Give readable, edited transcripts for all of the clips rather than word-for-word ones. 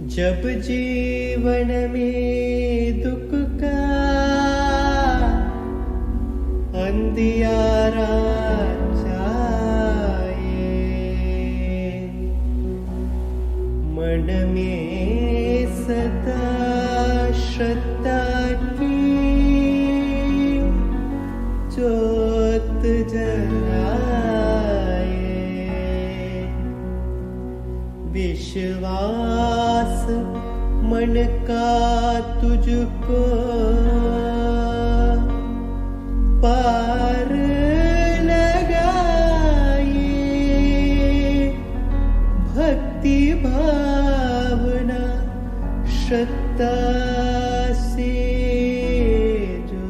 जब जीवन में दुख का अंधियारा छाए, मन में सदा श्रद्धा की ज्योत जलाए, विश्वास मन का तुझको पार लगाए, भक्ति भावना श्रद्धा से जो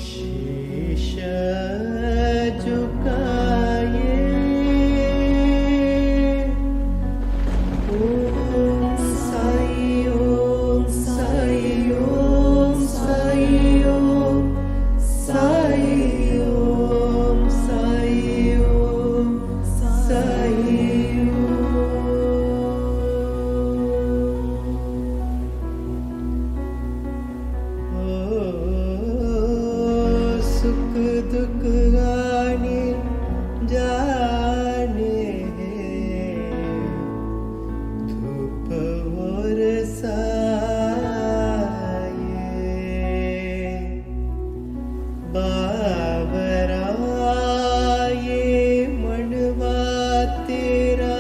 शीश झुकाए। ओम साई ओम साई ओम साई ओम साई ओम साई ओम साई ओम। सुख दुख आने जाने धूप और साये, बाबराए मनवा तेरा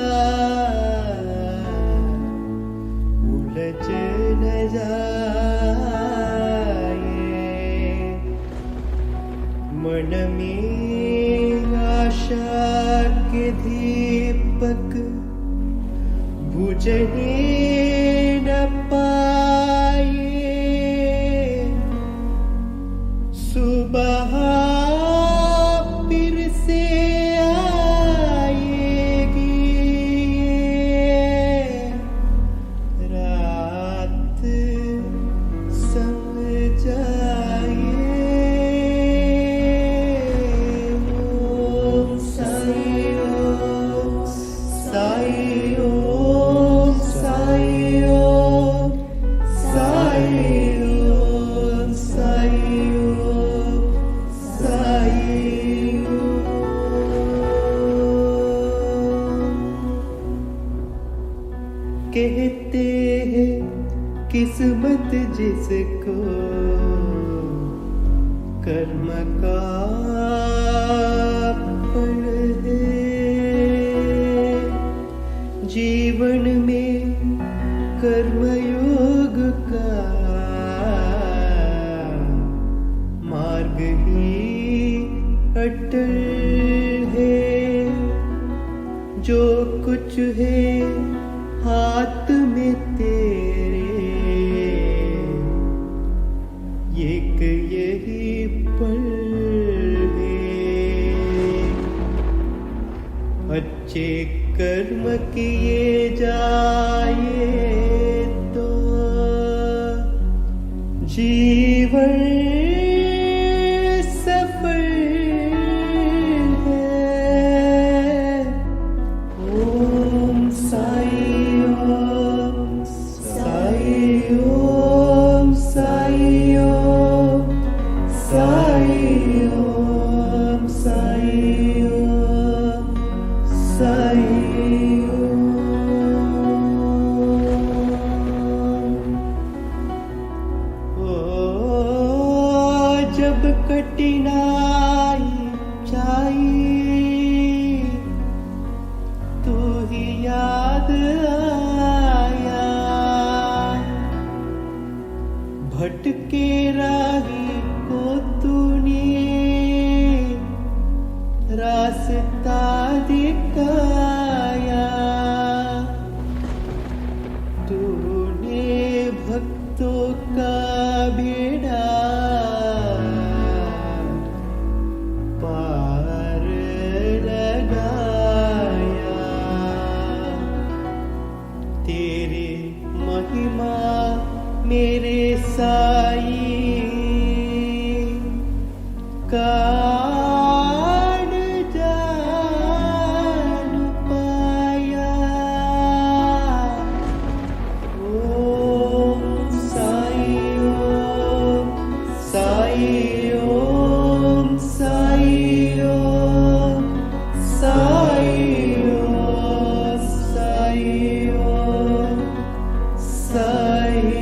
उलझ न जाए, मन में आशा के दीपक बुझने न पाए, सुबह फिर से आएगी, रात संग जाए। ओम साई ओम साई ओम साई ओम साई ओम साई ओम साई ओम। कहते हैं किस्मत जिसको कर्म का फल है, जीवन में कर्मयोग का मार्ग ही अटल है, जो कुछ है हाथ में तेरे, एक यही पल है, अच्छे कर्म किए जाए तो जीवन सफल है। ओम साई ओम साई ओम साई ओम साई ओम साई ओम साई ओम। ओ जब कठिनाई छाई तू ही याद आया, भटके राही को तूने रास्ता दिखाया, तूने भक्तों का बेड़ा पार लगाया, तेरी महिमा मेरे साई कान जान पाया। Om, Sai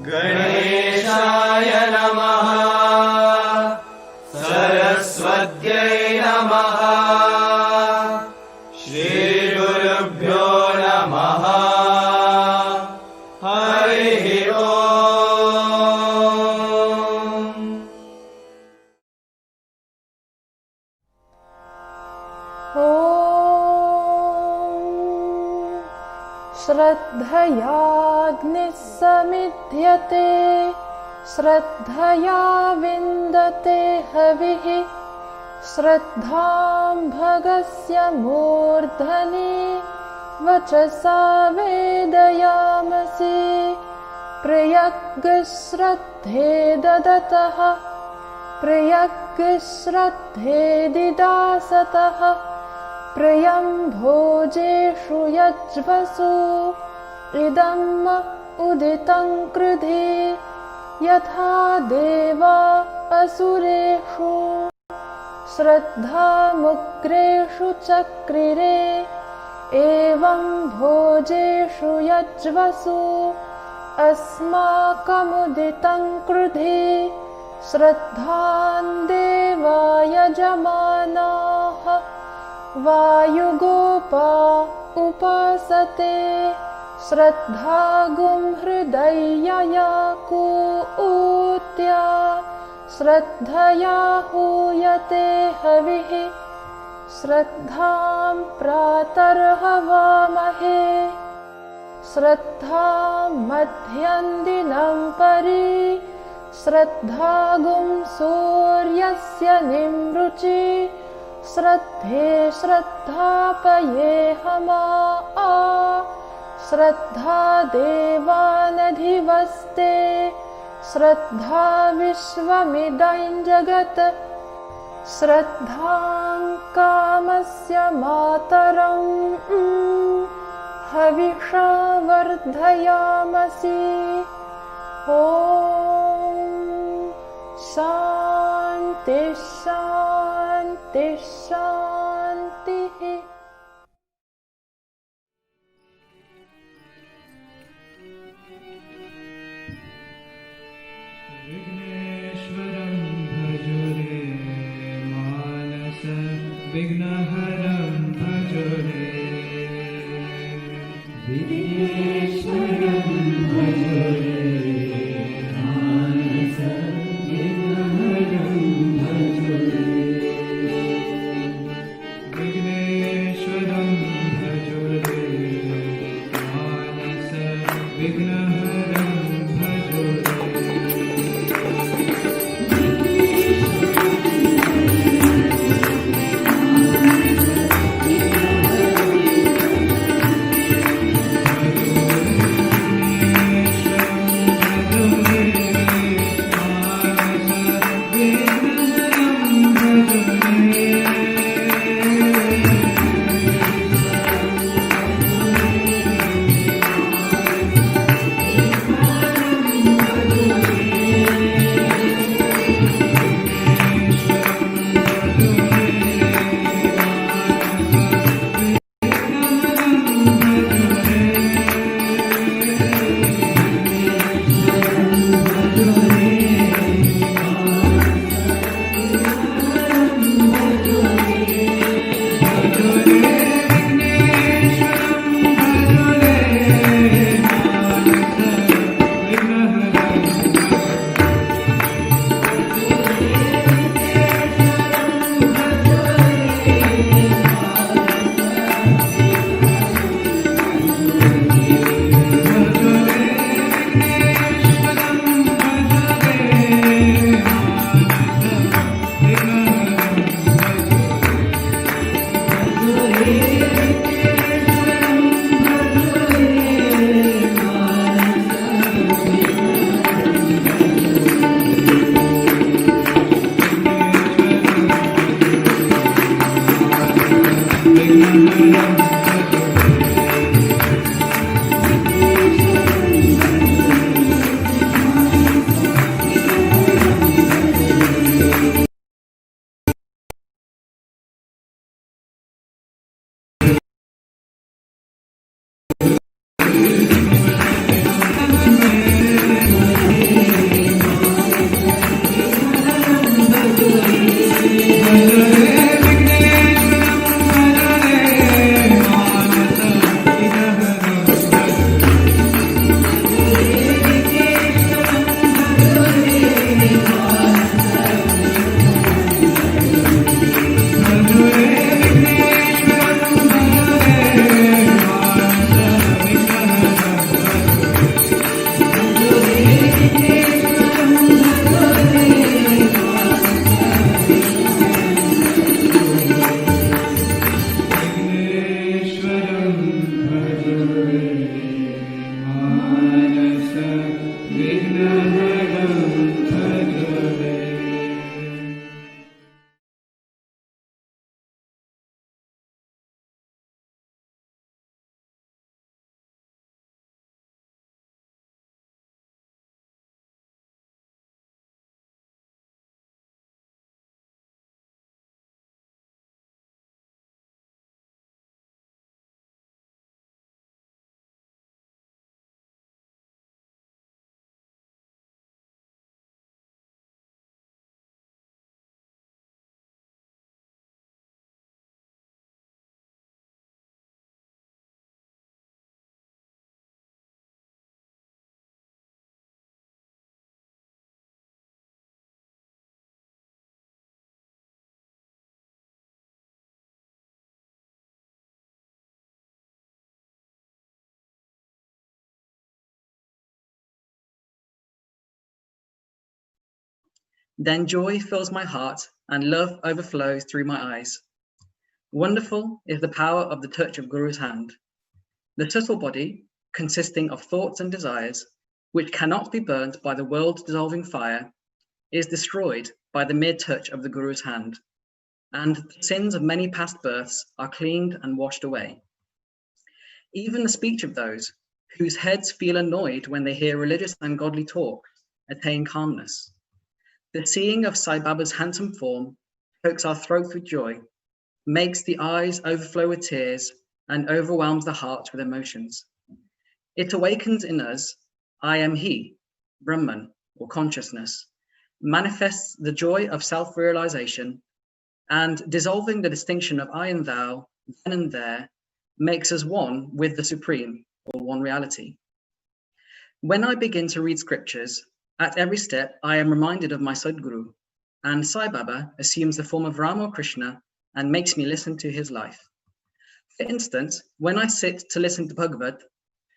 गणेशाय नमः, सरस्वत्यै नमः, श्रीगुरुभ्यो नमः, हरिः ओम्। श्रद्धयाग्निः समिध्यते, श्रद्धया विन्दते हविः, श्रद्धां भगस्य मूर्धनि वचसा वेदयामसि। प्रियज्ञ श्रद्धे ददतः, प्रियज्ञ श्रद्धे दिदासतः, प्रियं भोजेषु यज्वसु इदम् उदितं कृधि। यथा देवा असुरेषु श्रद्धामुग्रेषु चक्रिरे, एवं भोजेषु यज्वसु अस्माकमुदितं कृधि। श्रद्धान् देवा यजमानाः वायुगोपा उपासते। श्रद्धागुं हृदयया कूत्या, श्रद्धया हूयते हविः। श्रद्धां प्रातर्हवामहे, श्रद्धां मध्यं दिनं परि। श्रद्धागुं सूर्यस्य निमृचि, श्रद्धे श्रद्धापये हमा। श्रद्धा देवानधिवस्ते, श्रद्धा विश्वमिदं जगत्। श्रद्धां कामस्य मातरं हविषा वर्धयामसि। ॐ शान्ति शान्ति शान्तिः। विघ्नेश्वरं भजो रे मानस, विघ्नहरं भजो रे। विघ्नेश्वरं भजो रे मानस, विघ्नहरं भजो रे। विघ्नेश्वरं भजो रे मानस, विघ्नहरं भजो रे। Shirdi Then joy fills my heart and love overflows through my eyes. Wonderful is the power of the touch of Guru's hand. The subtle body, consisting of thoughts and desires, which cannot be burnt by the world-dissolving fire, is destroyed by the mere touch of the Guru's hand, and the sins of many past births are cleaned and washed away. Even the speech of those whose heads feel annoyed when they hear religious and godly talk attain calmness. The seeing of Sai Baba's handsome form chokes our throats with joy, makes the eyes overflow with tears, and overwhelms the heart with emotions. It awakens in us, I am he, Brahman, or consciousness, manifests the joy of self-realization, and dissolving the distinction of I and thou, then and there, makes us one with the Supreme, or one reality. When I begin to read scriptures, at every step I am reminded of my Sadguru, and Sai Baba assumes the form of Ram or Krishna and makes me listen to his life. For instance, when I sit to listen to Bhagavad,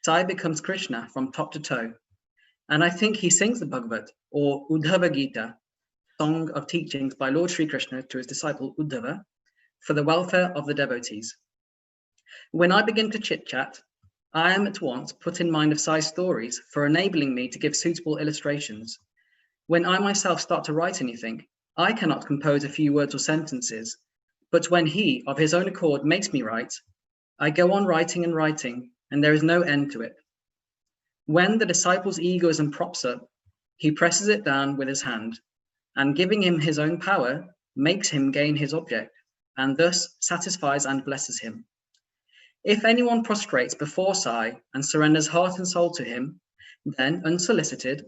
Sai becomes Krishna from top to toe, and I think he sings the Bhagavad, or Uddhava Gita, song of teachings by Lord Sri Krishna to his disciple Uddhava, for the welfare of the devotees. When I begin to chit-chat, I am at once put in mind of Sai's stories for enabling me to give suitable illustrations. When I myself start to write anything, I cannot compose a few words or sentences, but when he, of his own accord, makes me write, I go on writing and writing, and there is no end to it. When the disciple's egoism props up, he presses it down with his hand, and giving him his own power, makes him gain his object, and thus satisfies and blesses him. If anyone prostrates before Sai and surrenders heart and soul to him, then, unsolicited,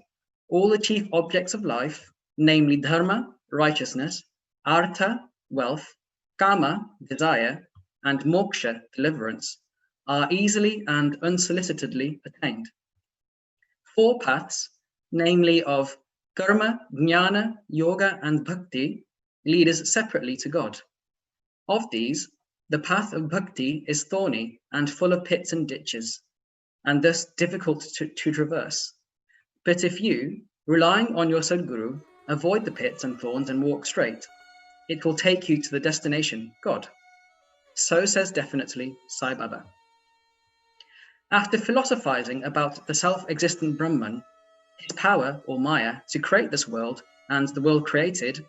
all the chief objects of life, namely dharma, righteousness, artha, wealth, kama, desire, and moksha, deliverance, are easily and unsolicitedly attained. 4 paths, namely of karma, jnana, yoga, and bhakti, lead us separately to God. Of these, the path of bhakti is thorny and full of pits and ditches, and thus difficult to traverse. But if you, relying on your Sadguru, avoid the pits and thorns and walk straight, it will take you to the destination, God. So says definitely Sai Baba. After philosophizing about the self-existent Brahman, his power, or Maya, to create this world and the world created,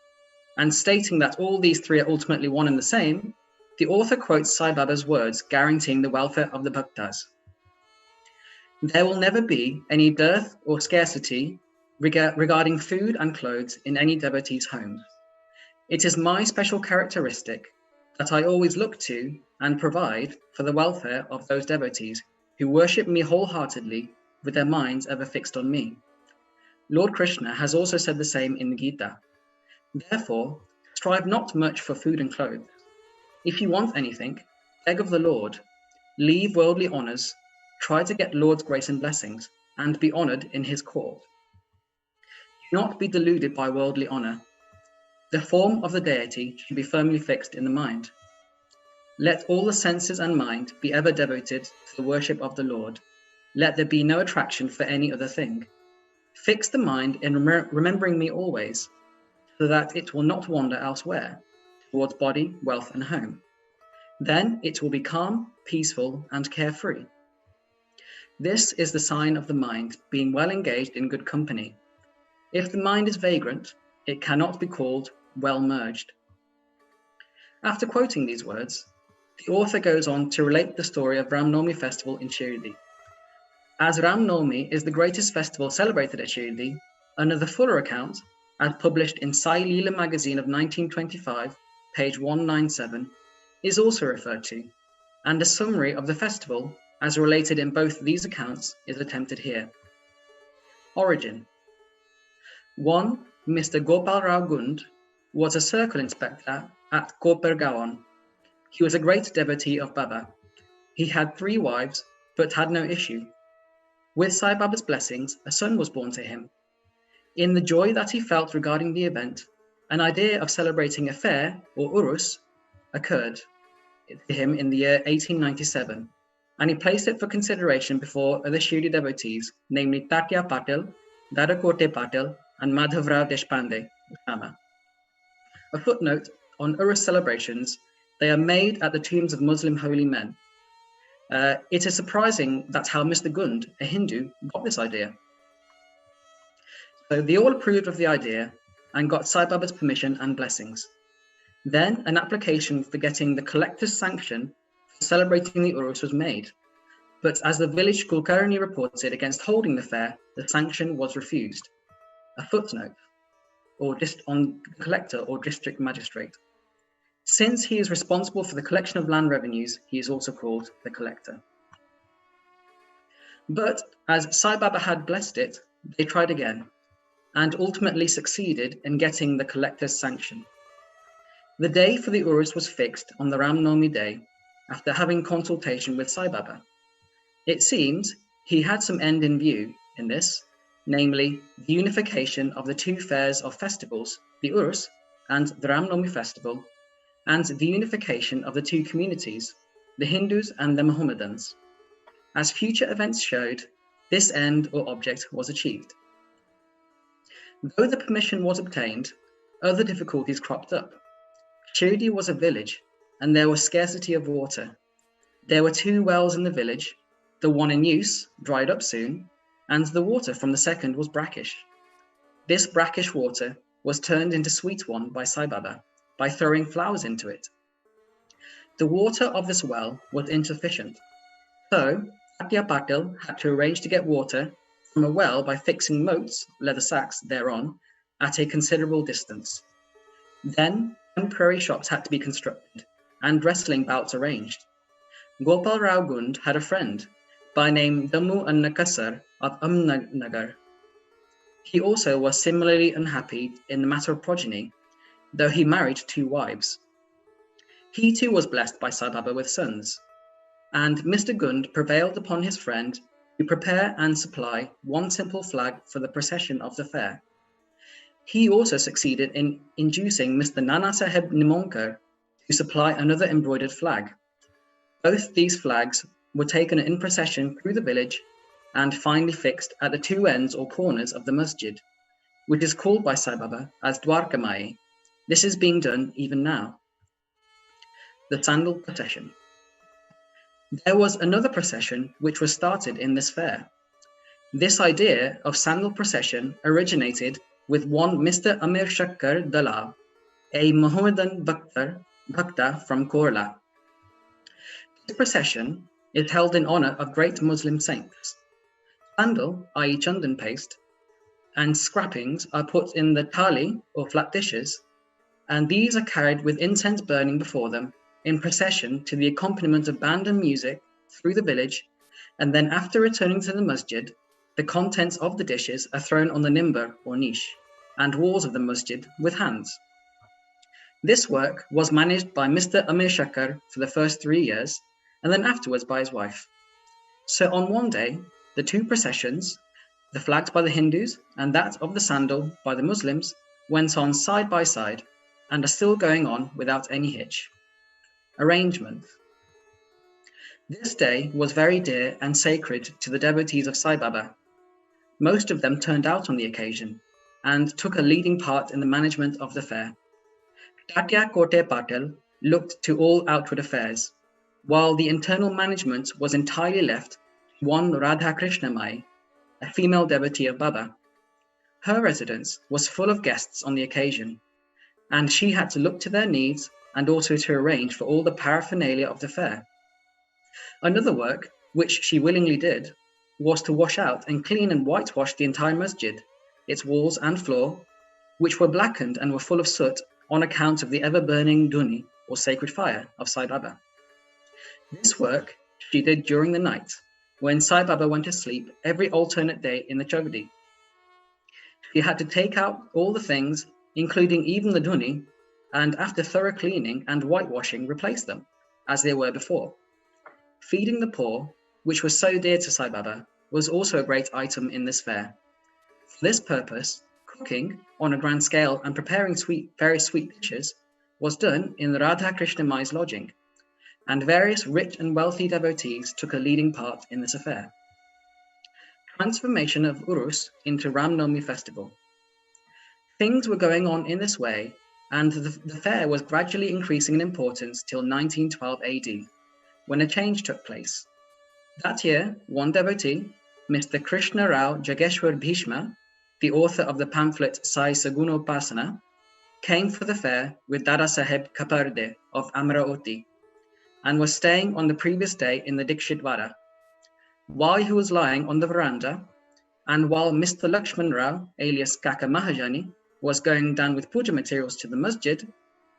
and stating that all these 3 are ultimately one and the same, the author quotes Sai Baba's words guaranteeing the welfare of the bhaktas. There will never be any dearth or scarcity regarding food and clothes in any devotee's home. It is my special characteristic that I always look to and provide for the welfare of those devotees who worship me wholeheartedly with their minds ever fixed on me. Lord Krishna has also said the same in the Gita. Therefore, strive not much for food and clothes. If you want anything, beg of the Lord, leave worldly honors, try to get Lord's grace and blessings, and be honored in his court. Do not be deluded by worldly honor. The form of the deity should be firmly fixed in the mind. Let all the senses and mind be ever devoted to the worship of the Lord. Let there be no attraction for any other thing. Fix the mind in remembering me always, so that it will not wander elsewhere, towards body, wealth, and home. Then it will be calm, peaceful, and carefree. This is the sign of the mind being well engaged in good company. If the mind is vagrant, it cannot be called well merged. After quoting these words, the author goes on to relate the story of Ram Navami festival in Shirdi. As Ram Navami is the greatest festival celebrated at Shirdi, another fuller account, as published in Sai Leela magazine of 1925, page 197, is also referred to, and a summary of the festival, as related in both these accounts, is attempted here. Origin. 1. Mr. Gopal Rao Gund was a circle inspector at Kopergaon. He was a great devotee of Baba. He had 3 wives, but had no issue. With Sai Baba's blessings, a son was born to him. In the joy that he felt regarding the event, an idea of celebrating a fair, or urus, occurred to him in the year 1897, and he placed it for consideration before other Shirdi devotees, namely Tatya Patil, Darakote Patil, and Madhavrao Deshpande, Ushama. A footnote on Urus celebrations, they are made at the tombs of Muslim holy men. It is surprising that's how Mr. Gund, a Hindu, got this idea. So they all approved of the idea and got Sai Baba's permission and blessings. Then an application for getting the collector's sanction for celebrating the Urus was made. But as the village Kulkarni reported against holding the fair, the sanction was refused. A footnote, or just on collector or district magistrate. Since he is responsible for the collection of land revenues, he is also called the collector. But as Sai Baba had blessed it, they tried again, and ultimately succeeded in getting the collector's sanction. The day for the Urus was fixed on the Ram Navami day, after having consultation with Sai Baba. It seems he had some end in view in this, namely the unification of the two fairs of festivals, the Urus and the Ram Navami festival, and the unification of the two communities, the Hindus and the Mohammedans. As future events showed, this end or object was achieved. Though the permission was obtained, other difficulties cropped up. Shirdi was a village, and there was scarcity of water. There were 2 wells in the village. The one in use dried up soon, and the water from the second was brackish. This brackish water was turned into sweet one by Sai Baba by throwing flowers into it. The water of this well was insufficient, so Sathya Patil had to arrange to get water from a well by fixing moats, leather sacks, thereon at a considerable distance. Then temporary shops had to be constructed and wrestling bouts arranged. Gopal Rao Gund had a friend by name Damu Annakasar of Amnagar. He also was similarly unhappy in the matter of progeny, though he married 2 wives. He too was blessed by Sai Baba with sons, and Mr. Gund prevailed upon his friend to prepare and supply 1 simple flag for the procession of the fair. He also succeeded in inducing Mr. Nana Saheb Nimonkar to supply another embroidered flag. Both these flags were taken in procession through the village and finally fixed at the 2 ends or corners of the masjid, which is called by Sai Baba as Dwarkamai. This is being done even now. The sandal procession. There was another procession which was started in this fair. This idea of sandal procession originated with one Mr. Amir Shakkar Dalal, a Mohammedan Bhakta from Korla. This procession is held in honor of great Muslim saints. Sandal, i.e. chandan paste, and scrappings are put in the thali or flat dishes, and these are carried with incense burning before them in procession to the accompaniment of band and music through the village, and then after returning to the masjid, the contents of the dishes are thrown on the nimbar or niche and walls of the masjid with hands. This work was managed by Mr. Amir Shakkar for the first 3 years, and then afterwards by his wife. So on one day, the 2 processions, the flags by the Hindus and that of the sandal by the Muslims, went on side by side and are still going on without any hitch. Arrangement. This day was very dear and sacred to the devotees of Sai Baba. Most of them turned out on the occasion and took a leading part in the management of the fair. Tatya Kote Patel looked to all outward affairs, while the internal management was entirely left to one Radha Krishna Mai, a female devotee of Baba. Her residence was full of guests on the occasion, and she had to look to their needs and also to arrange for all the paraphernalia of the fair. Another work, which she willingly did, was to wash out and clean and whitewash the entire masjid, its walls and floor, which were blackened and were full of soot on account of the ever-burning duni, or sacred fire, of Sai Baba. This work she did during the night, when Sai Baba went to sleep every alternate day in the Chavdi. She had to take out all the things, including even the duni, and after thorough cleaning and whitewashing, replace them, as they were before. Feeding the poor, which was so dear to Sai Baba, was also a great item in this fair. For this purpose, cooking on a grand scale and preparing very sweet dishes was done in Radha Krishna Mai's lodging, and various rich and wealthy devotees took a leading part in this affair. Transformation of Urus into Ram Navami festival. Things were going on in this way, and the fair was gradually increasing in importance till 1912 AD, when a change took place. That year, one devotee, Mr. Krishna Rao Jageshwar Bhishma, the author of the pamphlet Sai Sagunopasana, came for the fair with Dada Saheb Kaparde of Amravati, and was staying on the previous day in the Dikshit Vada. While he was lying on the veranda, and while Mr. Lakshman Rao, alias Kaka Mahajani, was going down with puja materials to the masjid,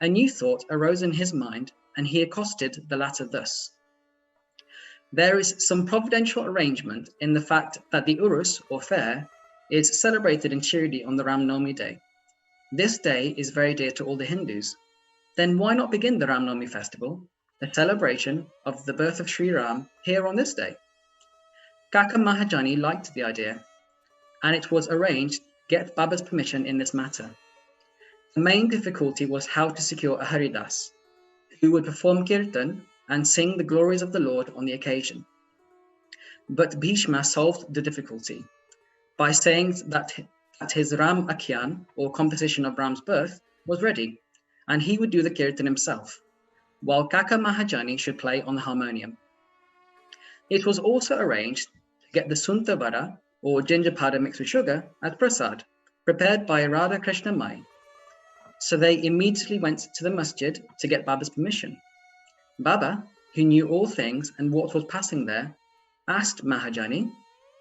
a new thought arose in his mind, and he accosted the latter thus. There is some providential arrangement in the fact that the Urus, or fair, is celebrated in Shirdi on the Ram Navami day. This day is very dear to all the Hindus. Then why not begin the Ram Navami festival, the celebration of the birth of Sri Ram, here on this day? Kaka Mahajani liked the idea, and it was arranged to get Baba's permission in this matter. The main difficulty was how to secure a Haridas, who would perform kirtan and sing the glories of the Lord on the occasion. But Bhishma solved the difficulty by saying that his Ram Akhyan, or composition of Ram's birth, was ready, and he would do the kirtan himself, while Kaka Mahajani should play on the harmonium. It was also arranged to get the Sunta Vada, or ginger powder mixed with sugar, as prasad, prepared by Radha Krishna Mai. So they immediately went to the masjid to get Baba's permission. Baba, who knew all things and what was passing there, asked Mahajani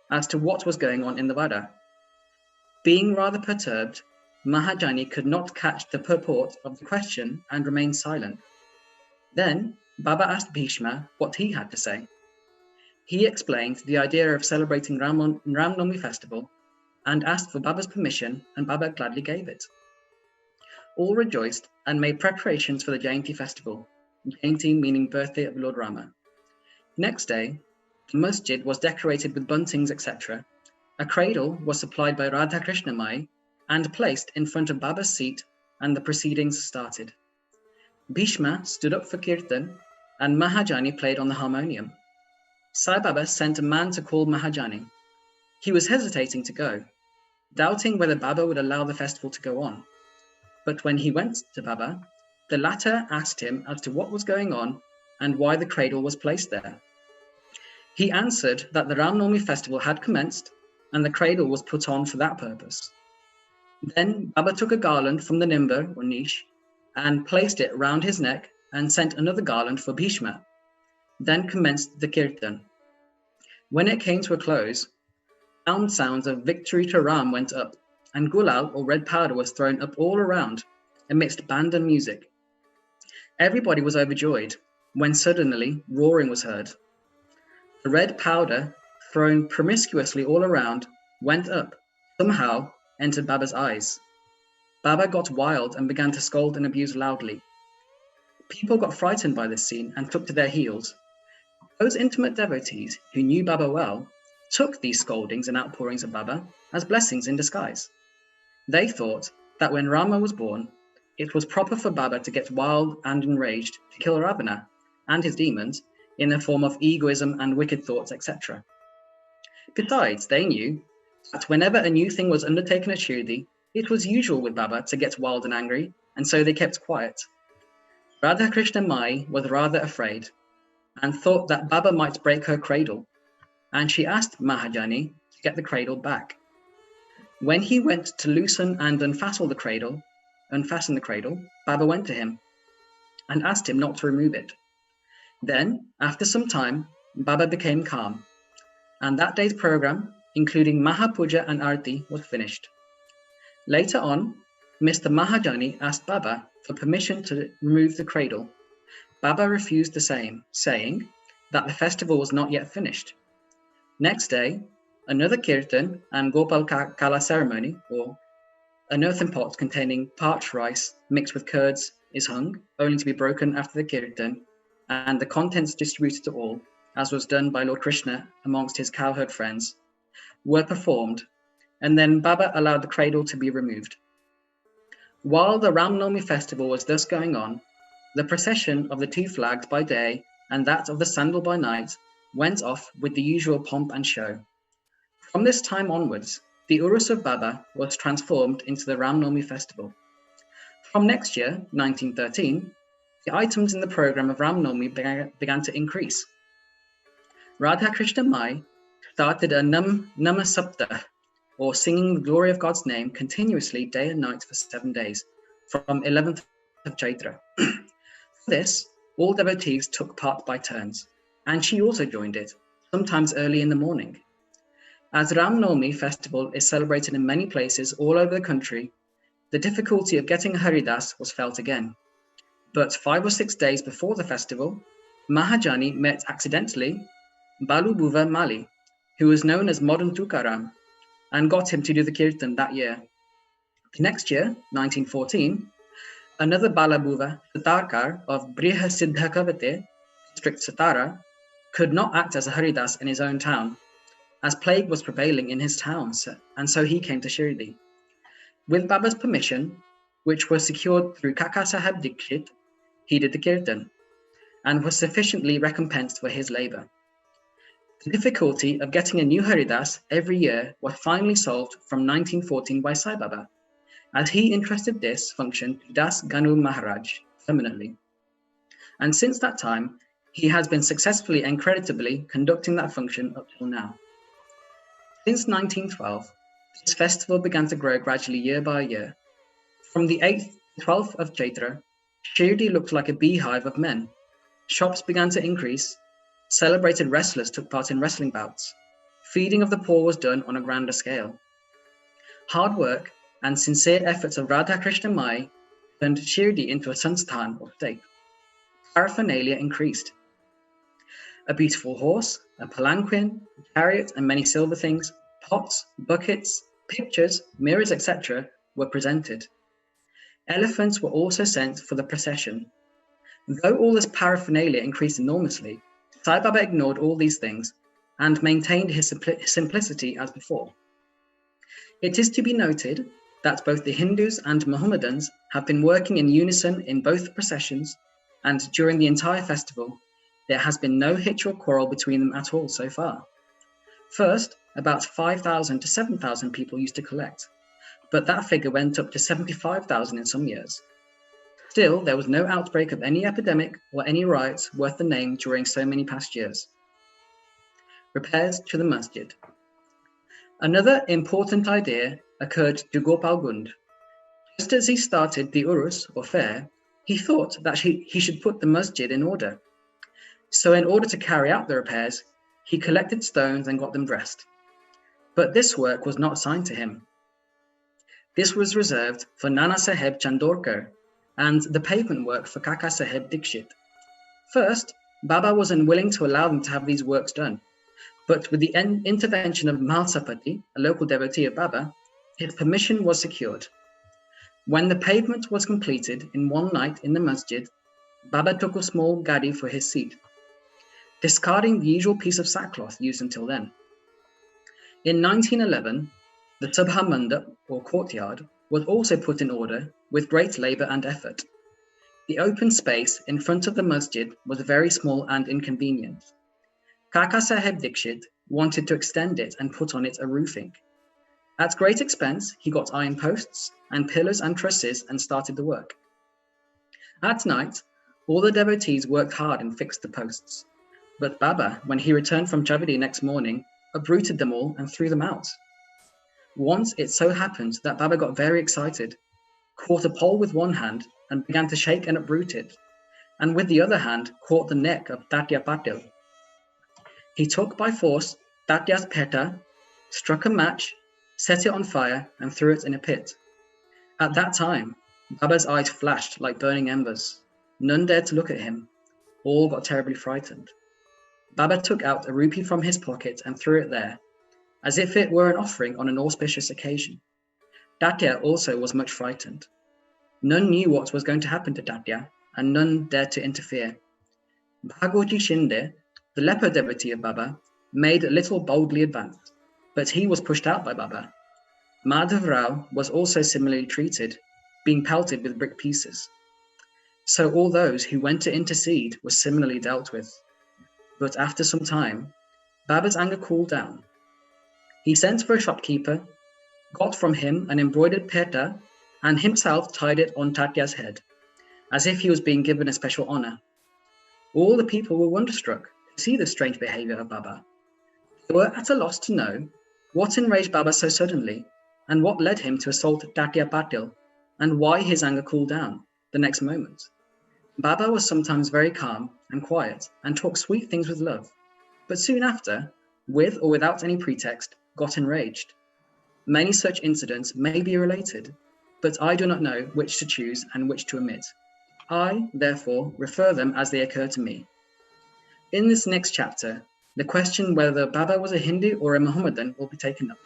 as to what was going on in the Vada. Being rather perturbed, Mahajani could not catch the purport of the question and remained silent. Then Baba asked Bhishma what he had to say. He explained the idea of celebrating Ram Navami festival and asked for Baba's permission, and Baba gladly gave it. All rejoiced and made preparations for the Jayanti festival, Jayanti meaning birthday of Lord Rama. Next day, the masjid was decorated with buntings, etc. A cradle was supplied by Radha Krishna Mai and placed in front of Baba's seat, and the proceedings started. Bhishma stood up for kirtan, and Mahajani played on the harmonium. Sai Baba sent a man to call Mahajani. He was hesitating to go, doubting whether Baba would allow the festival to go on. But when he went to Baba, the latter asked him as to what was going on and why the cradle was placed there. He answered that the Ram Navami festival had commenced and the cradle was put on for that purpose. Then Baba took a garland from the nimbar or niche and placed it round his neck and sent another garland for Bhishma, then commenced the kirtan. When it came to a close, sounds of victory to Ram went up, and gulal or red powder was thrown up all around amidst band and music. Everybody was overjoyed when suddenly roaring was heard. The red powder, thrown promiscuously all around, went up, somehow entered Baba's eyes. Baba got wild and began to scold and abuse loudly. People got frightened by this scene and took to their heels. Those intimate devotees who knew Baba well took these scoldings and outpourings of Baba as blessings in disguise. They thought that when Rama was born, it was proper for Baba to get wild and enraged to kill Ravana and his demons in the form of egoism and wicked thoughts, etc. Besides, they knew that whenever a new thing was undertaken at Shirdi, it was usual with Baba to get wild and angry, and so they kept quiet. Radha Krishna Mai was rather afraid and thought that Baba might break her cradle, and she asked Mahajani to get the cradle back. When he went to loosen and unfasten the cradle, Baba went to him and asked him not to remove it. Then, after some time, Baba became calm, and that day's program, including Mahapuja and Arti, was finished. Later on, Mr. Mahajani asked Baba for permission to remove the cradle. Baba refused the same, saying that the festival was not yet finished. Next day, another kirtan and Gopal Kala ceremony, or an earthen pot containing parched rice mixed with curds, is hung, only to be broken after the kirtan, and the contents distributed to all, as was done by Lord Krishna amongst his cowherd friends, were performed, and then Baba allowed the cradle to be removed. While the Ram Navami festival was thus going on, the procession of the two flags by day and that of the sandal by night went off with the usual pomp and show. From this time onwards, the Urus of Baba was transformed into the Ram Navami festival. From next year, 1913, the items in the program of Ram Navami began to increase. Radha Krishna Mai started a Nama Sapta, or singing the glory of God's name continuously day and night for 7 days, from 11th of Chaitra. For this, all devotees took part by turns, and she also joined it, sometimes early in the morning. As Ram Navami festival is celebrated in many places all over the country, the difficulty of getting Haridas was felt again. But 5 or 6 days before the festival, Mahajani met accidentally Balu Buva Mali, who was known as Modern Tukaram, and got him to do the kirtan that year. The next year, 1914, another Balabuva, Satarkar of Briha Siddhakavate, district Satara, could not act as a Haridas in his own town, as plague was prevailing in his town, and so he came to Shirdi. With Baba's permission, which was secured through Kaka Sahib Dikshit, he did the kirtan, and was sufficiently recompensed for his labour. The difficulty of getting a new Haridas every year was finally solved from 1914 by Sai Baba, as he entrusted this function to Das Ganu Maharaj permanently. And since that time, he has been successfully and creditably conducting that function up till now. Since 1912, this festival began to grow gradually year by year. From the 8th to 12th of Chaitra, Shirdi looked like a beehive of men. Shops began to increase. Celebrated wrestlers took part in wrestling bouts. Feeding of the poor was done on a grander scale. Hard work and sincere efforts of Radha Krishna Mai turned Shirdi into a sansthan or state. Paraphernalia increased. A beautiful horse, a palanquin, a chariot, and many silver things, pots, buckets, pictures, mirrors, etc. were presented. Elephants were also sent for the procession. Though all this paraphernalia increased enormously, Sai Baba ignored all these things and maintained his simplicity as before. It is to be noted that both the Hindus and Mohammedans have been working in unison in both processions, and during the entire festival, there has been no hitch or quarrel between them at all so far. First, about 5,000 to 7,000 people used to collect, but that figure went up to 75,000 in some years. Still, there was no outbreak of any epidemic or any riots worth the name during so many past years. Repairs to the masjid. Another important idea occurred to Gopal Gund. Just as he started the Urus, or fair, he thought that he should put the masjid in order. So in order to carry out the repairs, he collected stones and got them dressed. But this work was not assigned to him. This was reserved for Nana Sahib Chandorkar and the pavement work for Kaka Sahib Dikshit. First, Baba was unwilling to allow them to have these works done, but with the intervention of Malsapati, a local devotee of Baba, his permission was secured. When the pavement was completed in one night in the masjid, Baba took a small gadi for his seat, discarding the usual piece of sackcloth used until then. In 1911, the Sabha Mandap, or courtyard, was also put in order with great labour and effort. The open space in front of the masjid was very small and inconvenient. Kaka Sahib Dikshit wanted to extend it and put on it a roofing. At great expense, he got iron posts and pillars and trusses and started the work. At night, all the devotees worked hard and fixed the posts. But Baba, when he returned from Chavadi next morning, uprooted them all and threw them out. Once it so happened that Baba got very excited, caught a pole with one hand and began to shake and uproot it, and with the other hand caught the neck of Tatya Patil. He took by force Tatya's peta, struck a match, set it on fire and threw it in a pit. At that time, Baba's eyes flashed like burning embers. None dared to look at him. All got terribly frightened. Baba took out a rupee from his pocket and threw it there, as if it were an offering on an auspicious occasion. Tatya also was much frightened. None knew what was going to happen to Tatya, and none dared to interfere. Bhagoji Shinde, the leper devotee of Baba, made a little boldly advance, but he was pushed out by Baba. Madhav Rao was also similarly treated, being pelted with brick pieces. So all those who went to intercede were similarly dealt with. But after some time, Baba's anger cooled down. He sent for a shopkeeper, got from him an embroidered peta, and himself tied it on Tatya's head, as if he was being given a special honor. All the people were wonderstruck to see this strange behavior of Baba. They were at a loss to know what enraged Baba so suddenly, and what led him to assault Tatya Patil, and why his anger cooled down the next moment. Baba was sometimes very calm and quiet, and talked sweet things with love, but soon after, with or without any pretext, got enraged. Many such incidents may be related, but I do not know which to choose and which to omit. I, therefore, refer them as they occur to me. In this next chapter, the question whether Baba was a Hindu or a Mohammedan will be taken up,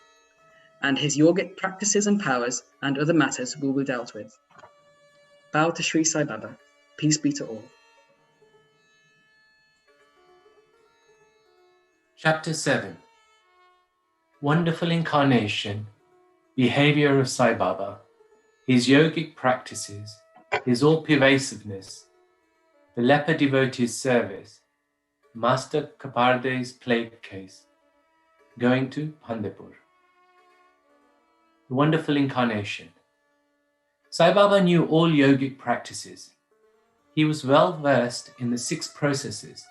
and his yogic practices and powers and other matters will be dealt with. Bow to Shirdi Sai Baba. Peace be to all. Chapter 7. Wonderful Incarnation, Behavior of Sai Baba, His Yogic Practices, His All-Pervasiveness, the Leper Devotee's Service, Master Kaparde's Plague Case, Going to Pandepur. The Wonderful Incarnation. Sai Baba knew all yogic practices. He was well versed in the 6 processes,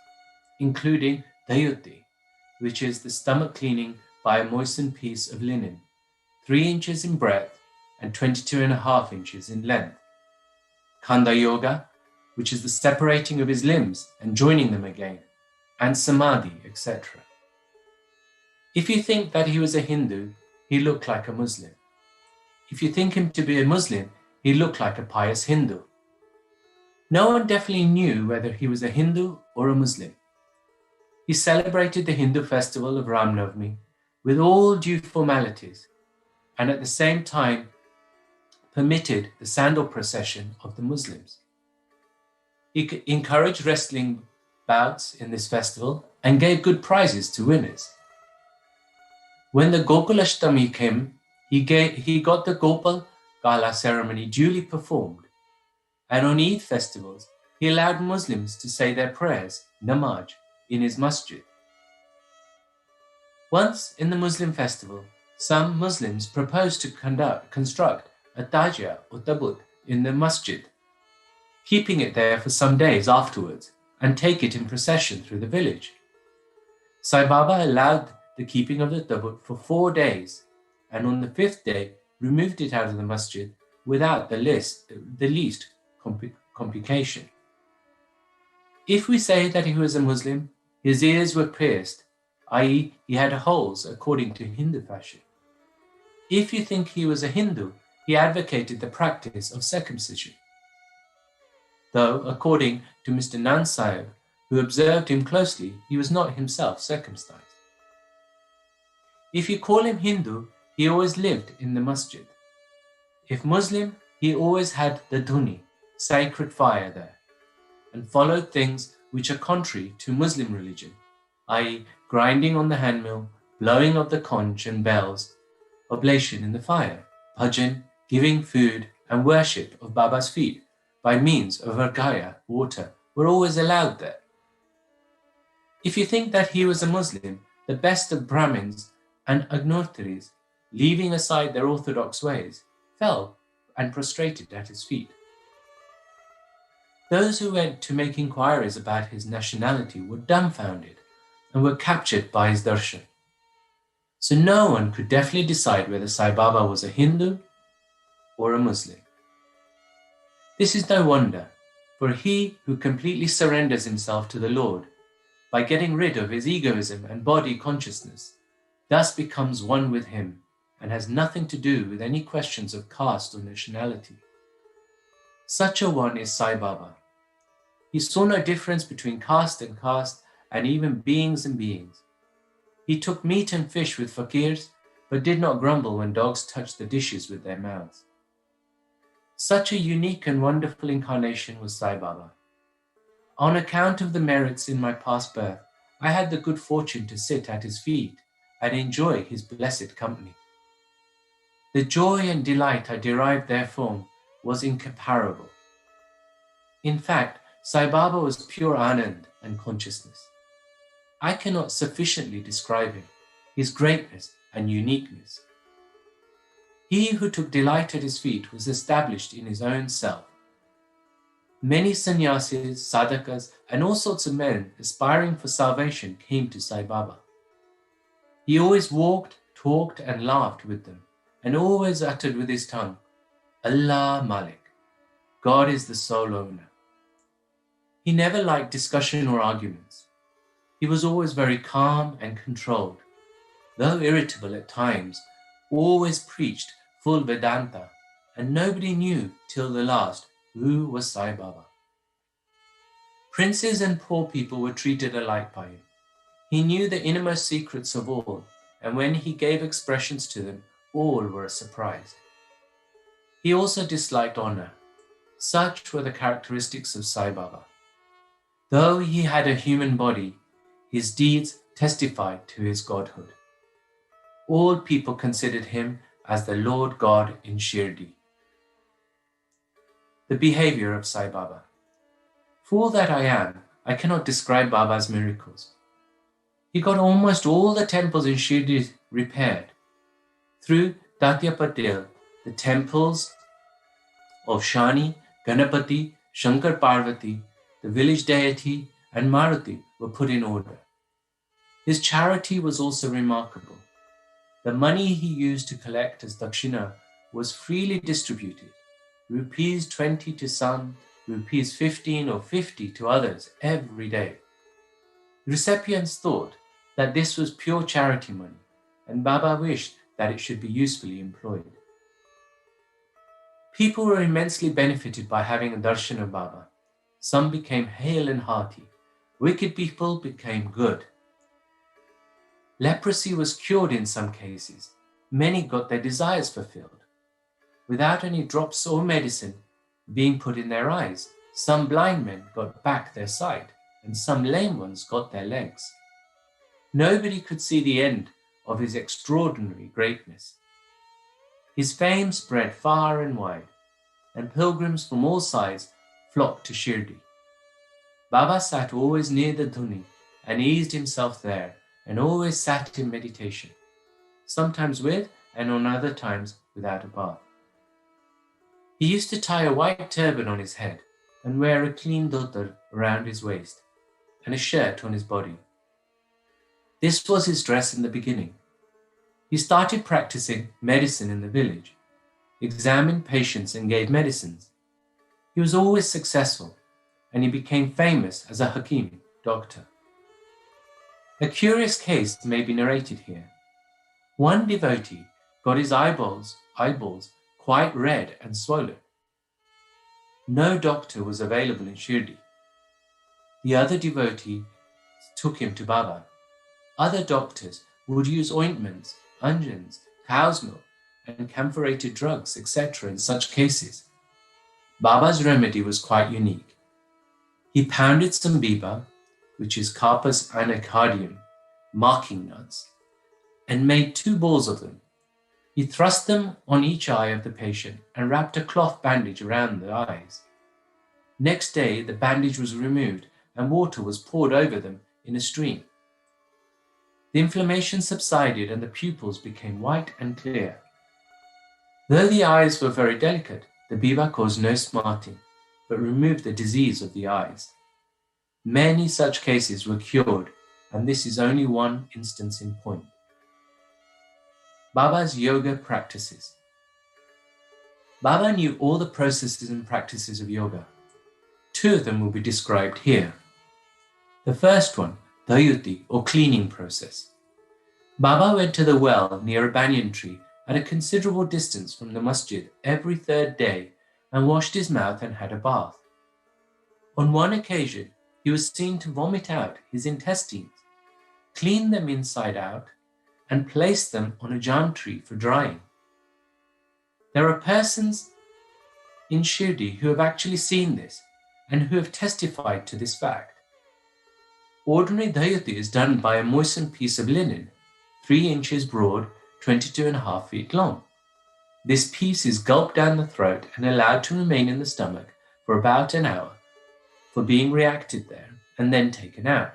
including Dayuti, which is the stomach cleaning by a moistened piece of linen, 3 inches in breadth and 22.5 inches in length. Khanda Yoga, which is the separating of his limbs and joining them again, and Samadhi, etc. If you think that he was a Hindu, he looked like a Muslim. If you think him to be a Muslim, he looked like a pious Hindu. No one definitely knew whether he was a Hindu or a Muslim. He celebrated the Hindu festival of Ram Navami with all due formalities, and at the same time permitted the sandal procession of the Muslims. He encouraged wrestling bouts in this festival and gave good prizes to winners. When the Gokulashtami came, he got the Gopal Gala ceremony duly performed, and on Eid festivals, he allowed Muslims to say their prayers, namaz, in his masjid. Once in the Muslim festival, some Muslims proposed to construct a tajia or tabut in the masjid, keeping it there for some days afterwards and take it in procession through the village. Sai Baba allowed the keeping of the tabut for 4 days, and on the 5th day removed it out of the masjid without the least complication. If we say that he was a Muslim, his ears were pierced, i.e. he had holes according to Hindu fashion. If you think he was a Hindu, he advocated the practice of circumcision, though according to Mr. Nand Sahib, who observed him closely, he was not himself circumcised. If you call him Hindu, he always lived in the masjid. If Muslim, he always had the dhuni, sacred fire there, and followed things which are contrary to Muslim religion, i.e. grinding on the handmill, blowing of the conch and bells, oblation in the fire, bhajan, giving food, and worship of Baba's feet by means of arghaya, water, were always allowed there. If you think that he was a Muslim, the best of Brahmins and Agnotris, leaving aside their orthodox ways, fell and prostrated at his feet. Those who went to make inquiries about his nationality were dumbfounded and were captured by his darshan. So no one could definitely decide whether Sai Baba was a Hindu or a Muslim. This is no wonder, for he who completely surrenders himself to the Lord by getting rid of his egoism and body consciousness, thus becomes one with him and has nothing to do with any questions of caste or nationality. Such a one is Sai Baba. He saw no difference between caste and even beings and beings. He took meat and fish with fakirs, but did not grumble when dogs touched the dishes with their mouths. Such a unique and wonderful incarnation was Sai Baba. On account of the merits in my past birth, I had the good fortune to sit at his feet and enjoy his blessed company. The joy and delight I derived therefrom was incomparable. In fact, Sai Baba was pure Anand and consciousness. I cannot sufficiently describe him, his greatness and uniqueness. He who took delight at his feet was established in his own self. Many sannyasis, sadhakas, and all sorts of men aspiring for salvation came to Sai Baba. He always walked, talked, and laughed with them, and always uttered with his tongue, Allah Malik, God is the sole owner. He never liked discussion or arguments. He was always very calm and controlled. Though irritable at times, always preached full Vedanta, and nobody knew till the last who was Sai Baba. Princes and poor people were treated alike by him. He knew the innermost secrets of all, and when he gave expressions to them, all were surprised. He also disliked honor. Such were the characteristics of Sai Baba. Though he had a human body, his deeds testified to his godhood. All people considered him as the Lord God in Shirdi. The behavior of Sai Baba. For all that I am, I cannot describe Baba's miracles. He got almost all the temples in Shirdi repaired. Through Tatya Patel, the temples of Shani, Ganapati, Shankar Parvati, the village deity, and Maruti were put in order. His charity was also remarkable. The money he used to collect as dakshina was freely distributed, rupees 20 to some, rupees 15 or 50 to others every day. Recipients thought that this was pure charity money, and Baba wished that it should be usefully employed. People were immensely benefited by having a darshan of Baba. Some became hale and hearty. Wicked people became good. Leprosy was cured in some cases. Many got their desires fulfilled. Without any drops or medicine being put in their eyes, some blind men got back their sight, and some lame ones got their legs. Nobody could see the end of his extraordinary greatness. His fame spread far and wide, and pilgrims from all sides flocked to Shirdi. Baba sat always near the dhuni and eased himself there, and always sat in meditation, sometimes with and on other times without a bath. He used to tie a white turban on his head and wear a clean dhotar around his waist and a shirt on his body. This was his dress in the beginning. He started practicing medicine in the village, examined patients and gave medicines. He was always successful, and he became famous as a hakim, doctor. A curious case may be narrated here. One devotee got his eyeballs quite red and swollen. No doctor was available in Shirdi. The other devotee took him to Baba. Other doctors would use ointments, unguents, cow's milk, and camphorated drugs, etc. in such cases. Baba's remedy was quite unique. He pounded some biba, which is Carpus anacardium, marking nuts, and made 2 balls of them. He thrust them on each eye of the patient and wrapped a cloth bandage around the eyes. Next day, the bandage was removed and water was poured over them in a stream. The inflammation subsided and the pupils became white and clear. Though the eyes were very delicate, the biba caused no smarting, but removed the disease of the eyes. Many such cases were cured, and this is only one instance in point. Baba's yoga practices. Baba knew all the processes and practices of yoga. 2 of them will be described here. The first one, dayuti or cleaning process. Baba went to the well near a banyan tree at a considerable distance from the masjid every 3rd day and washed his mouth and had a bath. On one occasion, he was seen to vomit out his intestines, clean them inside out, and place them on a jam tree for drying. There are persons in Shirdi who have actually seen this and who have testified to this fact. Ordinary dayuti is done by a moistened piece of linen, 3 inches broad, 22.5 feet long. This piece is gulped down the throat and allowed to remain in the stomach for about an hour for being reacted there and then taken out.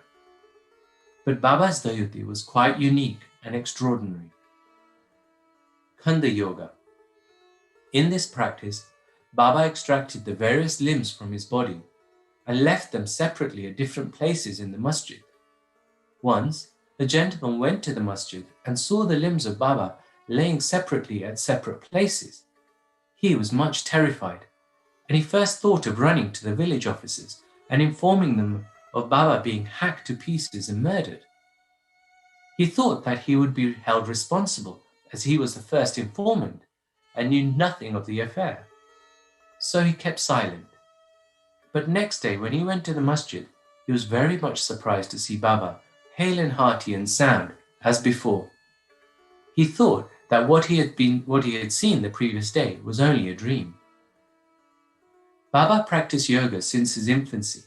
But Baba's dayuti was quite unique and extraordinary. Khanda Yoga. In this practice, Baba extracted the various limbs from his body and left them separately at different places in the masjid. Once, a gentleman went to the masjid and saw the limbs of Baba laying separately at separate places. He was much terrified, and he first thought of running to the village officers and informing them of Baba being hacked to pieces and murdered. He thought that he would be held responsible as he was the first informant and knew nothing of the affair. So he kept silent. But next day when he went to the masjid, he was very much surprised to see Baba hale and hearty and sound as before. He thought that what he had seen the previous day was only a dream. Baba practiced yoga since his infancy,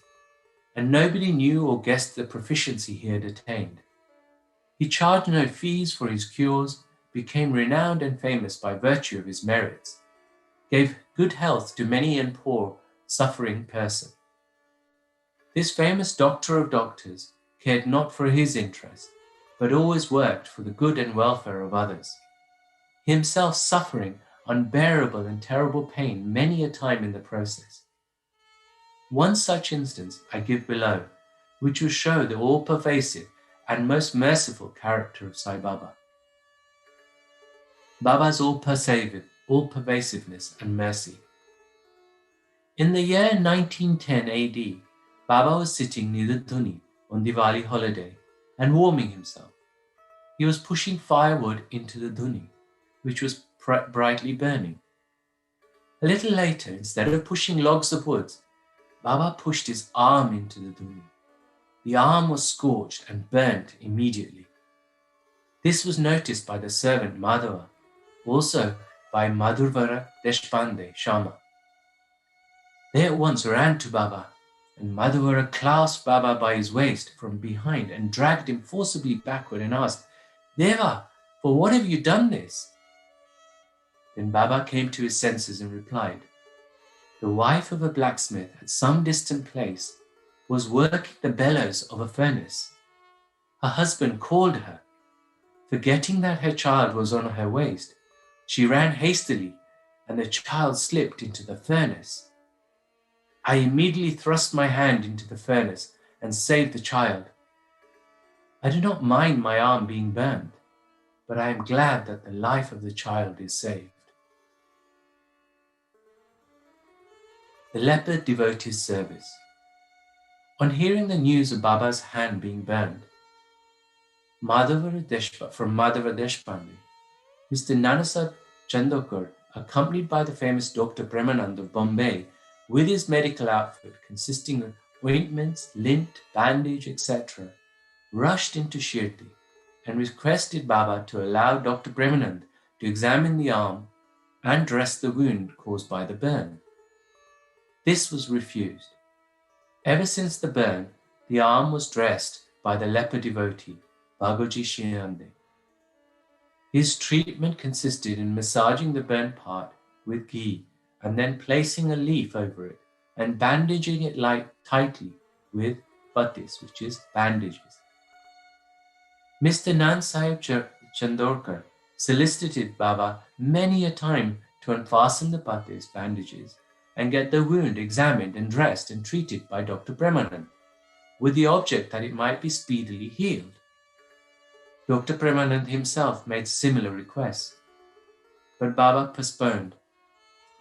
and nobody knew or guessed the proficiency he had attained. He charged no fees for his cures, became renowned and famous by virtue of his merits, gave good health to many and poor, suffering person. This famous doctor of doctors cared not for his interest, but always worked for the good and welfare of others, himself suffering unbearable and terrible pain many a time in the process. One such instance I give below, which will show the all-pervasive and most merciful character of Sai Baba. Baba's all-pervasiveness and mercy. In the year 1910 AD, Baba was sitting near the Dhuni on Diwali holiday and warming himself. He was pushing firewood into the Dhuni, which was brightly burning. A little later, instead of pushing logs of wood, Baba pushed his arm into the Dhuni. The arm was scorched and burnt immediately. This was noticed by the servant Madhava, also by Madhurvara Deshpande Shama. They at once ran to Baba, and Madhurvara clasped Baba by his waist from behind and dragged him forcibly backward and asked, "Deva, for what have you done this?" Then Baba came to his senses and replied, "The wife of a blacksmith at some distant place was working the bellows of a furnace. Her husband called her. Forgetting that her child was on her waist, she ran hastily, and the child slipped into the furnace. I immediately thrust my hand into the furnace and saved the child. I do not mind my arm being burned, but I am glad that the life of the child is saved." The leper devotee's service. On hearing the news of Baba's hand being burned, from Madhava Deshpande, Mr. Nanasad Chandokar, accompanied by the famous Dr. Premanand of Bombay, with his medical outfit consisting of ointments, lint, bandage, etc., rushed into Shirdi and requested Baba to allow Dr. Premanand to examine the arm and dress the wound caused by the burn. This was refused. Ever since the burn, the arm was dressed by the leper devotee, Bagoji Shiande. His treatment consisted in massaging the burnt part with ghee and then placing a leaf over it and bandaging it tightly with patis, which is bandages. Mr. Nan Sahib Chandorkar solicited Baba many a time to unfasten the patis, bandages, and get the wound examined and dressed and treated by Dr. Premanand, with the object that it might be speedily healed. Dr. Premanand himself made similar requests, but Baba postponed,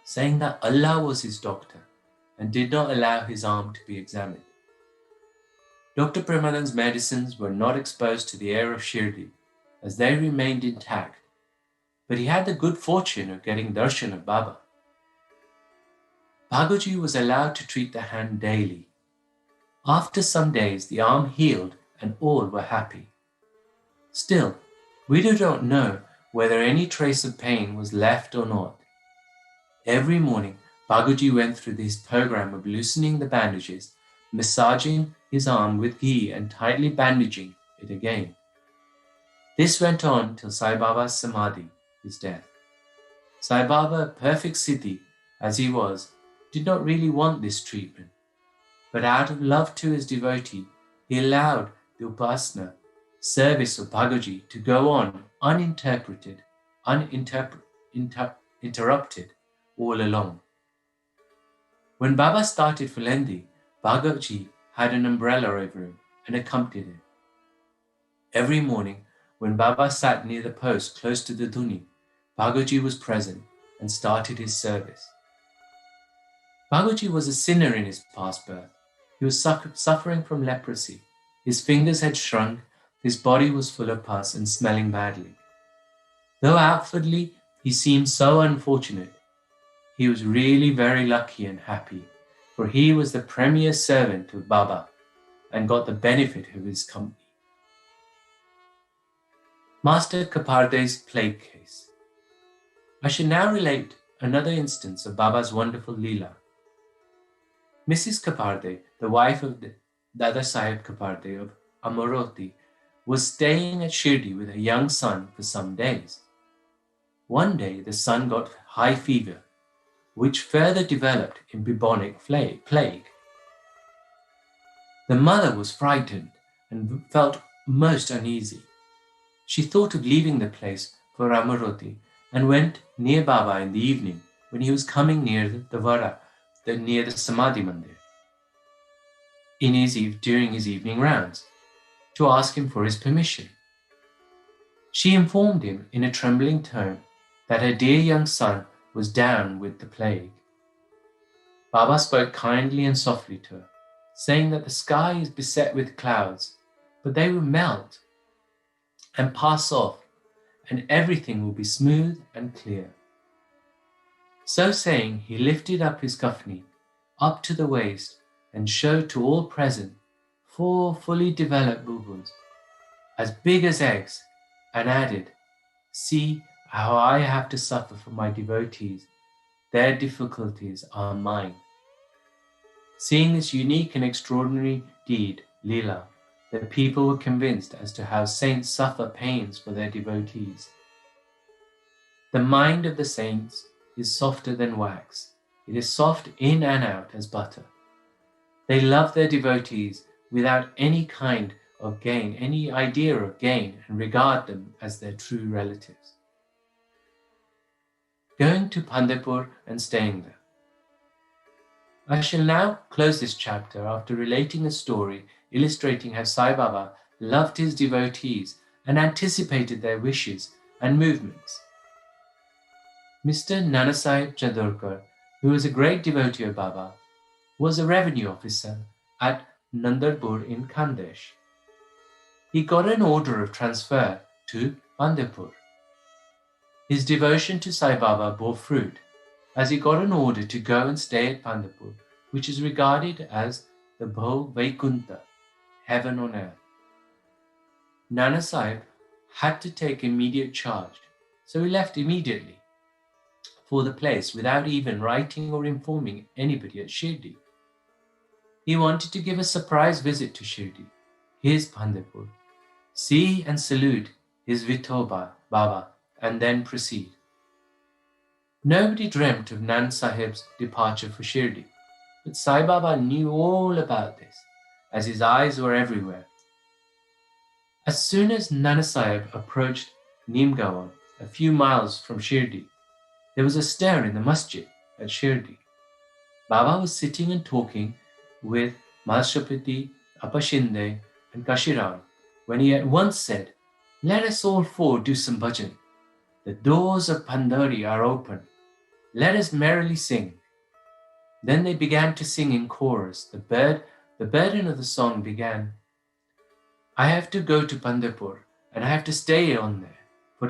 saying that Allah was his doctor and did not allow his arm to be examined. Dr. Premanand's medicines were not exposed to the air of Shirdi, as they remained intact, but he had the good fortune of getting darshan of Baba. Bagoji was allowed to treat the hand daily. After some days, the arm healed and all were happy. Still, we do not know whether any trace of pain was left or not. Every morning, Bagoji went through this program of loosening the bandages, massaging his arm with ghee and tightly bandaging it again. This went on till Sai Baba's samadhi, his death. Sai Baba, perfect siddhi as he was, did not really want this treatment, but out of love to his devotee, he allowed the upasana service of Bagoji to go on uninterrupted all along. When Baba started for Lendi, Bhagavji had an umbrella over him and accompanied him. Every morning, when Baba sat near the post close to the dhuni, Bhagavji was present and started his service. Bhagavji was a sinner in his past birth. He was suffering from leprosy. His fingers had shrunk, his body was full of pus and smelling badly. Though outwardly he seemed so unfortunate, he was really very lucky and happy, for he was the premier servant of Baba and got the benefit of his company. Master Kaparde's plague case. I shall now relate another instance of Baba's wonderful leela. Mrs. Kaparde, the wife of Dada Sahib Kaparde of Amaroti, was staying at Shirdi with her young son for some days. One day the son got high fever, which further developed in bubonic plague. The mother was frightened and felt most uneasy. She thought of leaving the place for Amaroti and went near Baba in the evening when he was coming near the Vara, near the Samadhi Mandir, during his evening rounds, to ask him for his permission. She informed him in a trembling tone that her dear young son was down with the plague. Baba spoke kindly and softly to her, saying that the sky is beset with clouds, but they will melt and pass off, and everything will be smooth and clear. So saying, he lifted up his kafni up to the waist and showed to all present 4 fully developed bulbuls, as big as eggs, and added, "See how I have to suffer for my devotees. Their difficulties are mine." Seeing this unique and extraordinary deed, leela, the people were convinced as to how saints suffer pains for their devotees. The mind of the saints is softer than wax. It is soft in and out as butter. They love their devotees without any kind of gain, any idea of gain, and regard them as their true relatives. Going to Pandharpur and staying there. I shall now close this chapter after relating a story illustrating how Sai Baba loved his devotees and anticipated their wishes and movements. Mr. Nanasaheb Chandorkar, who was a great devotee of Baba, was a revenue officer at Nandarpur in Khandesh. He got an order of transfer to Pandharpur. His devotion to Sai Baba bore fruit, as he got an order to go and stay at Pandharpur, which is regarded as the Bhau Vaikunta, heaven on earth. Nana Sahib had to take immediate charge, so he left immediately for the place without even writing or informing anybody at Shirdi. He wanted to give a surprise visit to Shirdi, his Pandharpur, see and salute his Vithoba Baba, and then proceed. Nobody dreamt of Nana Sahib's departure for Shirdi, but Sai Baba knew all about this, as his eyes were everywhere. As soon as Nana Sahib approached Neemgaon, a few miles from Shirdi, there was a stir in the masjid at Shirdi. Baba was sitting and talking with Mahashapati, Apashinde, and Kashiram when he at once said, "Let us all 4 do some bhajan. The doors of Pandari are open. Let us merrily sing." Then they began to sing in chorus. The burden of the song began, "I have to go to Pandharpur, and I have to stay on there, for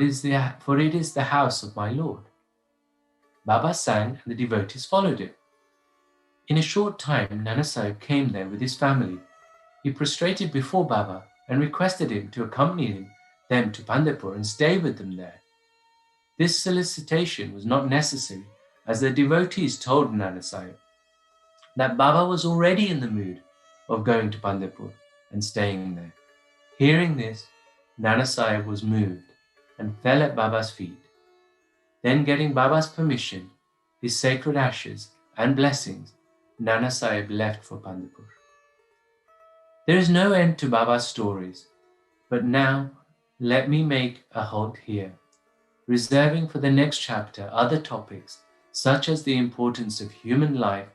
it is the house of my Lord." Baba sang, and the devotees followed him. In a short time, Nana Sahib came there with his family. He prostrated before Baba and requested him to accompany them to Pandharpur and stay with them there. This solicitation was not necessary, as the devotees told Nana Sahib that Baba was already in the mood of going to Pandharpur and staying there. Hearing this, Nana Sahib was moved and fell at Baba's feet. Then, getting Baba's permission, his sacred ashes and blessings, Nana Sahib left for Pandharpur. There is no end to Baba's stories, but now let me make a halt here, reserving for the next chapter other topics such as the importance of human life,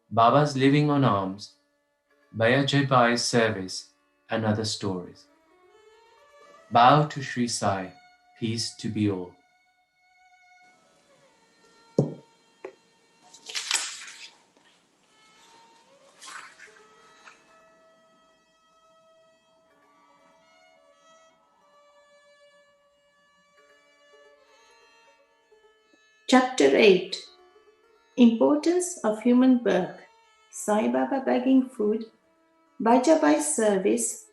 Baba's living on alms, Bayajai Bai's service, and other stories. Bow to Shri Sai, peace to be all. Chapter 8 Importance of Human Birth, Sai Baba begging food, Bajabai's service,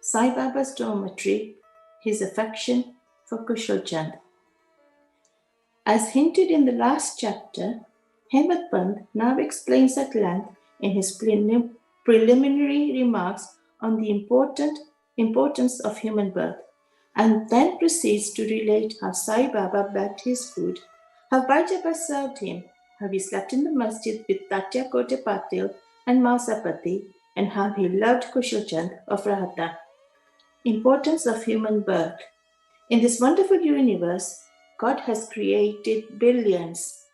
Sai Baba's dormitory, his affection for Kushal Chand. As hinted in the last chapter, Hemant Pant now explains at length in his preliminary remarks on the importance of human birth, and then proceeds to relate how Sai Baba begged his food, how Bajaba served him, how he slept in the masjid with Tatya Kote Patil and Mausapati, and how he loved Kushal Chand of Rahata. Importance of human birth. In this wonderful universe, God has created billions,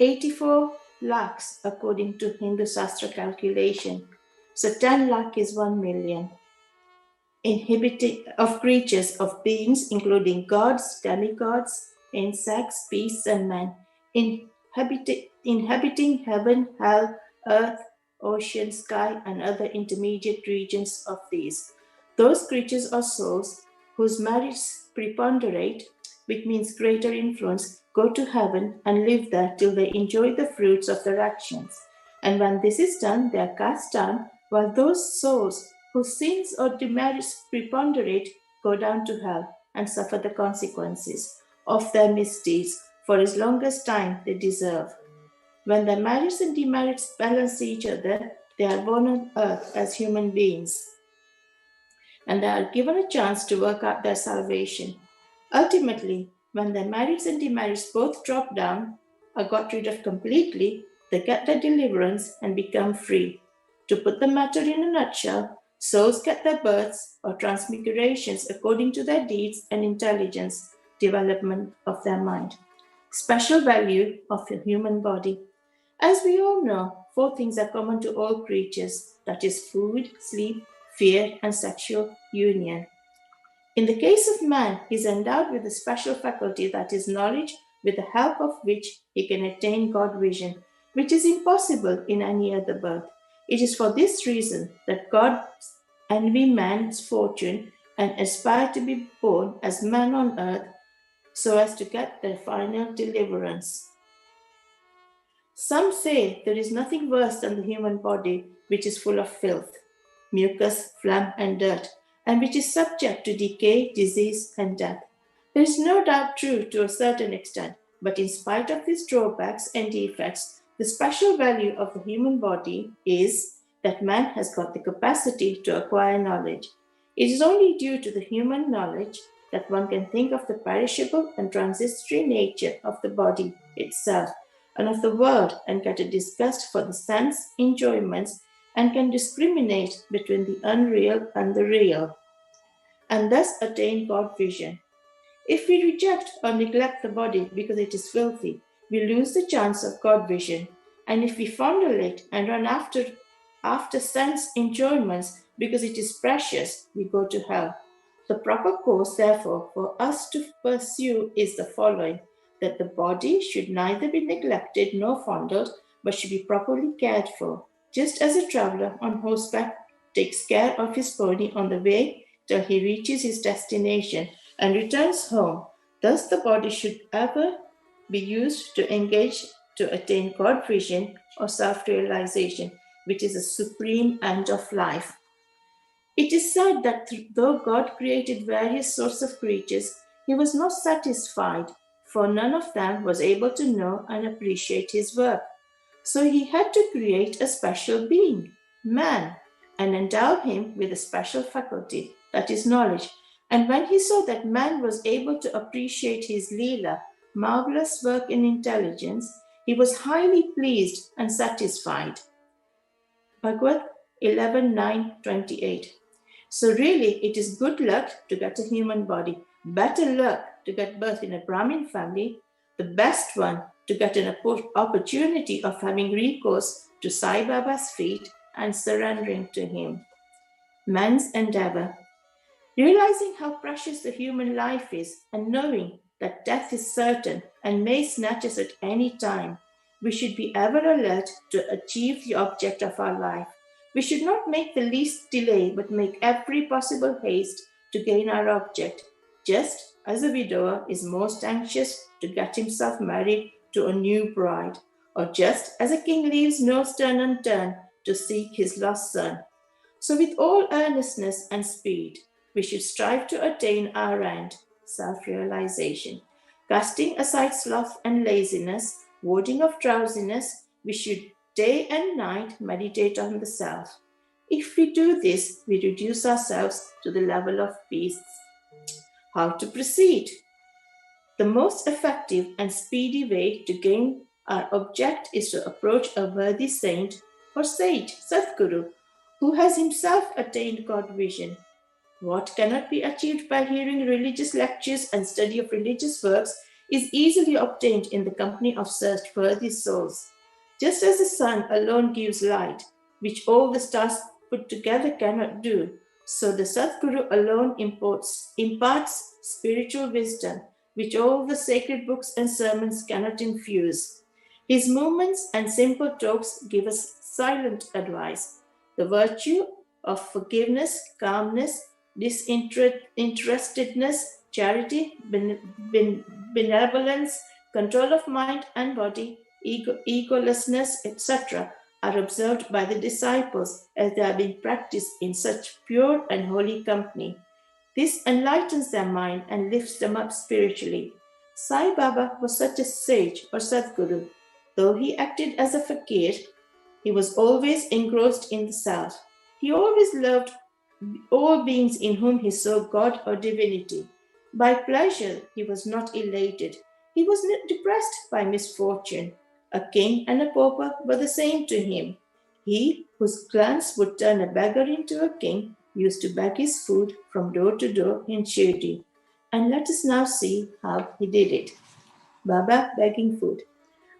84 lakhs according to Hindu Shastra calculation. So 10 lakh is 1 million. Of creatures, of beings, including gods, demigods, insects, beasts, and men, inhabiting heaven, hell, earth, ocean, sky, and other intermediate regions of these. Those creatures or souls whose merits preponderate, which means greater influence, go to heaven and live there till they enjoy the fruits of their actions. And when this is done, they are cast down, while those souls whose sins or demerits preponderate go down to hell and suffer the consequences of their misdeeds for as long as time they deserve. When their merits and demerits balance each other, they are born on earth as human beings, and they are given a chance to work out their salvation. Ultimately, when their merits and demerits both drop down or got rid of completely, they get their deliverance and become free. To put the matter in a nutshell, souls get their births or transmigrations according to their deeds and intelligence development of their mind. Special value of the human body. As we all know, 4 things are common to all creatures, that is food, sleep, fear, and sexual union. In the case of man, he is endowed with a special faculty, that is knowledge, with the help of which he can attain God vision, which is impossible in any other birth. It is for this reason that God envy man's fortune and aspire to be born as man on earth so as to get their final deliverance. Some say there is nothing worse than the human body, which is full of filth, mucus, phlegm, and dirt, and which is subject to decay, disease, and death. There is no doubt true to a certain extent, but in spite of these drawbacks and defects, the special value of the human body is that man has got the capacity to acquire knowledge. It is only due to the human knowledge that one can think of the perishable and transitory nature of the body itself and of the world, and get a disgust for the sense enjoyments, and can discriminate between the unreal and the real, and thus attain God vision. If we reject or neglect the body because it is filthy, we lose the chance of God vision. And if we fondle it and run after sense enjoyments because it is precious, we go to hell. The proper course, therefore, for us to pursue is the following: that the body should neither be neglected nor fondled, but should be properly cared for, just as a traveler on horseback takes care of his pony on the way till he reaches his destination and returns home. Thus the body should ever be used to engage to attain God vision or self-realization, which is the supreme end of life. It is said that though God created various sorts of creatures, he was not satisfied, for none of them was able to know and appreciate his work. So he had to create a special being, man, and endow him with a special faculty, that is knowledge. And when he saw that man was able to appreciate his leela, marvelous work in intelligence, he was highly pleased and satisfied. Bhagavad 11:9-28. So really, it is good luck to get a human body, better luck to get birth in a Brahmin family, the best one to get an opportunity of having recourse to Sai Baba's feet and surrendering to him. Man's endeavor. Realizing how precious the human life is and knowing that death is certain and may snatch us at any time, we should be ever alert to achieve the object of our life. We should not make the least delay but make every possible haste to gain our object, just as a widower is most anxious to get himself married to a new bride, or just as a king leaves no stone unturned to seek his lost son. So with all earnestness and speed, we should strive to attain our end, self-realization. Casting aside sloth and laziness, warding off drowsiness, we should day and night meditate on the self. If we do this, we reduce ourselves to the level of beasts. How to proceed? The most effective and speedy way to gain our object is to approach a worthy saint or sage, Sadguru, who has himself attained God vision. What cannot be achieved by hearing religious lectures and study of religious works is easily obtained in the company of such worthy souls. Just as the sun alone gives light, which all the stars put together cannot do, so the Sadguru alone imparts spiritual wisdom, which all the sacred books and sermons cannot infuse. His movements and simple talks give us silent advice. The virtue of forgiveness, calmness, disinterestedness, charity, benevolence, control of mind and body, egolessness, etc., are observed by the disciples as they are being practiced in such pure and holy company. This enlightens their mind and lifts them up spiritually. Sai Baba was such a sage or Sadguru. Though he acted as a fakir, he was always engrossed in the self. He always loved all beings in whom he saw God or divinity. By pleasure, he was not elated. He was not depressed by misfortune. A king and a pauper were the same to him. He, whose glance would turn a beggar into a king, used to beg his food from door to door in Shirdi. And let us now see how he did it. Baba begging food.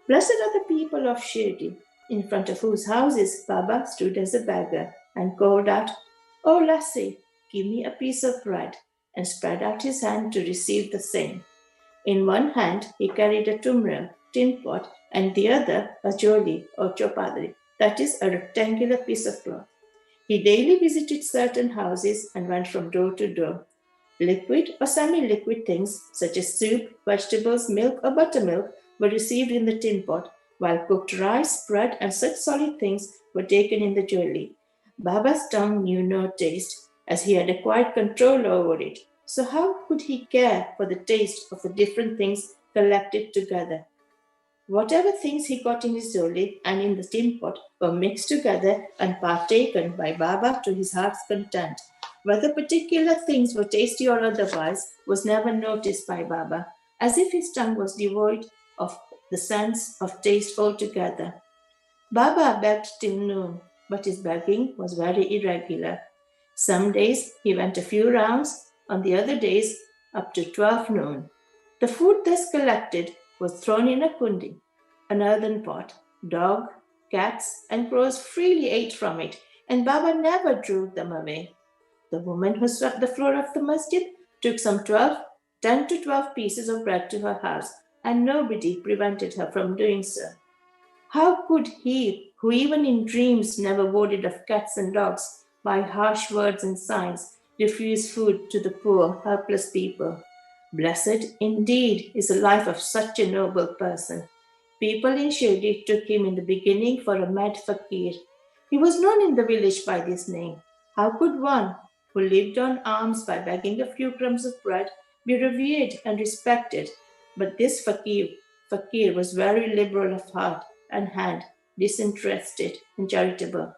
Blessed are the people of Shirdi, in front of whose houses Baba stood as a beggar and called out, "Oh lassie, give me a piece of bread," and spread out his hand to receive the same. In one hand he carried a tumra, tin pot, and the other a joli or chopadri, that is a rectangular piece of cloth. He daily visited certain houses and went from door to door. Liquid or semi-liquid things such as soup, vegetables, milk or buttermilk were received in the tin pot, while cooked rice, bread and such solid things were taken in the joli. Baba's tongue knew no taste, as he had acquired control over it. So how could he care for the taste of the different things collected together? Whatever things he got in his joli and in the tin pot were mixed together and partaken by Baba to his heart's content. Whether particular things were tasty or otherwise was never noticed by Baba, as if his tongue was devoid of the sense of taste altogether. Baba begged till noon, but his begging was very irregular. Some days he went a few rounds, on the other days up to 12 noon. The food thus collected was thrown in a kundi, an earthen pot. Dog, cats, and crows freely ate from it, and Baba never drove them away. The woman who swept the floor of the masjid took some 10 to 12 pieces of bread to her house, and nobody prevented her from doing so. How could he, who even in dreams never warded off cats and dogs by harsh words and signs, refuse food to the poor, helpless people? Blessed indeed is the life of such a noble person. People in Shirdi took him in the beginning for a mad fakir. He was known in the village by this name. How could one who lived on alms by begging a few crumbs of bread be revered and respected? But this fakir was very liberal of heart and hand, disinterested and charitable.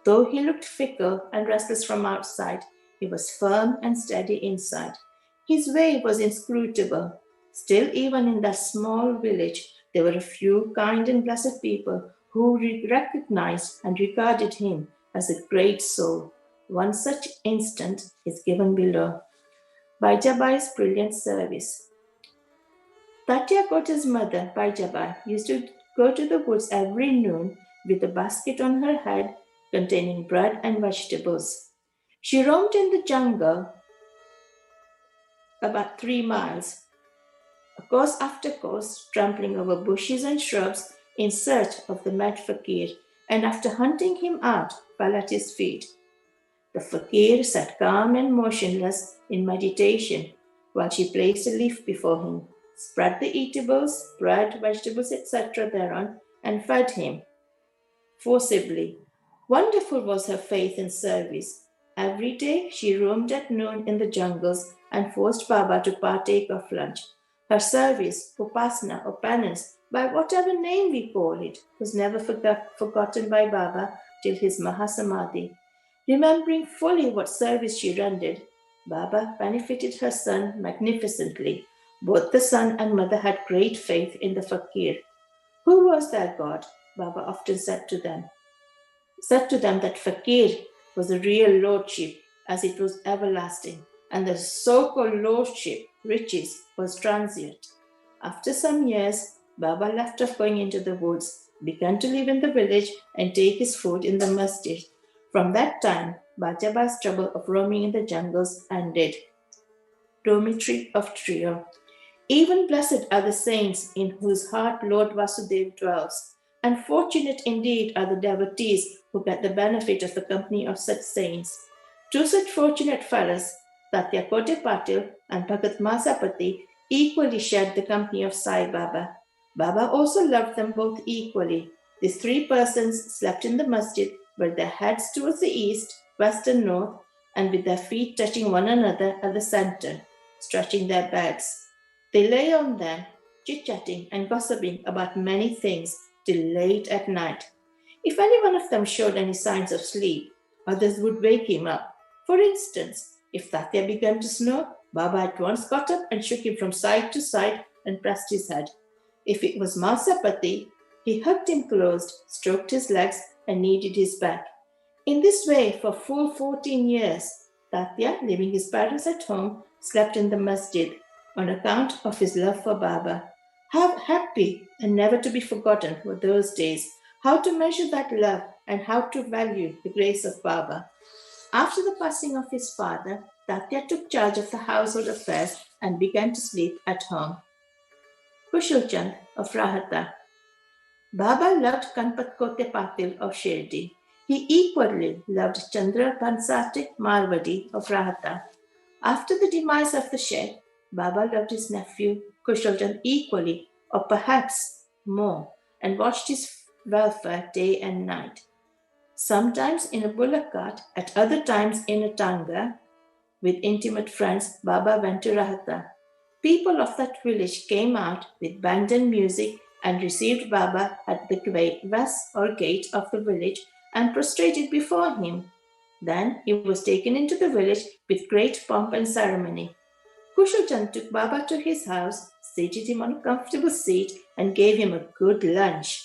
Though he looked fickle and restless from outside, he was firm and steady inside. His way was inscrutable. Still, even in that small village, there were a few kind and blessed people who recognized and regarded him as a great soul. One such instance is given below. Bajabai's brilliant service. Tatyakota's mother, Baijabai, used to go to the woods every noon with a basket on her head containing bread and vegetables. She roamed in the jungle about 3 miles, course after course, trampling over bushes and shrubs in search of the mad fakir, and after hunting him out, fell at his feet. The fakir sat calm and motionless in meditation while she placed a leaf before him, spread the eatables, bread, vegetables, etc. thereon, and fed him forcibly. Wonderful was her faith and service. Every day she roamed at noon in the jungles and forced Baba to partake of lunch. Her service, upasana or penance, by whatever name we call it, was never forgotten by Baba till his Mahasamadhi. Remembering fully what service she rendered, Baba benefited her son magnificently. Both the son and mother had great faith in the fakir. Who was their God? Baba often said to them that fakir was the real lordship, as it was everlasting, and the so-called lordship, riches, was transient. After some years, Baba left off going into the woods, began to live in the village and take his food in the masjid. From that time, Bajabai's trouble of roaming in the jungles ended. Dormitory of Trio. Even blessed are the saints in whose heart Lord Vasudeva dwells, and fortunate indeed are the devotees who get the benefit of the company of such saints. Two such fortunate fellows, Sathya Patil and Bhagat Masapati, equally shared the company of Sai Baba. Baba also loved them both equally. These three persons slept in the masjid with their heads towards the east, west and north, and with their feet touching one another at the center, stretching their backs. They lay on them, chit-chatting and gossiping about many things till late at night. If any one of them showed any signs of sleep, others would wake him up. For instance, if Sathya began to snore, Baba at once got up and shook him from side to side and pressed his head. If it was Masapati, he hugged him close, stroked his legs, and kneaded his back. In this way, for full 14 years, Sathya, leaving his parents at home, slept in the masjid on account of his love for Baba. How happy and never to be forgotten were those days, how to measure that love and how to value the grace of Baba. After the passing of his father, Sathya took charge of the household affairs and began to sleep at home. Kushal Chand of Rahata. Baba loved Kanpat Kote Patil of Shirdi. He equally loved Chandra Pansate Marwadi of Rahata. After the demise of the Sheikh, Baba loved his nephew Kushal Chand equally, or perhaps more, and watched his welfare day and night. Sometimes in a bullock cart, at other times in a tanga, with intimate friends, Baba went to Rahata. People of that village came out with band and music and received Baba at the west or gate of the village and prostrated before him. Then he was taken into the village with great pomp and ceremony. Kushal Chand took Baba to his house, seated him on a comfortable seat, and gave him a good lunch.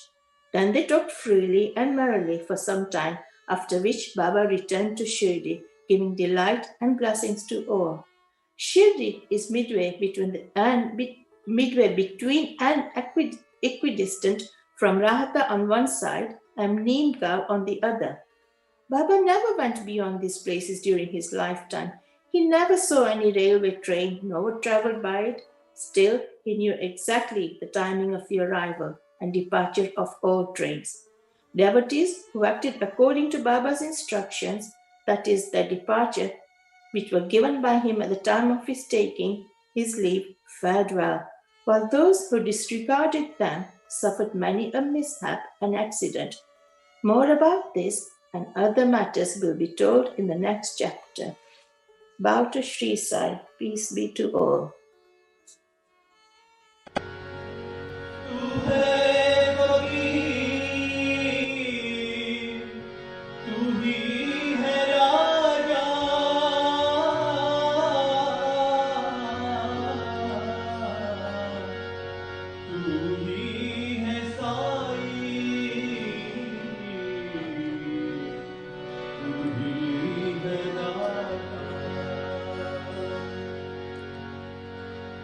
Then they talked freely and merrily for some time, after which Baba returned to Shirdi, giving delight and blessings to all. Shirdi is midway between and equidistant from Rahata on one side and Neemgaon on the other. Baba never went beyond these places during his lifetime. He never saw any railway train, nor travelled by it. Still, he knew exactly the timing of the arrival and departure of all trains. Devotees who acted according to Baba's instructions, that is, their departure, which were given by him at the time of his taking his leave, fared well, while those who disregarded them suffered many a mishap and accident. More about this and other matters will be told in the next chapter. Bow to Shri Sai, peace be to all.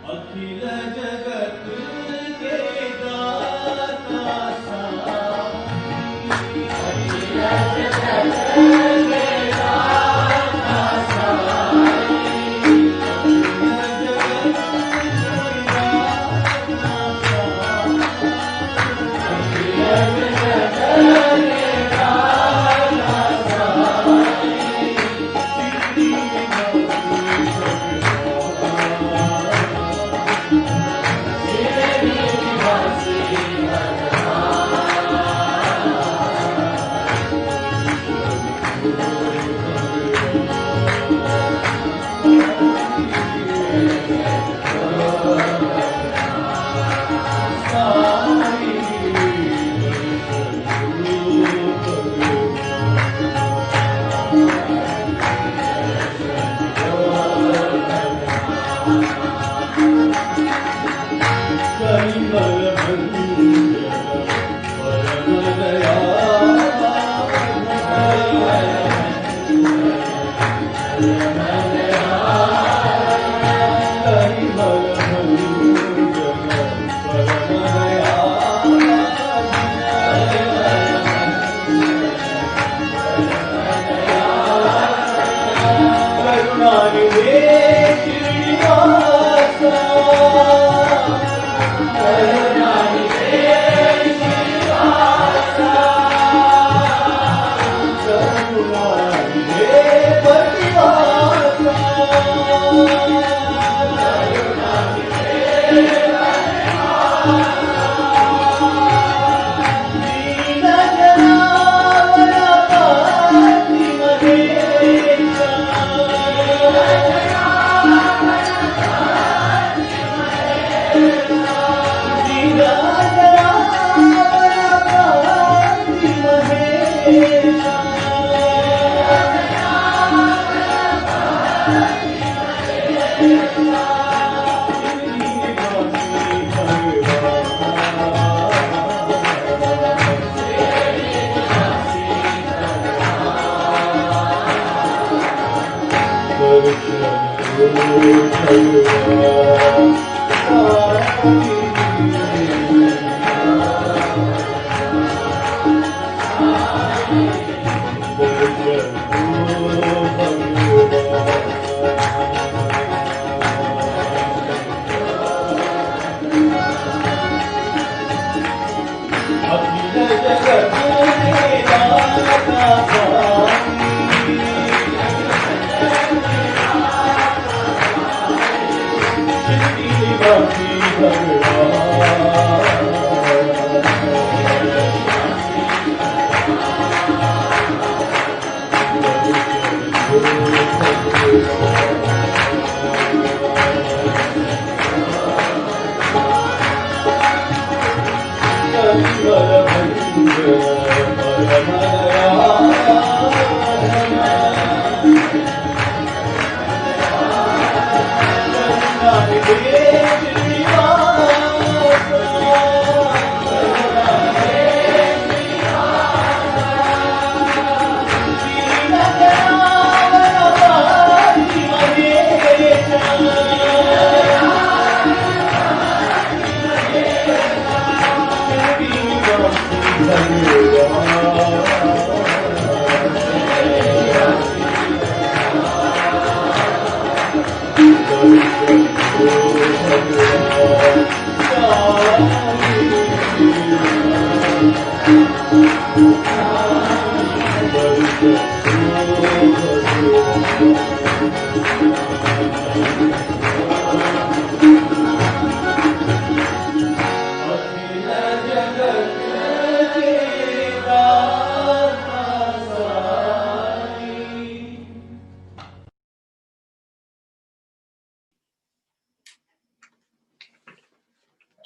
अखिल जगत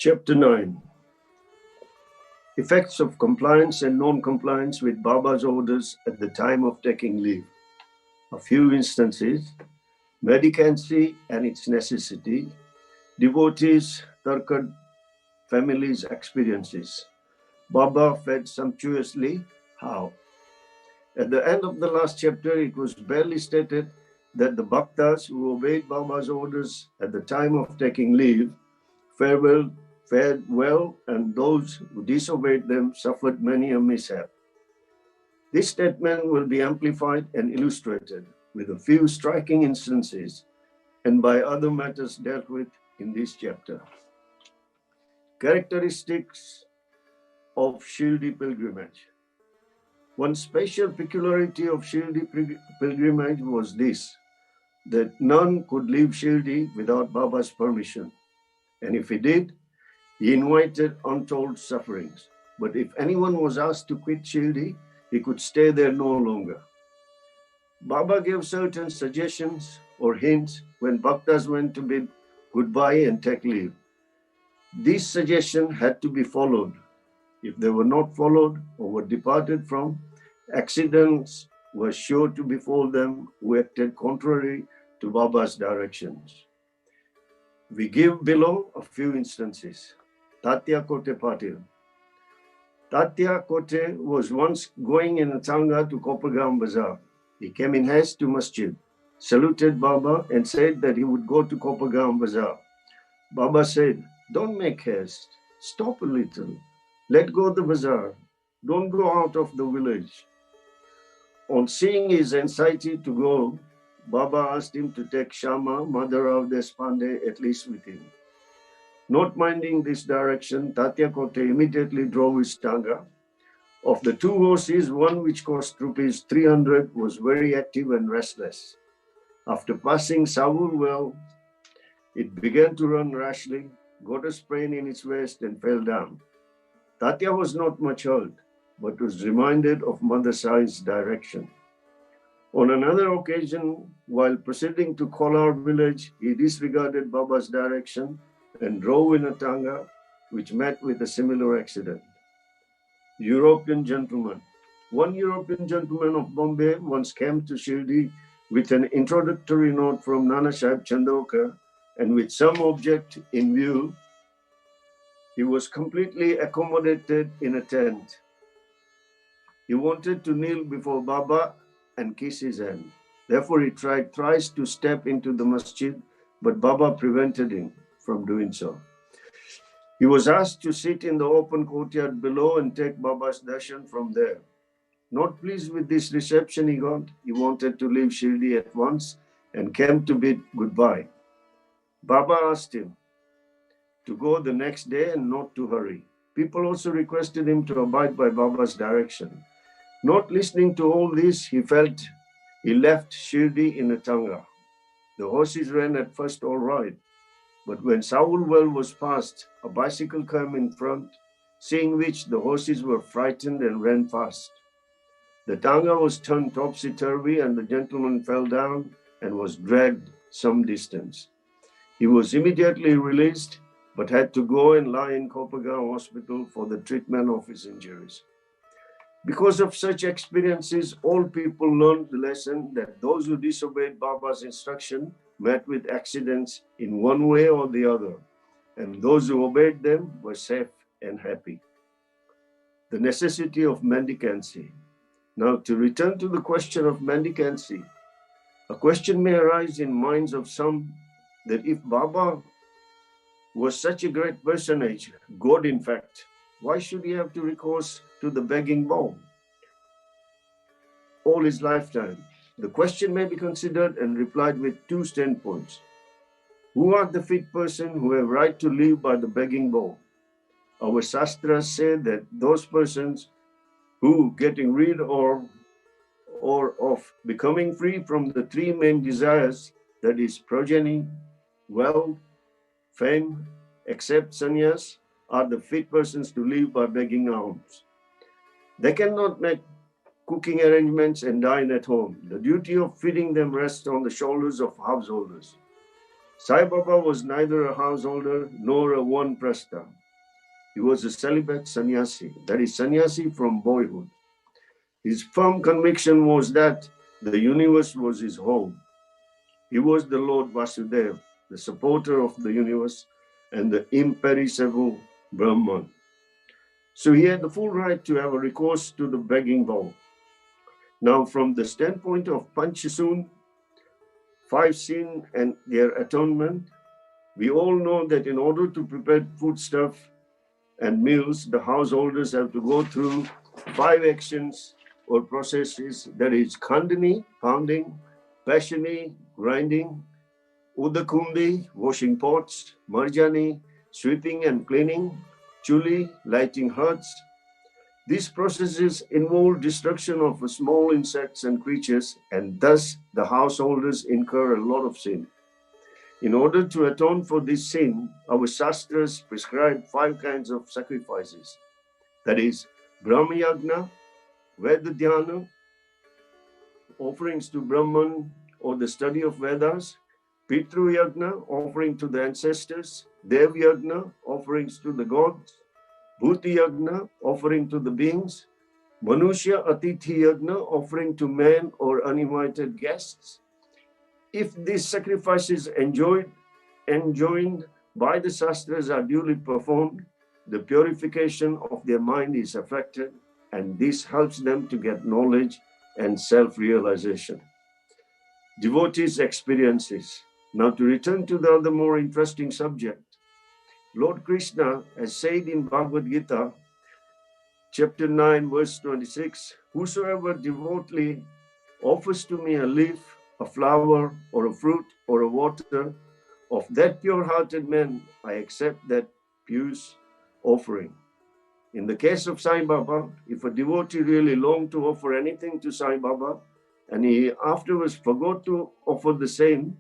Chapter 9. Effects of compliance and non-compliance with Baba's orders at the time of taking leave. A few instances: mendicancy and its necessity, devotees, Tarkad families' experiences. Baba fed sumptuously. How? At the end of the last chapter, it was barely stated that the bhaktas who obeyed Baba's orders at the time of taking leave fared well, and those who disobeyed them suffered many a mishap. This statement will be amplified and illustrated with a few striking instances and by other matters dealt with in this chapter. Characteristics of Shirdi pilgrimage. One special peculiarity of Shirdi pilgrimage was this, that none could leave Shirdi without Baba's permission, and if he did, he invited untold sufferings. But if anyone was asked to quit Shirdi, he could stay there no longer. Baba gave certain suggestions or hints when bhaktas went to bid goodbye and take leave. These suggestions had to be followed. If they were not followed or were departed from, accidents were sure to befall them who acted contrary to Baba's directions. We give below a few instances. Sathya Kote Patil. Sathya Kote was once going in a tanga to Kopergaon Bazaar. He came in haste to masjid. saluted Baba and said that he would go to Kopagam Bazaar. Baba said, "Don't make haste. Stop a little. Let go the bazaar. Don't go out of the village." On seeing his anxiety to go, Baba asked him to take Shama, mother of Deshpande, at least with him. Not minding this direction, Tatya Kote immediately drove his tanga. Of the two horses, one which cost rupees 300 was very active and restless. After passing Savur well, it began to run rashly, got a sprain in its waist and fell down. Tatya was not much hurt, but was reminded of Mother Sai's direction. On another occasion, while proceeding to Kolar village, he disregarded Baba's direction and drove in a tanga, which met with a similar accident. European gentleman. One European gentleman of Bombay once came to Shirdi with an introductory note from Nana Sahib Chandokar, and with some object in view, he was completely accommodated in a tent. He wanted to kneel before Baba and kiss his hand. Therefore, he tried thrice to step into the masjid, but Baba prevented him from doing so. He was asked to sit in the open courtyard below and take Baba's darshan from there. Not pleased with this reception he got, he wanted to leave Shirdi at once and came to bid goodbye. Baba asked him to go the next day and not to hurry. People also requested him to abide by Baba's direction. Not listening to all this, he felt he left Shirdi in a tanga. The horses ran at first all right, but when Saul well was passed, a bicycle came in front, seeing which the horses were frightened and ran fast. The tanga was turned topsy-turvy and the gentleman fell down and was dragged some distance. He was immediately released, but had to go and lie in Kopagam hospital for the treatment of his injuries. Because of such experiences, all people learned the lesson that those who disobeyed Baba's instruction met with accidents in one way or the other, and those who obeyed them were safe and happy. The necessity of mendicancy. Now, to return to the question of mendicancy, a question may arise in minds of some that if Baba was such a great personage, God in fact, why should he have to recourse to the begging bowl all his lifetime? The question may be considered and replied with two standpoints. Who are the fit person who have right to live by the begging bowl? Our Shastras say that those persons who, getting rid or of becoming free from the three main desires, that is progeny, wealth, fame, except sannyas, are the fit persons to live by begging alms. They cannot make cooking arrangements and dine at home. The duty of feeding them rests on the shoulders of householders. Sai Baba was neither a householder nor a one-prasta. He was a celibate sannyasi, that is, sannyasi from boyhood. His firm conviction was that the universe was his home. He was the Lord Vasudeva, the supporter of the universe and the imperishable Brahman. So he had the full right to have a recourse to the begging bowl. Now, from the standpoint of Panchasun, 5 sin and their atonement, we all know that in order to prepare foodstuff and meals, the householders have to go through 5 actions or processes, that is khandani, pounding, pashani, grinding, udakundi, washing pots, marjani, sweeping and cleaning, chuli, lighting hearths. These processes involve destruction of small insects and creatures, and thus the householders incur a lot of sin. In order to atone for this sin, our Shastras prescribe 5 kinds of sacrifices. That is, Brahma Yagna, Veda Dhyana, offerings to Brahman or the study of Vedas, Pitru Yagna, offering to the ancestors, Dev Yagna, offerings to the gods, Bhuti Yagna, offering to the beings, Manusya Atithi Yagna, offering to men or uninvited guests. If these sacrifices enjoined by the Shastras are duly performed, the purification of their mind is affected, and this helps them to get knowledge and self-realization. devotees' experiences. Now to return to the other more interesting subject. Lord Krishna has said in Bhagavad Gita, chapter 9, verse 26, whosoever devotedly offers to me a leaf, a flower, or a fruit, or a water, of that pure-hearted man, I accept that pious offering. In the case of Sai Baba, if a devotee really longed to offer anything to Sai Baba, and he afterwards forgot to offer the same,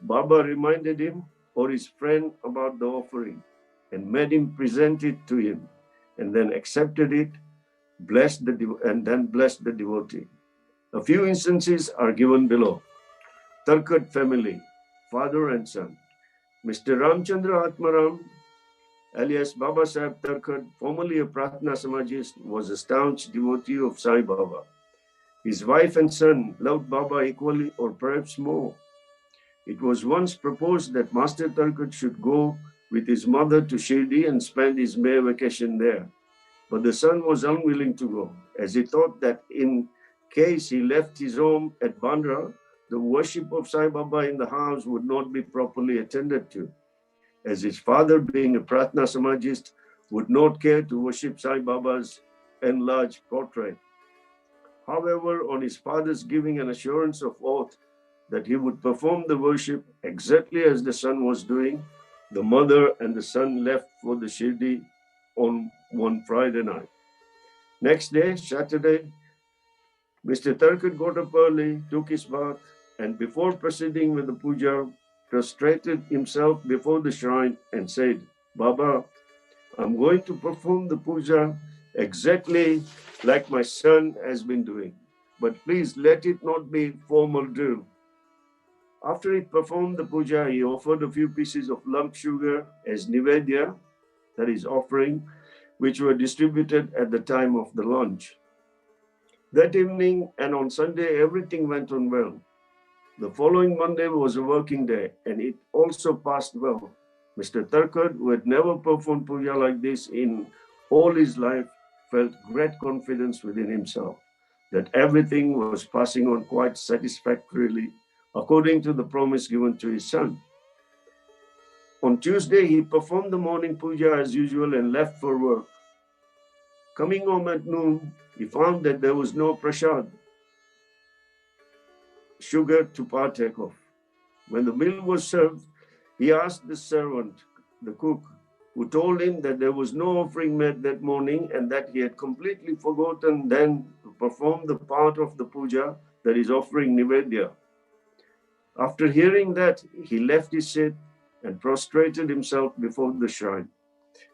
Baba reminded him or his friend about the offering and made him present it to him, and then accepted it, blessed the devotee. A few instances are given below. Tarkat family, father and son. Mr. Ramchandra Atmaram, alias Baba Sahib Tarkat, formerly a Pratna Samajist, was a staunch devotee of Sai Baba. His wife and son loved Baba equally or perhaps more. It was once proposed that Master Tarkat should go with his mother to Shirdi and spend his May vacation there. But the son was unwilling to go, as he thought that in case he left his home at Bandra, the worship of Sai Baba in the house would not be properly attended to, as his father, being a Pratna Samajist, would not care to worship Sai Baba's enlarged portrait. However, on his father's giving an assurance of oath that he would perform the worship exactly as the son was doing, the mother and the son left for the Shirdi on one Friday night. Next day, Saturday, Mr. Tarkat got up early, took his bath, and before proceeding with the puja, prostrated himself before the shrine and said, Baba, I'm going to perform the puja exactly like my son has been doing, but please let it not be formal drill. After he performed the puja, he offered a few pieces of lump sugar as nivedya, that is offering, which were distributed at the time of the lunch. That evening and on Sunday, everything went on well. The following Monday was a working day, and it also passed well. Mr. Tarkat, who had never performed puja like this in all his life, felt great confidence within himself that everything was passing on quite satisfactorily, according to the promise given to his son. On Tuesday, he performed the morning puja as usual and left for work. Coming home at noon, he found that there was no prasad, sugar to partake of. When the meal was served, he asked the servant, the cook, who told him that there was no offering made that morning and that he had completely forgotten then to perform the part of the puja, that is offering nivedya. After hearing that, he left his seat and prostrated himself before the shrine,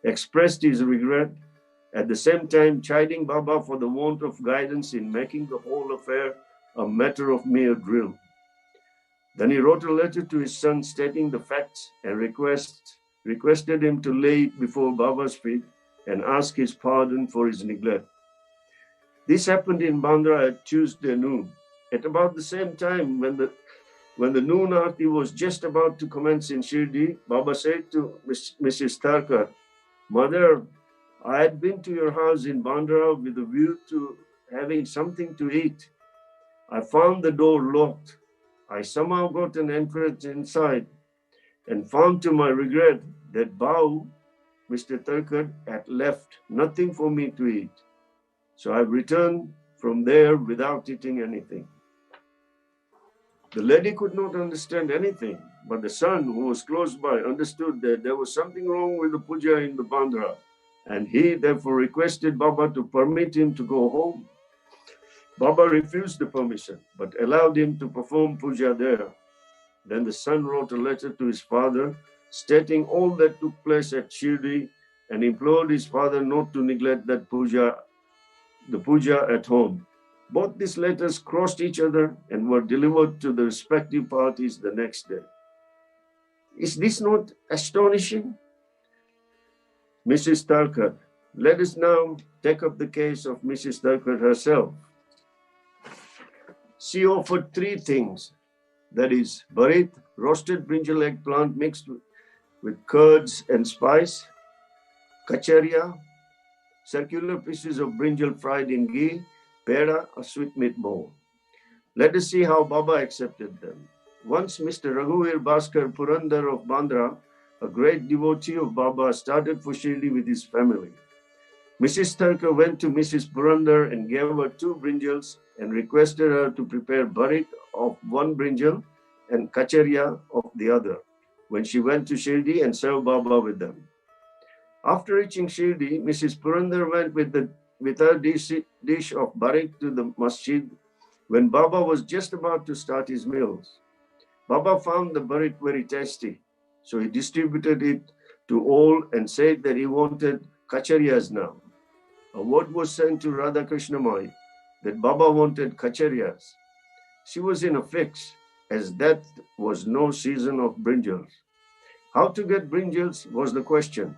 expressed his regret, at the same time chiding Baba for the want of guidance in making the whole affair a matter of mere drill. Then he wrote a letter to his son stating the facts and requested him to lay it before Baba's feet and ask his pardon for his neglect. This happened in Bandra at Tuesday noon. At about the same time, when the noon aarti was just about to commence in Shirdi, Baba said to Mrs. Tarkat, Mother, I had been to your house in Bandra with a view to having something to eat. I found the door locked. I somehow got an entrance inside and found to my regret that Bau, Mr. Tarkat, had left nothing for me to eat. So I returned from there without eating anything. The lady could not understand anything, but the son, who was close by, understood that there was something wrong with the puja in the Bandra, and he therefore requested Baba to permit him to go home. Baba refused the permission, but allowed him to perform puja there. Then the son wrote a letter to his father, stating all that took place at Shirdi, and implored his father not to neglect the puja at home. Both these letters crossed each other and were delivered to the respective parties the next day. Is this not astonishing? Mrs. Tarkat. Let us now take up the case of Mrs. Tarkat herself. She offered three things, that is, barit, roasted brinjal eggplant mixed with curds and spice, kacharia, circular pieces of brinjal fried in ghee, peda, a sweetmeat bowl. Let us see how Baba accepted them. Once Mr. Raghuveer Bhaskar Purandar of Bandra, a great devotee of Baba, started for Shirdi with his family. Mrs. Tharkar went to Mrs. Purandar and gave her 2 brinjals and requested her to prepare barit of 1 brinjal and kacharia of the other when she went to Shirdi and served Baba with them. After reaching Shirdi, Mrs. Purandar went with her dish of barit to the masjid when Baba was just about to start his meals. Baba found the barit very tasty, so he distributed it to all and said that he wanted kachariyas now. A word was sent to Radha Krishnamai that Baba wanted kachariyas. She was in a fix, as that was no season of brinjals. How to get brinjals was the question.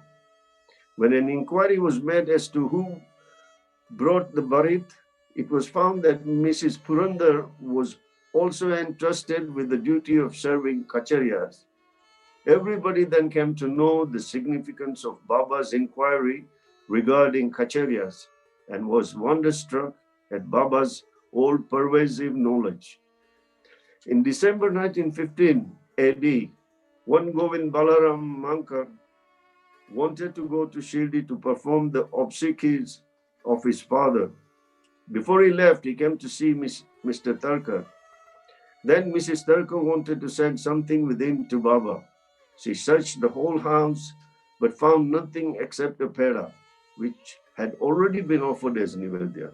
When an inquiry was made as to who brought the barit, it was found that Mrs. Purandar was also entrusted with the duty of serving kachariyas. Everybody then came to know the significance of Baba's inquiry regarding kachariyas and was wonderstruck at Baba's all-pervasive knowledge. In December 1915 AD, one Govind Balaram Mankar wanted to go to Shirdi to perform the obsequies of his father. Before he left, he came to see Mr. Tharkar. Then Mrs. Tharkar wanted to send something with him to Baba. She searched the whole house but found nothing except a peda, which had already been offered as nivedya.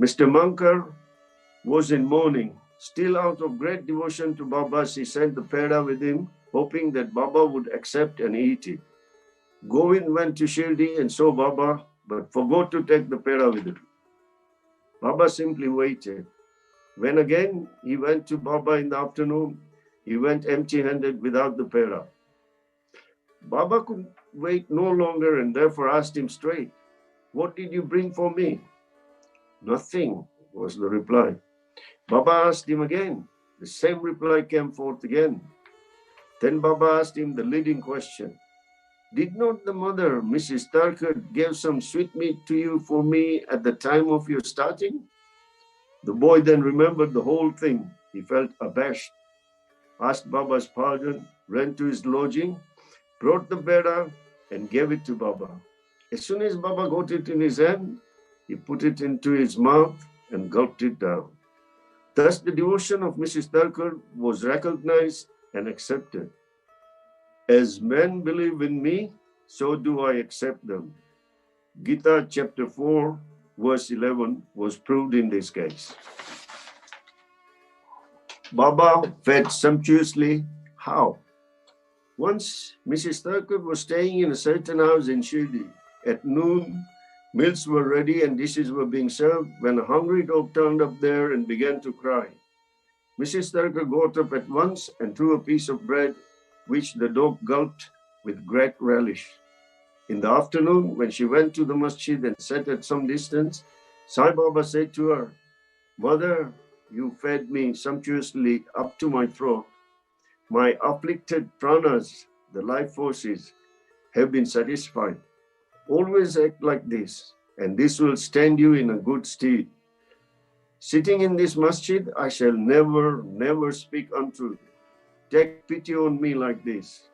Mr. Mankar was in mourning. Still out of great devotion to Baba, she sent the peda with him, hoping that Baba would accept and eat it. Govind went to Shirdi and saw Baba, but forgot to take the peda with him. Baba simply waited. When again he went to Baba in the afternoon, he went empty-handed without the peda. Baba could wait no longer and therefore asked him straight, "What did you bring for me?" "Nothing," was the reply. Baba asked him again. The same reply came forth again. Then Baba asked him the leading question. "Did not the mother, Mrs. Tharkar, give some sweetmeat to you for me at the time of your starting?" The boy then remembered the whole thing. He felt abashed, asked Baba's pardon, ran to his lodging, brought the peda and gave it to Baba. As soon as Baba got it in his hand, he put it into his mouth and gulped it down. Thus the devotion of Mrs. Tharkar was recognized and accepted. As men believe in me, so do I accept them. Gita chapter 4, verse 11 was proved in this case. Baba fed sumptuously. How? Once Mrs. Tharkar was staying in a certain house in Shirdi. At noon, meals were ready and dishes were being served when a hungry dog turned up there and began to cry. Mrs. Tharkar got up at once and threw a piece of bread, which the dog gulped with great relish. In the afternoon, when she went to the masjid and sat at some distance, Sai Baba said to her, "Mother, you fed me sumptuously up to my throat. My afflicted pranas, the life forces, have been satisfied. Always act like this, and this will stand you in a good stead. Sitting in this masjid, I shall never speak untruth. Take pity on me like this.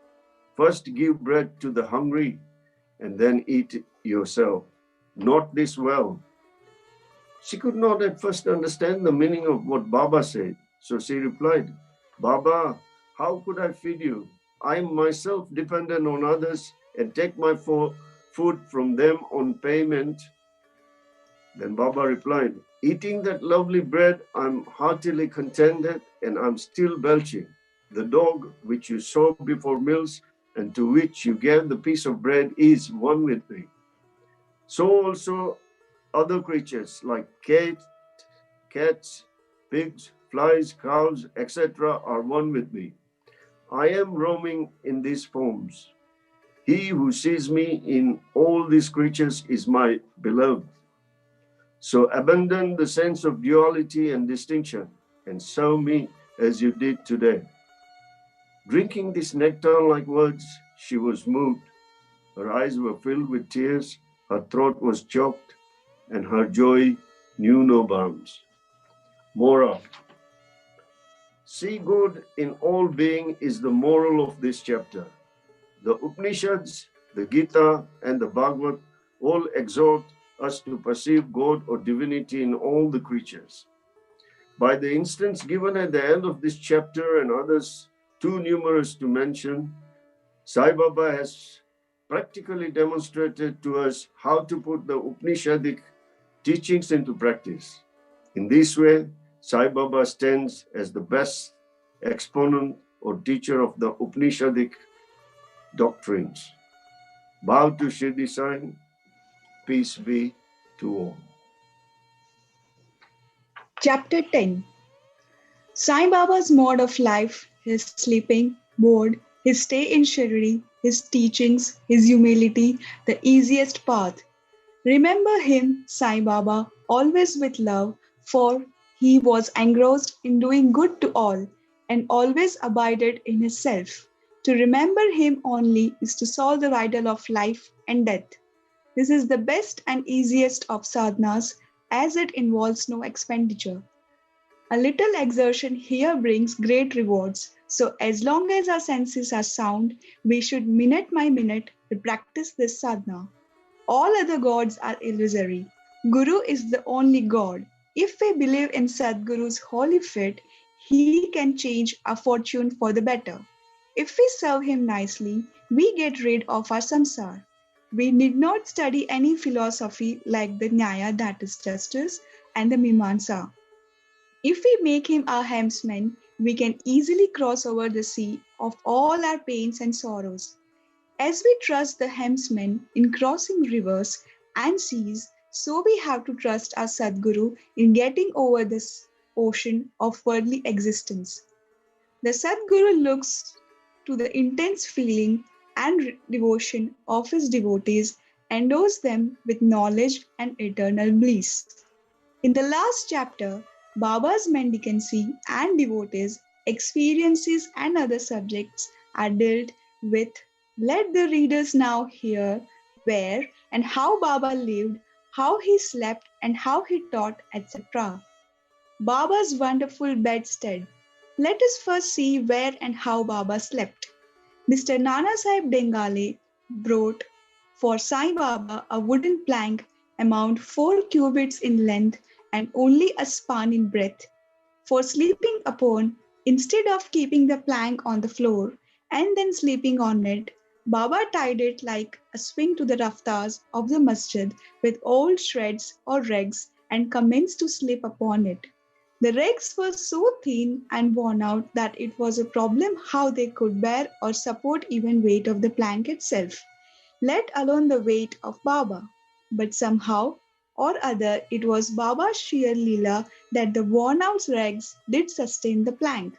First give bread to the hungry, and then eat it yourself. Not this well." She could not at first understand the meaning of what Baba said, so she replied, "Baba, how could I feed you? I am myself dependent on others and take my food from them on payment." Then Baba replied, "Eating that lovely bread, I'm heartily contented and I'm still belching. The dog which you saw before meals and to which you gave the piece of bread is one with me. So also other creatures like cats, pigs, flies, cows, etc. are one with me. I am roaming in these forms. He who sees me in all these creatures is my beloved. So abandon the sense of duality and distinction and serve me as you did today." Drinking this nectar-like words, she was moved. Her eyes were filled with tears, her throat was choked, and her joy knew no bounds. Moral: See good in all being is the moral of this chapter. The Upanishads, the Gita, and the Bhagavad all exhort us to perceive God or divinity in all the creatures. By the instance given at the end of this chapter and others too numerous to mention, Sai Baba has practically demonstrated to us how to put the Upanishadic teachings into practice. In this way, Sai Baba stands as the best exponent or teacher of the Upanishadic doctrines. Bow to Shirdi Sai, peace be to all. Chapter 10. Sai Baba's mode of life, his sleeping, board, his stay in Shirdi, his teachings, his humility, the easiest path. Remember him, Sai Baba, always with love, for he was engrossed in doing good to all and always abided in his self. To remember him only is to solve the riddle of life and death. This is the best and easiest of sadhanas, as it involves no expenditure. A little exertion here brings great rewards. So as long as our senses are sound, we should minute by minute practice this sadhana. All other gods are illusory. Guru is the only God. If we believe in Sadguru's holy feet, he can change our fortune for the better. If we serve him nicely, we get rid of our samsara. We need not study any philosophy like the Nyaya, that is justice, and the Mimamsa. If we make him our helmsman, we can easily cross over the sea of all our pains and sorrows. As we trust the helmsman in crossing rivers and seas, so we have to trust our Sadguru in getting over this ocean of worldly existence. The Sadguru looks to the intense feeling and devotion of his devotees, endows them with knowledge and eternal bliss. In the last chapter, Baba's mendicancy and devotees, experiences and other subjects are dealt with. Let the readers now hear where and how Baba lived, how he slept and how he taught, etc. Baba's wonderful bedstead. Let us first see where and how Baba slept. Mr. Nana Sahib Dengale brought for Sai Baba a wooden plank amount 4 cubits in length and only a span in breadth. For sleeping upon, instead of keeping the plank on the floor and then sleeping on it, Baba tied it like a swing to the raftars of the masjid with old shreds or rags and commenced to sleep upon it. The rags were so thin and worn out that it was a problem how they could bear or support even weight of the plank itself, let alone the weight of Baba. But somehow or other it was Baba's sheer leela that the worn out rags did sustain the plank,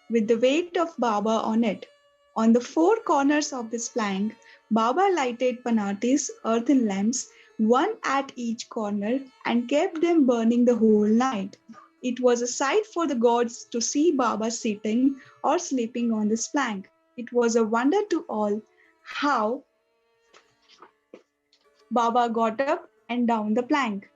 with the weight of Baba on it. On the 4 corners of this plank, Baba lighted panatis, earthen lamps, one at each corner, and kept them burning the whole night. It was a sight for the gods to see Baba sitting or sleeping on this plank. It was a wonder to all how Baba got up and down the plank.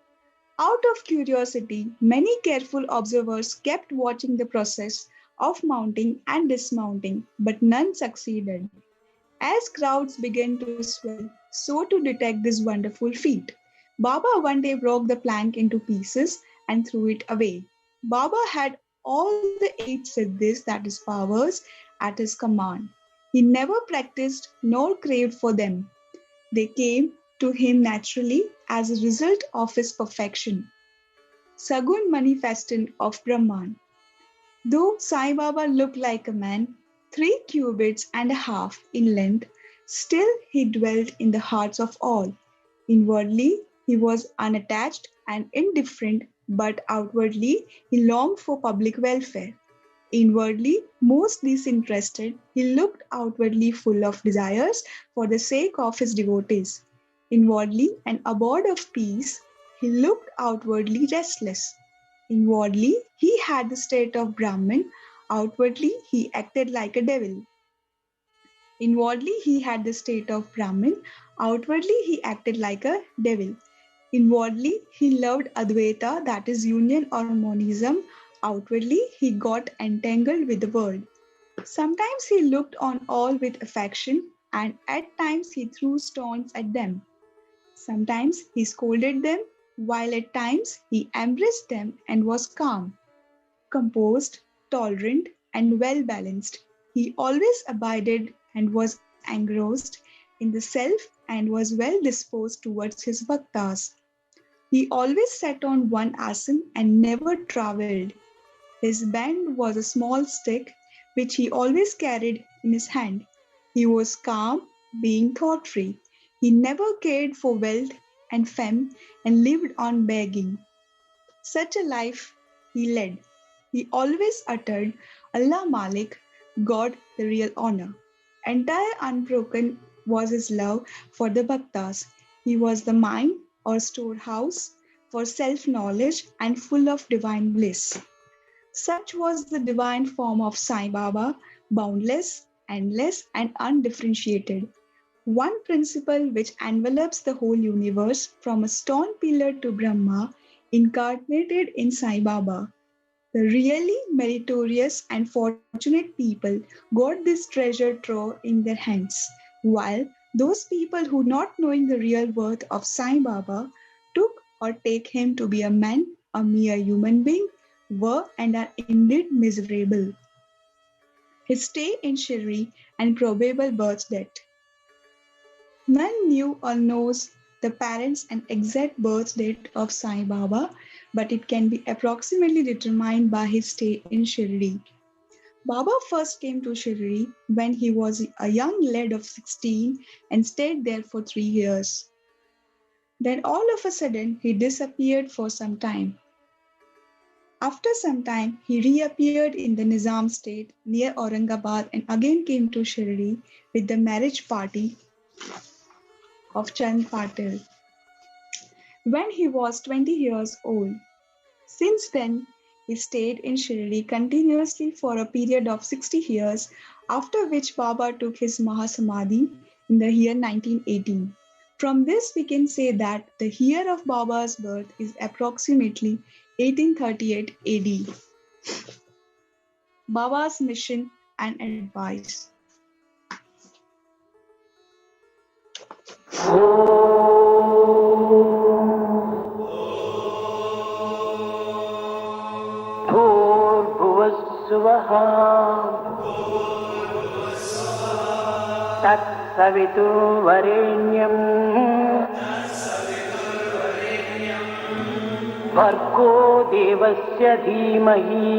Out of curiosity, many careful observers kept watching the process of mounting and dismounting, but none succeeded. As crowds began to swell, so to detect this wonderful feat, Baba one day broke the plank into pieces and threw it away. Baba had all the 8 siddhis, that is powers, at his command. He never practiced nor craved for them. They came to him naturally as a result of his perfection. Sagun manifestant of Brahman. Though Sai Baba looked like a man, 3 cubits and a half in length, still he dwelt in the hearts of all. Inwardly, he was unattached and indifferent, but outwardly, he longed for public welfare. Inwardly, most disinterested, he looked outwardly full of desires for the sake of his devotees. Inwardly, an abode of peace, he looked outwardly restless. Inwardly, he had the state of Brahmin. Outwardly, he acted like a devil. Inwardly, he had the state of Brahmin. Outwardly, he acted like a devil. Inwardly, he loved Advaita, that is union or monism. Outwardly, he got entangled with the world. Sometimes he looked on all with affection, and at times he threw stones at them. Sometimes he scolded them, while at times he embraced them and was calm, composed, tolerant, and well balanced. He always abided and was engrossed in the self and was well disposed towards his bhaktas. He always sat on one asan and never travelled. His band was a small stick which he always carried in his hand. He was calm, being thought free. He never cared for wealth and fame and lived on begging. Such a life he led. He always uttered Allah Malik, God the real honor. Entire unbroken was his love for the bhaktas. He was the mine or storehouse for self knowledge and full of divine bliss. Such was the divine form of Sai Baba, boundless, endless, and undifferentiated. One principle which envelops the whole universe from a stone pillar to Brahma incarnated in Sai Baba. The really meritorious and fortunate people got this treasure trove in their hands, while those people who, not knowing the real worth of Sai Baba, took or take him to be a man, a mere human being, were and are indeed miserable. His stay in Shirdi and probable birth date. None knew or knows the parents and exact birth date of Sai Baba, but it can be approximately determined by his stay in Shirdi. Baba first came to Shirdi when he was a young lad of 16 and stayed there for 3 years. Then all of a sudden he disappeared for some time. After some time, he reappeared in the Nizam state near Aurangabad and again came to Shirdi with the marriage party of Chand Patil when he was 20 years old. Since then, he stayed in Shirdi continuously for a period of 60 years, after which Baba took his Mahasamadhi in the year 1918. From this, we can say that the year of Baba's birth is approximately 1838 AD. Baba's mission and advice. तत्सवितुर्वरेण्यं भर्गो देवस्य धीमहि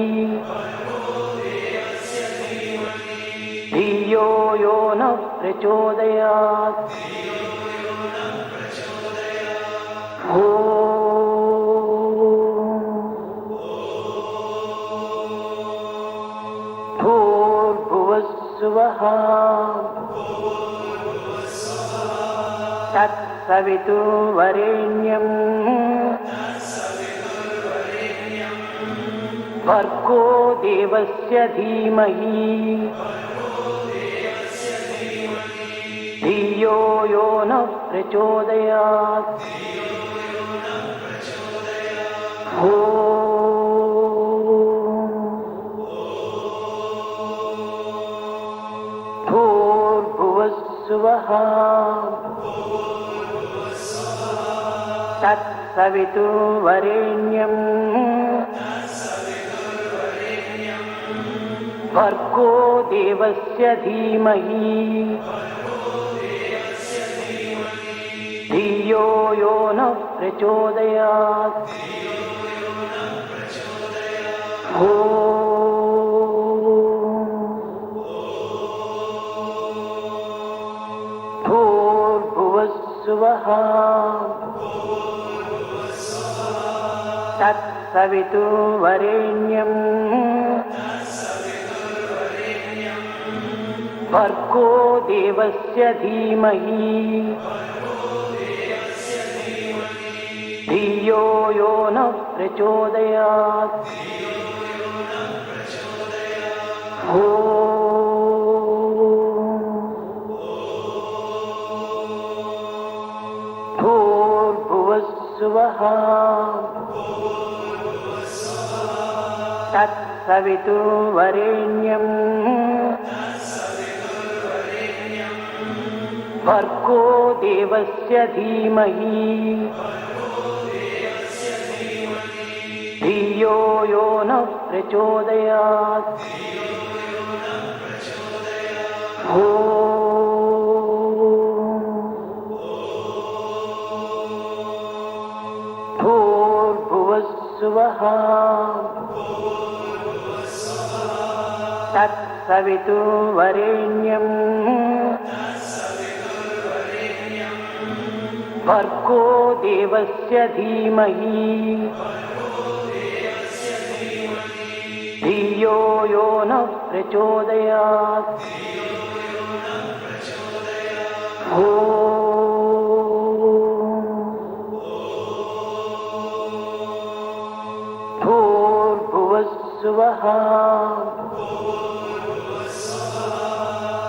धियो यो न प्रचोदयात् भूर्भुवस्सुवः तत्सवितुर्वरेण्यं भर्गो देवस्य धीमहि धियो यो न प्रचोदयात् भूर्भुवस्सुवः तत्सवितुर्वरेण्यं भर्गो देवस्य धीमहि धियो यो न प्रचोदयात् भूर्भुवस्सुवः तत्सवितुर्वरेण्यं भर्गो देवस्य धीमहि धियो यो न प्रचोदयात् भूर्भुवस्सुवः तत्सवितुर्वरेण्यम् भर्गो देवस्य धीमहि धियो यो नः प्रचोदयात् भूर्भुवस्सुवः तत्सवितुर्वरेण्यम् भर्गो देवस्य धीमहि धियो यो नः प्रचोदयात् भूर्भुवस्सुवः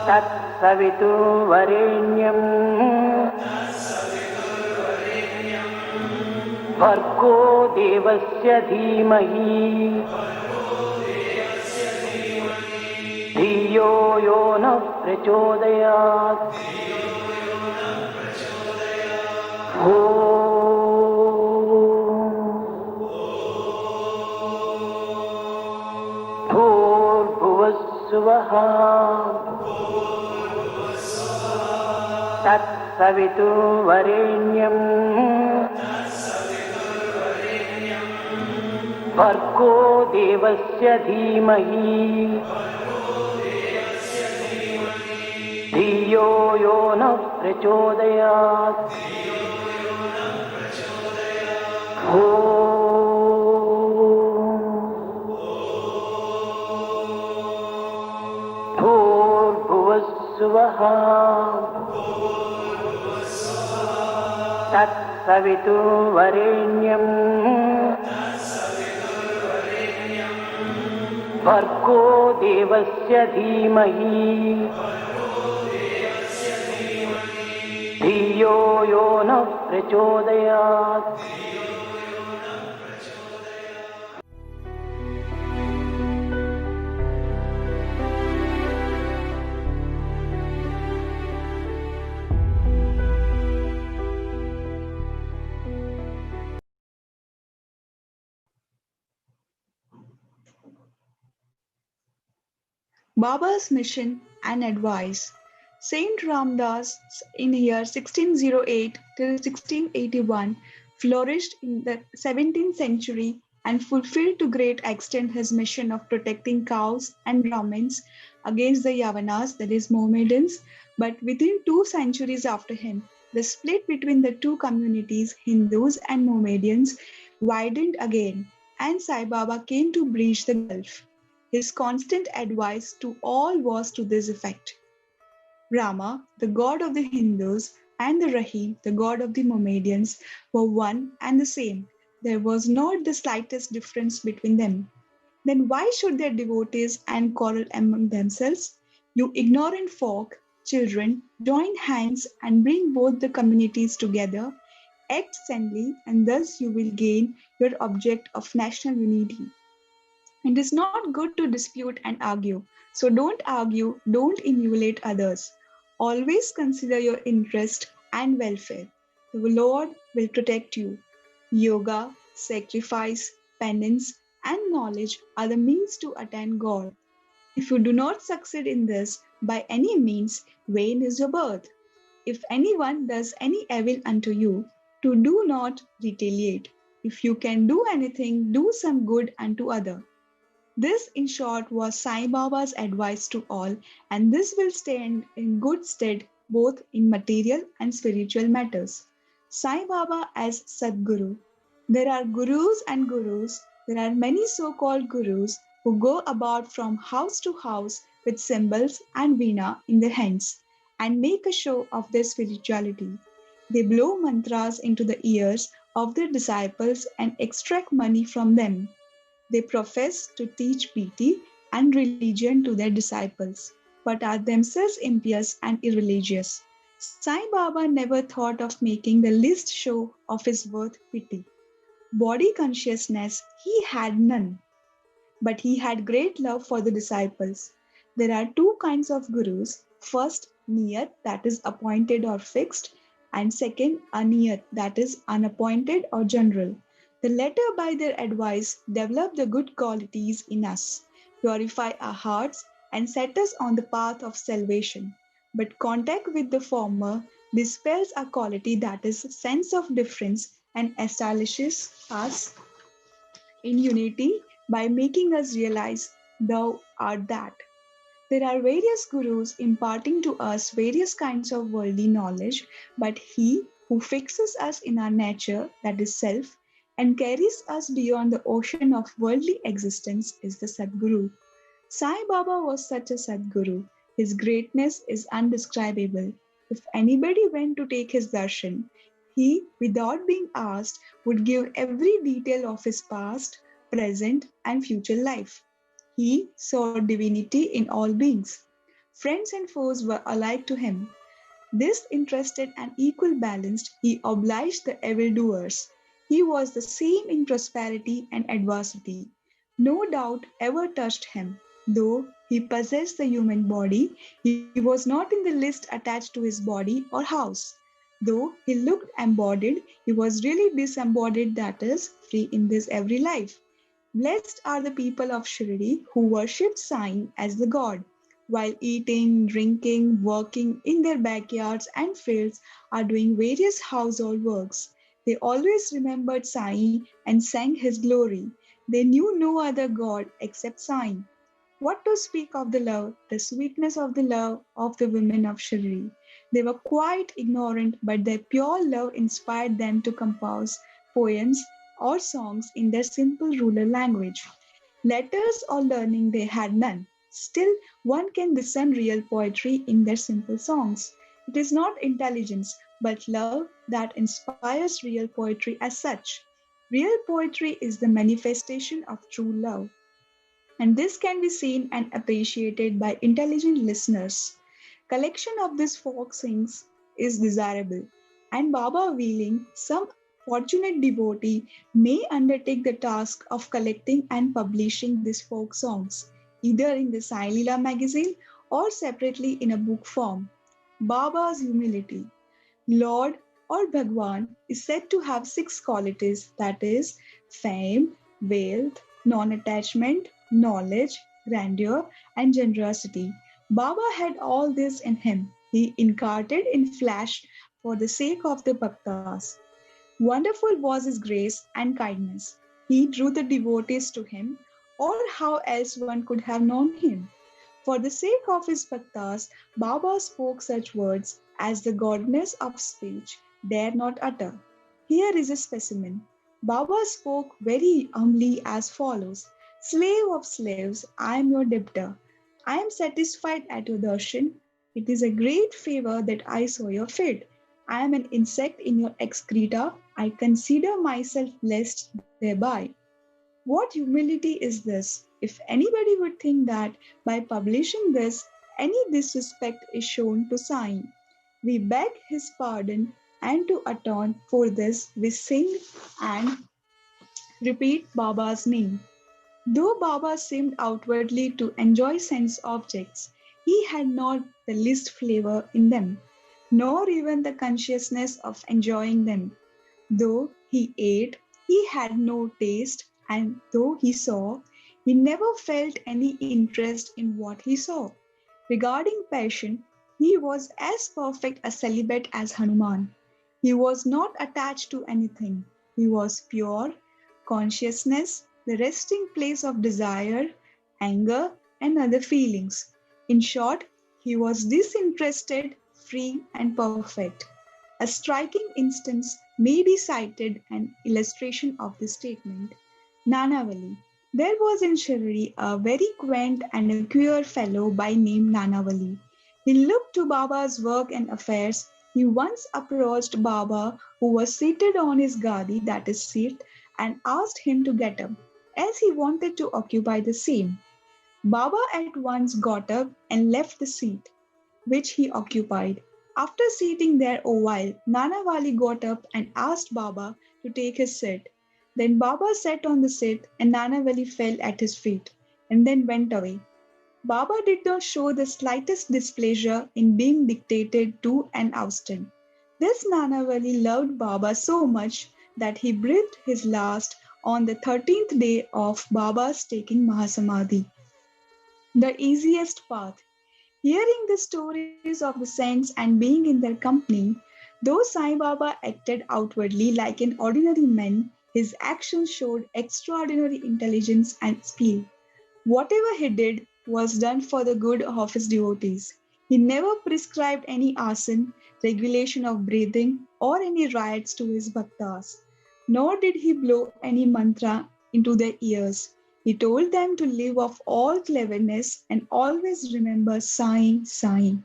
तत्सवितुर्वरेण्यम् भर्गो देवस्य धीमहि धियो यो नः प्रचोदयात् भूर्भुवस्सुवः तत्सवितुर्वरेण्यम् भर्गो देवस्य धीमहि धियो यो नः प्रचोदयात् भूर्भुवस्सुवः तत्सवितुर्वरेण्यम् भर्गो देवस्य धीमहि धियो यो नः प्रचोदयात् Baba's mission and advice. Saint Ramdas in year 1608 till 1681 flourished in the 17th century and fulfilled to great extent his mission of protecting cows and Brahmins against the Yavanas, that is Mohammedans. But within 2 centuries after him, the split between the two communities, Hindus and Mohammedans, widened again, and Sai Baba came to breach the gulf. His constant advice to all was to this effect: Rama, the god of the Hindus, and the Rahim, the god of the Mohammedans, were one and the same. There was not the slightest difference between them. Then why should their devotees and quarrel among themselves? You ignorant folk, children, join hands and bring both the communities together. Act sanely, and thus you will gain your object of national unity. It is not good to dispute and argue. So don't argue, don't emulate others. Always consider your interest and welfare. The Lord will protect you. Yoga, sacrifice, penance, and knowledge are the means to attain God. If you do not succeed in this, by any means, vain is your birth. If anyone does any evil unto you, do not retaliate. If you can do anything, do some good unto other. This, in short, was Sai Baba's advice to all, and this will stand in good stead both in material and spiritual matters. Sai Baba as Sadguru. There are gurus and gurus. There are many so-called gurus who go about from house to house with cymbals and veena in their hands and make a show of their spirituality. They blow mantras into the ears of their disciples and extract money from them. They profess to teach piety and religion to their disciples, but are themselves impious and irreligious. Sai Baba never thought of making the least show of his worth pity. Body consciousness he had none. but he had great love for the disciples. There are two kinds of gurus. First, niyat, that is appointed or fixed, and second, aniyat, that is unappointed or general. The latter, by their advice, develop the good qualities in us, purify our hearts, and set us on the path of salvation. But contact with the former dispels a quality, that is sense of difference, and establishes us in unity by making us realize thou art that. There are various gurus imparting to us various kinds of worldly knowledge, but he who fixes us in our nature, that is self, and carries us beyond the ocean of worldly existence is the Sadguru. Sai Baba was such a Sadguru. His greatness is undescribable. If anybody went to take his darshan, he, without being asked, would give every detail of his past, present, and future life. He saw divinity in all beings. Friends and foes were alike to him. Disinterested and equal balanced, he obliged the evildoers. He was the same in prosperity and adversity. No doubt ever touched him. Though he possessed the human body, he was not in the least attached to his body or house. Though he looked embodied, he was really disembodied, that is, free in this every life. Blessed are the people of Shirdi who worshipped Sai as the God, while eating, drinking, working in their backyards and fields are doing various household works. They always remembered Sai and sang his glory. They knew no other God except Sai. What to speak of the love, the sweetness of the love of the women of Shirdi? They were quite ignorant, but their pure love inspired them to compose poems or songs in their simple rural language. Letters or learning they had none. Still, one can discern real poetry in their simple songs. It is not intelligence, but love that inspires real poetry as such. Real poetry is the manifestation of true love, and this can be seen and appreciated by intelligent listeners. Collection of these folk sings is desirable, and Baba willing, some fortunate devotee may undertake the task of collecting and publishing these folk songs, either in the Sai Leela magazine or separately in a book form. Baba's humility. Lord or Bhagwan is said to have six qualities, that is, fame, wealth, non attachment, knowledge, grandeur, and generosity. Baba had all this in him. He incarnated in flesh for the sake of the bhaktas. Wonderful was his grace and kindness. He drew the devotees to him, or how else one could have known him? For the sake of his bhaktas, Baba spoke such words as the godness of speech dare not utter. Here is a specimen. Baba spoke very humbly as follows: Slave of slaves, I am your debtor. I am satisfied at your darshan. It is a great favor that I saw your feet. I am an insect in your excreta. I consider myself blessed thereby. What humility is this? If anybody would think that by publishing this, any disrespect is shown to Sai, we beg his pardon, and to atone for this, we sing and repeat Baba's name. Though Baba seemed outwardly to enjoy sense objects, he had not the least flavor in them, nor even the consciousness of enjoying them. Though he ate, he had no taste, and though he saw, he never felt any interest in what he saw. Regarding passion, he was as perfect a celibate as Hanuman. He was not attached to anything. He was pure consciousness, the resting place of desire, anger, and other feelings. In short, he was disinterested, free, and perfect. A striking instance may be cited an illustration of this statement. Nanavali. There was in Shirdi a very quaint and a queer fellow by name Nanavali. He looked to Baba's work and affairs. He once approached Baba, who was seated on his gadi, that is seat, and asked him to get up, as he wanted to occupy the same. Baba at once got up and left the seat, which he occupied. After sitting there a while, Nanavali got up and asked Baba to take his seat. Then Baba sat on the seat and Nanavali fell at his feet and then went away. Baba did not show the slightest displeasure in being dictated to and ousted. This Nanavali loved Baba so much that he breathed his last on the 13th day of Baba's taking Mahasamadhi. The easiest path. Hearing the stories of the saints and being in their company, though Sai Baba acted outwardly like an ordinary man, his actions showed extraordinary intelligence and skill. Whatever he did was done for the good of his devotees. He never prescribed any asana, regulation of breathing, or any rites to his bhaktas. Nor did he blow any mantra into their ears. He told them to live off all cleverness and always remember sighing, sighing.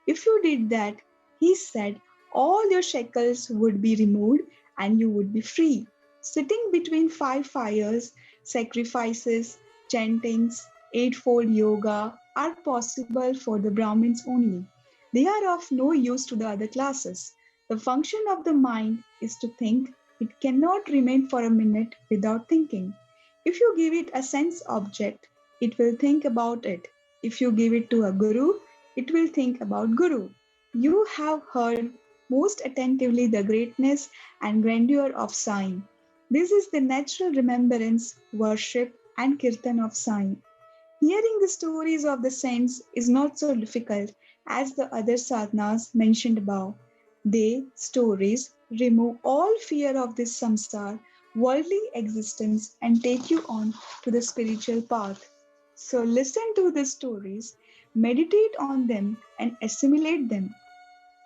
If you did that, he said, all your shackles would be removed and you would be free. Sitting between 5 fires, sacrifices, chantings, eightfold yoga are possible for the Brahmins only. They are of no use to the other classes. The function of the mind is to think. It cannot remain for a minute without thinking. If you give it a sense object, it will think about it. If you give it to a guru, it will think about guru. You have heard most attentively the greatness and grandeur of Sai. This is the natural remembrance, worship, and kirtan of Sai. Hearing the stories of the saints is not so difficult as the other sadhanas mentioned above. They, stories, remove all fear of this samsara, worldly existence, and take you on to the spiritual path. So listen to the stories, meditate on them, and assimilate them.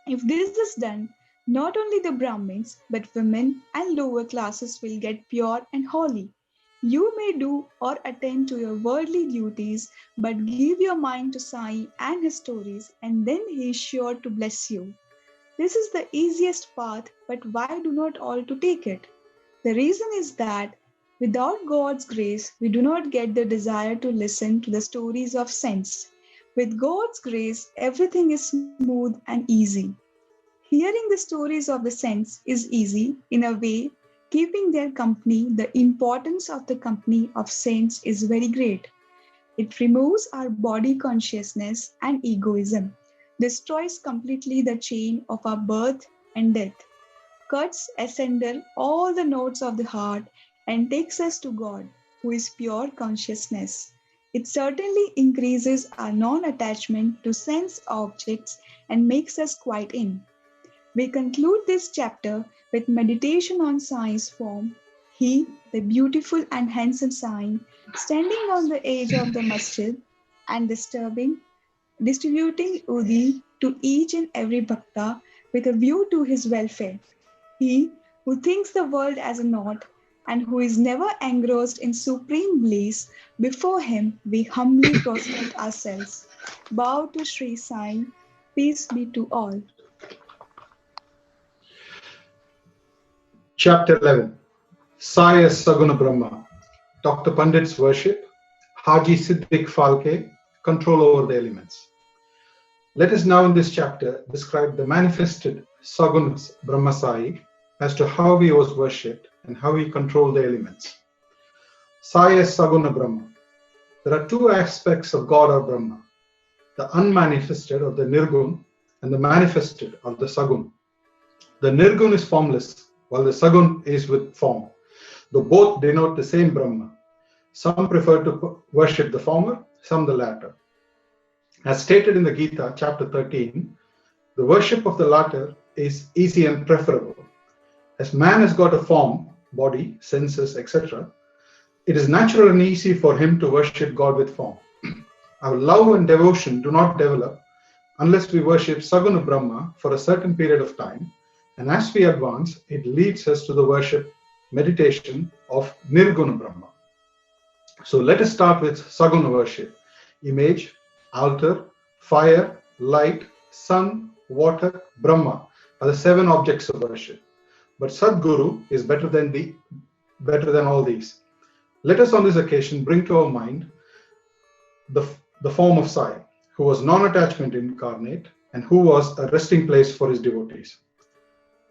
If this is done, not only the Brahmins, but women and lower classes will get pure and holy. You may do or attend to your worldly duties, but give your mind to Sai and his stories, and then he is sure to bless you. This is the easiest path, but why do not all to take it? The reason is that without God's grace, we do not get the desire to listen to the stories of saints. With God's grace, everything is smooth and easy. Hearing the stories of the saints is easy in a way. Keeping their company, the importance of the company of saints is very great. It removes our body consciousness and egoism, destroys completely the chain of our birth and death, cuts asunder all the nodes of the heart, and takes us to God, who is pure consciousness. It certainly increases our non-attachment to sense objects and makes us quiet in. We conclude this chapter with meditation on Sai's form. He, the beautiful and handsome Sai, standing on the edge of the masjid and distributing udi to each and every bhakta with a view to his welfare. He, who thinks the world as a knot and who is never engrossed in supreme bliss, before him we humbly prostrate ourselves. Bow to Shirdi Sai. Peace be to all. Chapter 11. Sai as Saguna Brahma. Dr. Pandit's worship. Haji Siddiq Falke. Control over the elements. Let us now in this chapter describe the manifested Saguna Brahma Sai as to how he was worshipped and how he controlled the elements. Sai as Saguna Brahma. There are two aspects of God or Brahma. The unmanifested or the Nirgun and the manifested or the Sagun. The Nirgun is formless, while the Sagun is with form, though both denote the same Brahma. Some prefer to worship the former, some the latter. As stated in the Gita, chapter 13, the worship of the latter is easy and preferable. As man has got a form, body, senses, etc., it is natural and easy for him to worship God with form. Our love and devotion do not develop unless we worship Saguna Brahma for a certain period of time. And as we advance, it leads us to the worship, meditation of Nirguna Brahma. So let us start with Saguna worship. Image, altar, fire, light, sun, water, Brahma are the 7 objects of worship. But Sadguru is better than all these. Let us on this occasion bring to our mind the form of Sai, who was non-attachment incarnate and who was a resting place for his devotees.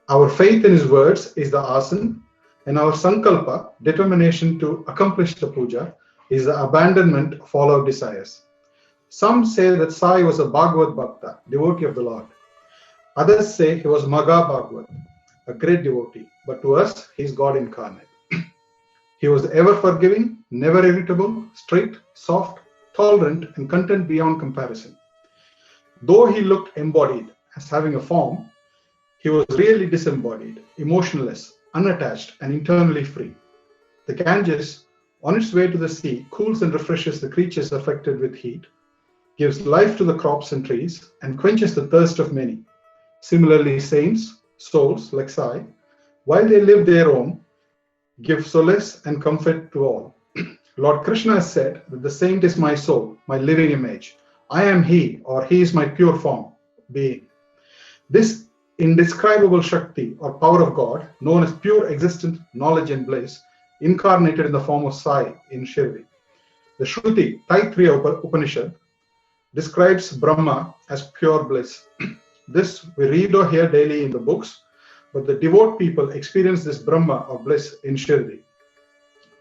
Our faith in his words is the asana, And our sankalpa, determination to accomplish the puja, is the abandonment of all our desires. Some say that Sai was a Bhagavad Bhakta, devotee of the Lord. Others say he was Maga Bhagavad, a great devotee, but to us he is God incarnate. He was ever forgiving, never irritable, straight, soft, tolerant, and content beyond comparison. Though he looked embodied as having a form, he was really disembodied, emotionless, unattached, and internally free. The Ganges, on its way to the sea, cools and refreshes the creatures affected with heat, gives life to the crops and trees, and quenches the thirst of many. Similarly, saints, souls like Sai, while they live their own, give solace and comfort to all. Lord Krishna has said that the saint is my soul, my living image. I am he, or he is my pure form, being. This indescribable Shakti or power of God, known as pure existent knowledge and bliss, incarnated in the form of Sai in Shirdi. The Shruti, Taittiriya Upanishad, describes Brahma as pure bliss. This we read or hear daily in the books, but the devout people experience this Brahma or bliss in Shirdi.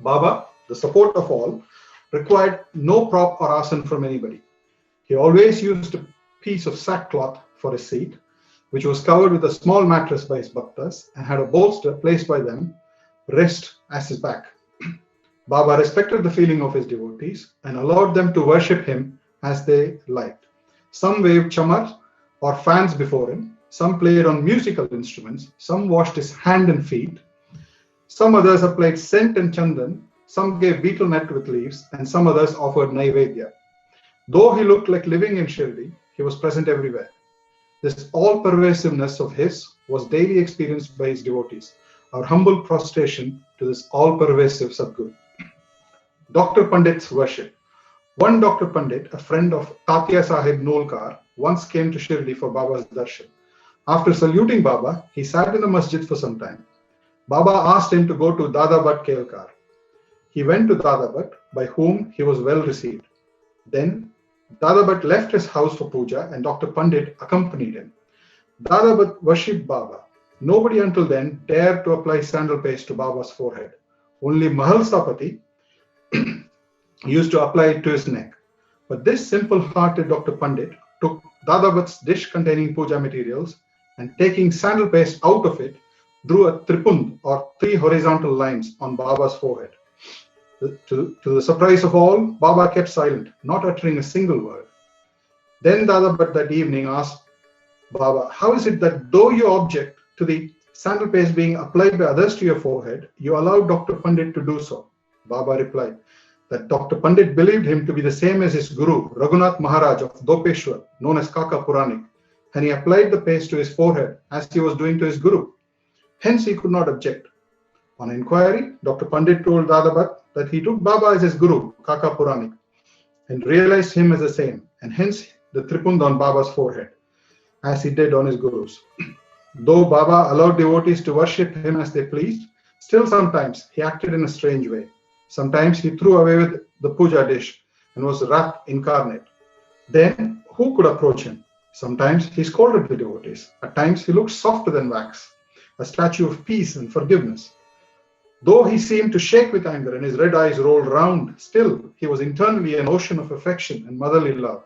Baba, the support of all, required no prop or asan from anybody. He always used a piece of sackcloth for his seat, which was covered with a small mattress by his bhaktas and had a bolster placed by them, rest as his back. Baba respected the feeling of his devotees and allowed them to worship him as they liked. Some waved chamar or fans before him, some played on musical instruments, some washed his hand and feet, some others applied scent and chandan, some gave betel nut with leaves, and some others offered naivedya. Though he looked like living in Shirdi, he was present everywhere. This all-pervasiveness of his was daily experienced by his devotees. Our humble prostration to this all-pervasive Sadguru. Dr. Pandit's worship. One Dr. Pandit, a friend of Sathya Sahib Nolkar, once came to Shirdi for Baba's darshan. After saluting Baba, he sat in the masjid for some time. Baba asked him to go to Dada Bhatt Kelkar. He went to Dada Bhatt, by whom he was well received. Then Dada Bhatt left his house for puja and Dr. Pandit accompanied him. Dada Bhatt worshipped Baba. Nobody until then dared to apply sandal paste to Baba's forehead. Only Mahal Sapati used to apply it to his neck. But this simple-hearted Dr. Pandit took Dada Bhatt's dish containing puja materials and taking sandal paste out of it, drew a tripund or 3 horizontal lines on Baba's forehead. To the surprise of all, Baba kept silent, not uttering a single word. Then Dada Bhatt that evening asked Baba, how is it that though you object to the sandal paste being applied by others to your forehead, you allowed Dr. Pandit to do so? Baba replied that Dr. Pandit believed him to be the same as his guru, Raghunath Maharaj of Dopeshwar, known as Kaka Puranik, and he applied the paste to his forehead as he was doing to his guru. Hence he could not object. On inquiry, Dr. Pandit told Dada Bhatt that he took Baba as his guru, Kaka Puranik, and realized him as the same, and hence the tripund on Baba's forehead, as he did on his gurus. Though Baba allowed devotees to worship him as they pleased, still sometimes he acted in a strange way. Sometimes he threw away with the puja dish and was wrath incarnate. Then who could approach him? Sometimes he scolded the devotees. At times he looked softer than wax, a statue of peace and forgiveness. Though he seemed to shake with anger and his red eyes rolled round, still he was internally an ocean of affection and motherly love.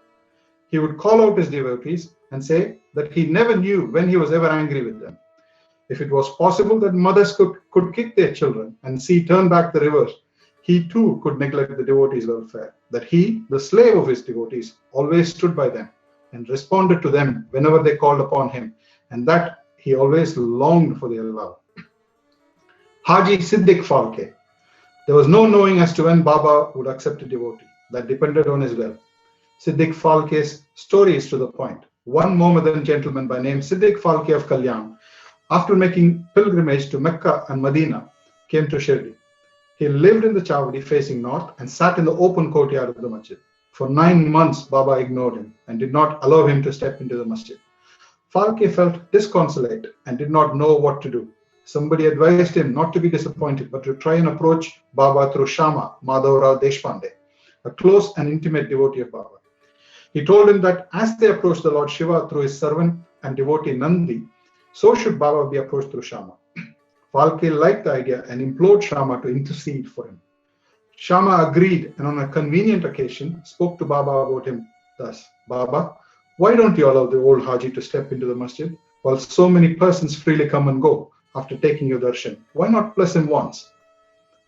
He would call out his devotees and say that he never knew when he was ever angry with them. If it was possible that mothers could kick their children and see turn back the rivers, he too could neglect the devotees' welfare. That he, the slave of his devotees, always stood by them and responded to them whenever they called upon him, and that he always longed for their love. Haji Siddiq Falke. There was no knowing as to when Baba would accept a devotee. That depended on his will. Siddiq Falke's story is to the point. One Mohammedan gentleman by name Siddiq Falke of Kalyan, after making pilgrimage to Mecca and Medina, came to Shirdi. He lived in the Chavdi facing north and sat in the open courtyard of the masjid. For 9 months, Baba ignored him and did not allow him to step into the masjid. Falke felt disconsolate and did not know what to do. Somebody advised him not to be disappointed, but to try and approach Baba through Shama, Madhavrao Deshpande, a close and intimate devotee of Baba. He told him that as they approached the Lord Shiva through his servant and devotee Nandi, so should Baba be approached through Shama. Falke liked the idea and implored Shama to intercede for him. Shama agreed and on a convenient occasion spoke to Baba about him thus: Baba, why don't you allow the old Haji to step into the masjid while so many persons freely come and go after taking your darshan? Why not bless him once?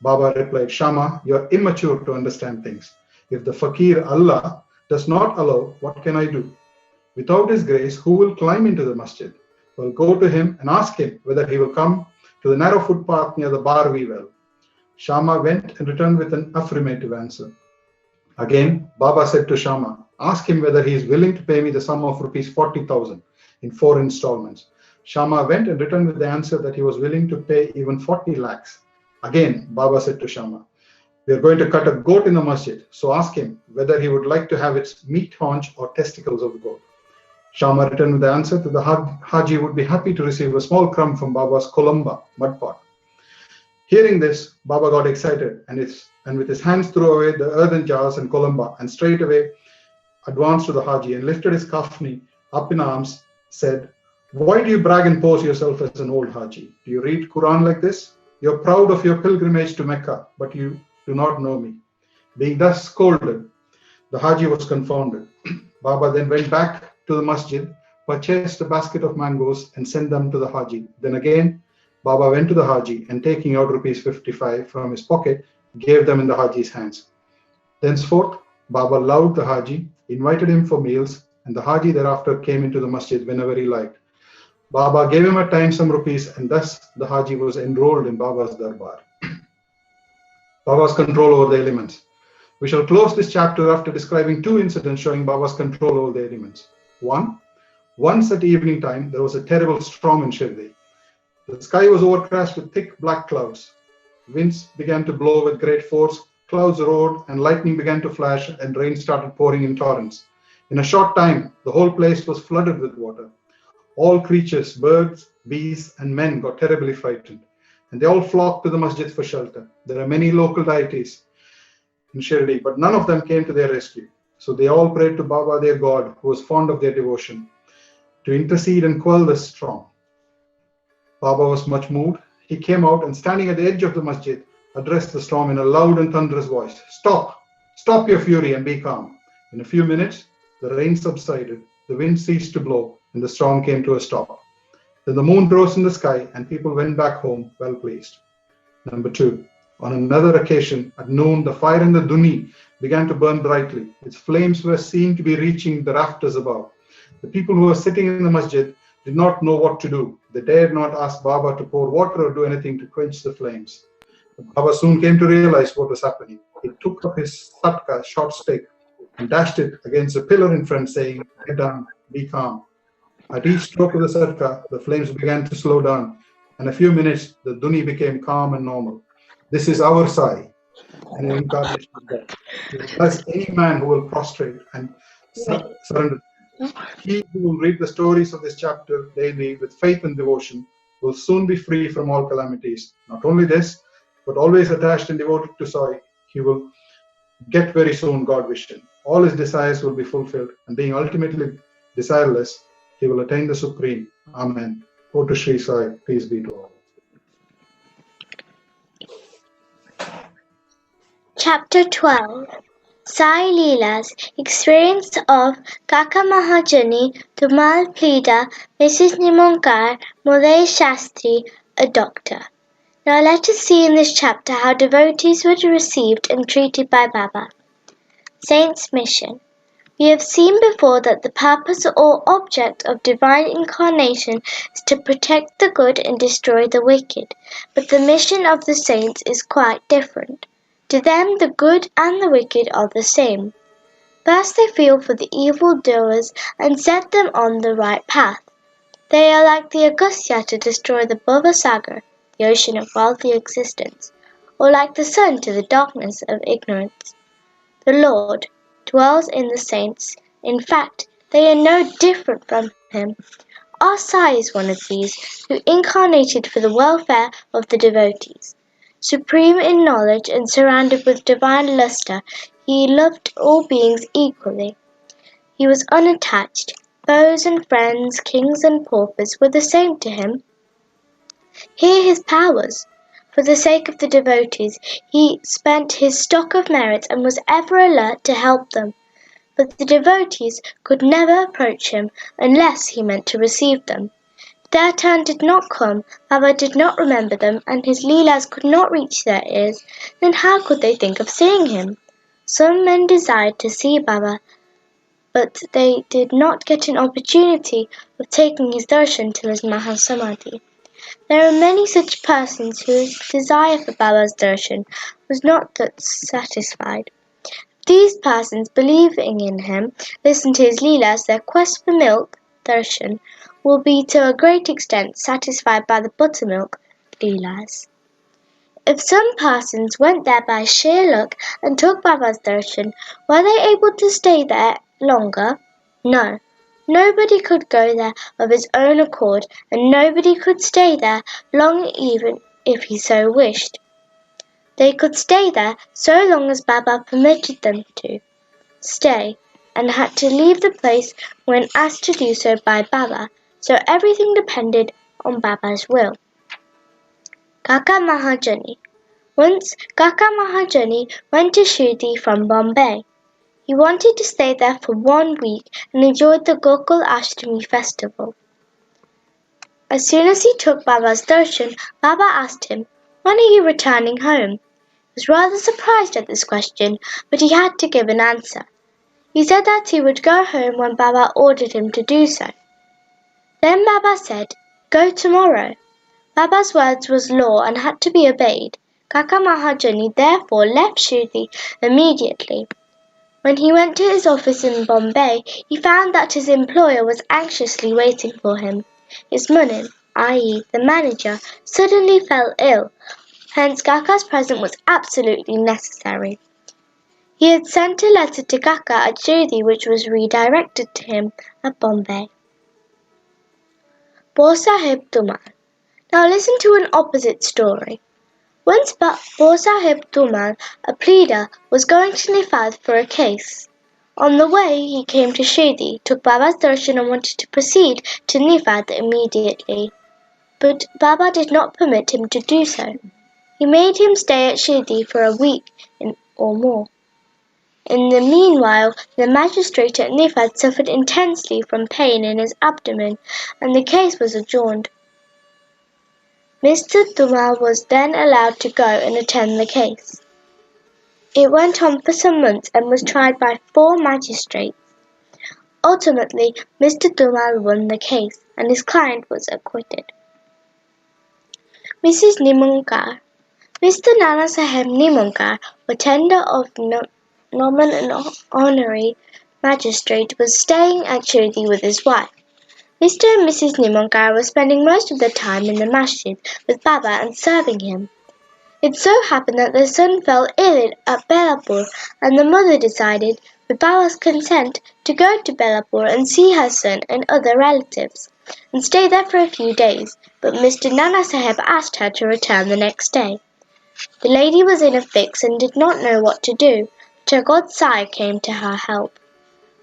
Baba replied, Shama, you are immature to understand things. If the fakir Allah does not allow, what can I do? Without his grace, who will climb into the masjid? Well, go to him and ask him whether he will come to the narrow footpath near the Barwi well. Shama went and returned with an affirmative answer. Again, Baba said to Shama, ask him whether he is willing to pay me the sum of rupees 40,000 in 4 installments. Shama went and returned with the answer that he was willing to pay even 40 lakhs. Again, Baba said to Shama, we are going to cut a goat in the masjid, so ask him whether he would like to have its meat haunch or testicles of the goat. Shama returned with the answer that the Haji would be happy to receive a small crumb from Baba's kolamba, mud pot. Hearing this, Baba got excited and with his hands threw away the earthen jars and kolamba and straightway advanced to the Haji and lifted his kafni up in arms, said, why do you brag and pose yourself as an old Haji? Do you read Quran like this? You're proud of your pilgrimage to Mecca, but you do not know me. Being thus scolded, the Haji was confounded. Baba then went back to the masjid, purchased a basket of mangoes and sent them to the Haji. Then again, Baba went to the Haji and taking out rupees 55 from his pocket, gave them in the Haji's hands. Thenceforth, Baba loved the Haji, invited him for meals, and the Haji thereafter came into the masjid whenever he liked. Baba gave him at times some rupees, and thus the Haji was enrolled in Baba's darbar. Baba's control over the elements. We shall close this chapter after describing 2 incidents showing Baba's control over the elements. 1. Once at evening time, there was a terrible storm in Shirdi. The sky was overcast with thick black clouds. Winds began to blow with great force, clouds roared, and lightning began to flash, and rain started pouring in torrents. In a short time, the whole place was flooded with water. All creatures, birds, bees, and men got terribly frightened, and they all flocked to the masjid for shelter. There are many local deities in Shirdi, but none of them came to their rescue. So they all prayed to Baba, their God, who was fond of their devotion, to intercede and quell the storm. Baba was much moved. He came out and standing at the edge of the masjid, addressed the storm in a loud and thunderous voice. Stop! Stop your fury and be calm. In a few minutes, the rain subsided, the wind ceased to blow, and the storm came to a stop. Then the moon rose in the sky, and people went back home well pleased. Number 2. On another occasion, at noon, the fire in the Duni began to burn brightly. Its flames were seen to be reaching the rafters above. The people who were sitting in the masjid did not know what to do. They dared not ask Baba to pour water or do anything to quench the flames. But Baba soon came to realize what was happening. He took up his satka, short stick, and dashed it against a pillar in front, saying, get down, be calm. At each stroke of the satka, the flames began to slow down. In a few minutes, the Duni became calm and normal. This is our Sai, an incarnation of God. Thus, any man who will prostrate and surrender, he who will read the stories of this chapter daily with faith and devotion will soon be free from all calamities. Not only this, but always attached and devoted to Sai, he will get very soon God vision. All his desires will be fulfilled, and being ultimately desireless, he will attain the Supreme. Amen. Go to Shirdi Sai, peace be to all. Chapter 12 Sai Leelas Experience of Kaka Mahajani Tumal Plida Mrs. Nimonkar Mulay Shastri, a doctor. Now let us see in this chapter how devotees were received and treated by Baba. Saint's Mission. We have seen before that the purpose or object of divine incarnation is to protect the good and destroy the wicked, but the mission of the saints is quite different. To them the good and the wicked are the same. First they feel for the evil doers and set them on the right path. They are like the Agastya to destroy the Bhavasagar, the ocean of worldly existence, or like the sun to the darkness of ignorance. The Lord dwells in the saints. In fact, they are no different from him. Our Sai is one of these, who incarnated for the welfare of the devotees. Supreme in knowledge and surrounded with divine lustre, he loved all beings equally. He was unattached. Foes and friends, kings and paupers were the same to him. Hear his powers. For the sake of the devotees, he spent his stock of merits and was ever alert to help them. But the devotees could never approach him unless he meant to receive them. If their turn did not come, Baba did not remember them, and his leelas could not reach their ears, then how could they think of seeing him? Some men desired to see Baba, but they did not get an opportunity of taking his darshan till his Mahasamadhi. There are many such persons whose desire for Baba's darshan was not thus satisfied. These persons, believing in him, listen to his leelas, their quest for milk, darshan, will be to a great extent satisfied by the buttermilk, leelas. If some persons went there by sheer luck and took Baba's darshan, were they able to stay there longer? No. Nobody could go there of his own accord, and nobody could stay there long even if he so wished. They could stay there so long as Baba permitted them to stay, and had to leave the place when asked to do so by Baba, so everything depended on Baba's will. Kaka Mahajani. Once Kaka Mahajani went to Shirdi from Bombay. He wanted to stay there for 1 week and enjoyed the Gokul Ashtami festival. As soon as he took Baba's darshan, Baba asked him, "When are you returning home?" He was rather surprised at this question, but he had to give an answer. He said that he would go home when Baba ordered him to do so. Then Baba said, "Go tomorrow." Baba's words was law and had to be obeyed. Kaka Mahajani therefore left Shirdi immediately. When he went to his office in Bombay, he found that his employer was anxiously waiting for him. His munim, i.e. the manager, suddenly fell ill, hence Kaka's presence was absolutely necessary. He had sent a letter to Kaka at Shirdi which was redirected to him at Bombay. Bor Sahib Tumal. Now listen to an opposite story. Once Bor Sahib Tumal, a pleader, was going to Nifad for a case. On the way, he came to Shirdi, took Baba's darshan and wanted to proceed to Nifad immediately. But Baba did not permit him to do so. He made him stay at Shirdi for a week or more. In the meanwhile, the magistrate at Nifad suffered intensely from pain in his abdomen, and the case was adjourned. Mr. Tumal was then allowed to go and attend the case. It went on for some months and was tried by 4 magistrates. Ultimately, Mr. Tumal won the case, and his client was acquitted. Mrs. Nimunkar. Mr. Nana Saheb Nimunkar, attender of Noman and Honorary Magistrate, was staying at Shirdi with his wife. Mr. and Mrs. Nimunkar were spending most of their time in the masjid with Baba and serving him. It so happened that their son fell ill at Belapur, and the mother decided, with Baba's consent, to go to Belapur and see her son and other relatives, and stay there for a few days, but Mr. Nana Saheb asked her to return the next day. The lady was in a fix and did not know what to do, but her godsire came to her help.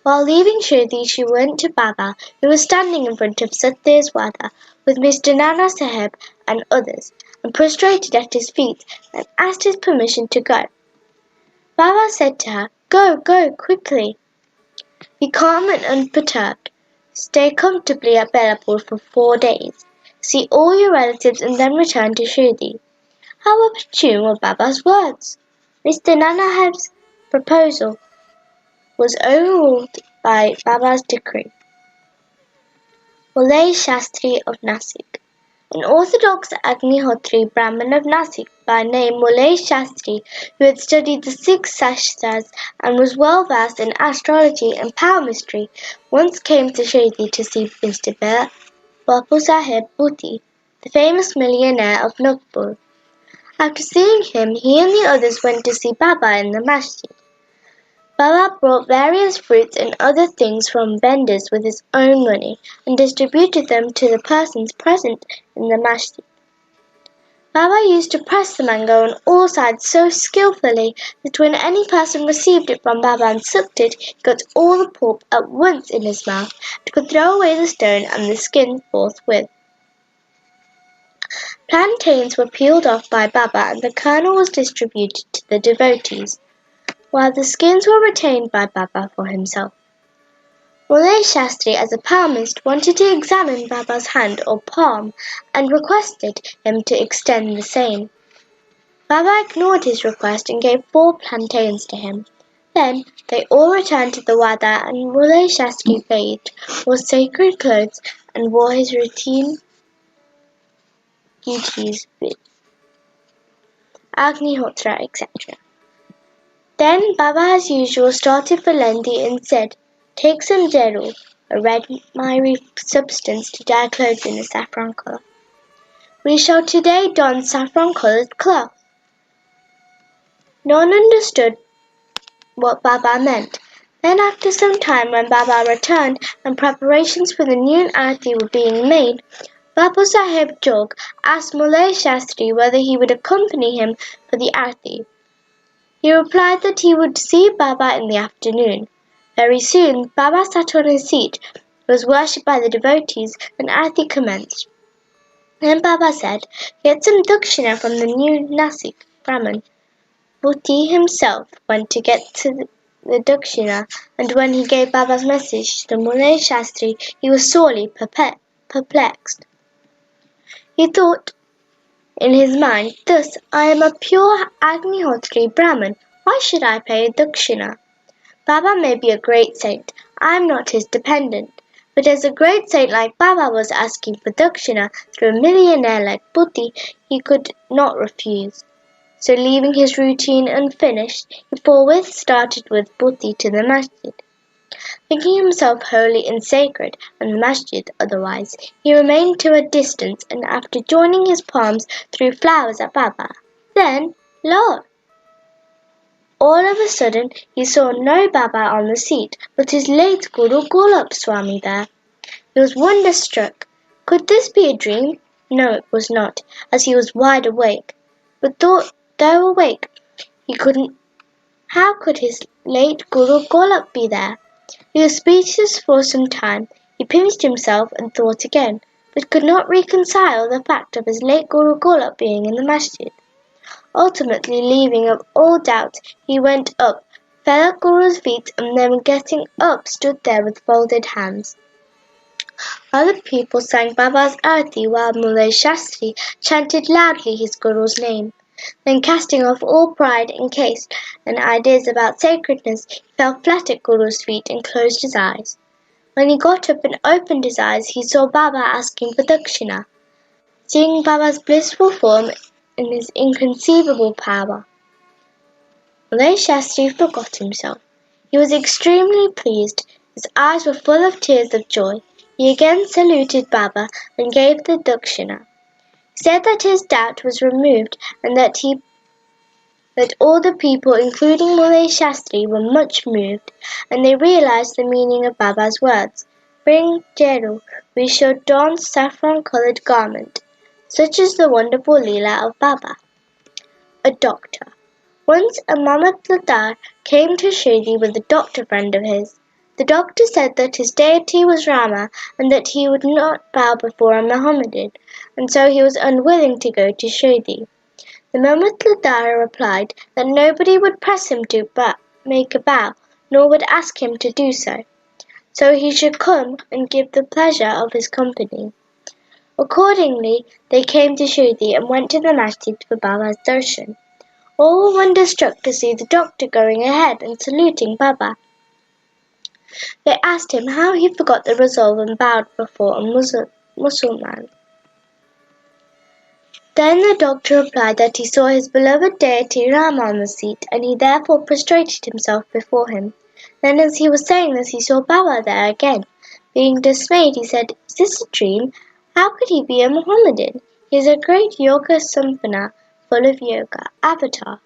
While leaving Shirdi, she went to Baba, who was standing in front of Satya's Wada with Mr. Nana Saheb and others, and prostrated at his feet and asked his permission to go. Baba said to her, "Go, go, quickly. Be calm and unperturbed. Stay comfortably at Belapur for 4 days. See all your relatives and then return to Shirdi." How opportune were Baba's words! Mr. Nana Saheb's proposal was overruled by Baba's decree. Mulay Shastri of Nasik. An orthodox Agnihotri Brahmin of Nasik by name Mulay Shastri, who had studied the 6 Shastras and was well versed in astrology and palmistry, once came to Shirdi to see Mr. Bapu Saheb Bhuti, the famous millionaire of Nagpur. After seeing him, he and the others went to see Baba in the masjid. Baba brought various fruits and other things from vendors with his own money and distributed them to the persons present in the masjid. Baba used to press the mango on all sides so skillfully that when any person received it from Baba and sucked it, he got all the pulp at once in his mouth and could throw away the stone and the skin forthwith. Plantains were peeled off by Baba and the kernel was distributed to the devotees, while the skins were retained by Baba for himself. Mulay Shastri, as a palmist, wanted to examine Baba's hand or palm and requested him to extend the same. Baba ignored his request and gave 4 plantains to him. Then they all returned to the Wada and Mulay Shastri bathed, wore sacred clothes and wore his routine duties with Agnihotra, etc. Then Baba as usual started for Lendi and said, "Take some jeru, a red miry substance to dye clothes in a saffron colour. We shall today don saffron-coloured cloth." No one understood what Baba meant. Then after some time when Baba returned and preparations for the noon aarti were being made, Babu Sahib Jog asked Mulay Shastri whether he would accompany him for the aarti. He replied that he would see Baba in the afternoon. Very soon Baba sat on his seat, was worshipped by the devotees, and aarti commenced. Then Baba said, "Get some dakshina from the new Nasik Brahmin." Bhuti himself went to get the dakshina, and when he gave Baba's message to Mulay Shastri, he was sorely perplexed. He thought in his mind, "Thus I am a pure Agnihotri Brahmin. Why should I pay dakshina? Baba may be a great saint. I am not his dependent. But as a great saint like Baba was asking for dakshina through a millionaire like Bhuti, he could not refuse." So leaving his routine unfinished, he forthwith started with Bhuti to the masjid. Thinking himself holy and sacred, and the masjid otherwise, he remained to a distance and after joining his palms threw flowers at Baba. Then, lo! All of a sudden he saw no Baba on the seat, but his late Guru Golab Swami there. He was wonderstruck. Could this be a dream? No, it was not, as he was wide awake. But though awake, how could his late Guru Golab be there? He was speechless for some time. He pinched himself and thought again, but could not reconcile the fact of his late Guru Golab being in the masjid. Ultimately, leaving up all doubt, he went up, fell at Guru's feet, and then getting up stood there with folded hands. Other people sang Baba's aarti while Mulay Shastri chanted loudly his Guru's name. Then casting off all pride and caste and ideas about sacredness, he fell flat at Guru's feet and closed his eyes. When he got up and opened his eyes, he saw Baba asking for dakshina. Seeing Baba's blissful form and his inconceivable power, Mulay Shastri forgot himself. He was extremely pleased. His eyes were full of tears of joy. He again saluted Baba and gave the dakshina. He said that his doubt was removed and that all the people, including Mulay Shastri, were much moved, and they realized the meaning of Baba's words. Bring jeru, we shall don saffron-coloured garment. Such is the wonderful leela of Baba. A doctor. Once a Mamatladar came to Shirdi with a doctor friend of his. The doctor said that his deity was Rama and that he would not bow before a Mohammedan, and so he was unwilling to go to Shirdi. The Mamatladar replied that nobody would press him to make a bow, nor would ask him to do so. So he should come and give the pleasure of his company. Accordingly, they came to Shirdi and went to the masjid for Baba's darshan. All were wonderstruck to see the doctor going ahead and saluting Baba. They asked him how he forgot the resolve and bowed before a Mussulman. Then the doctor replied that he saw his beloved deity Rama on the seat, and he therefore prostrated himself before him. Then as he was saying this, he saw Baba there again. Being dismayed, he said, "Is this a dream? How could he be a Mohammedan? He is a great yoga sampanna, full of yoga, avatar."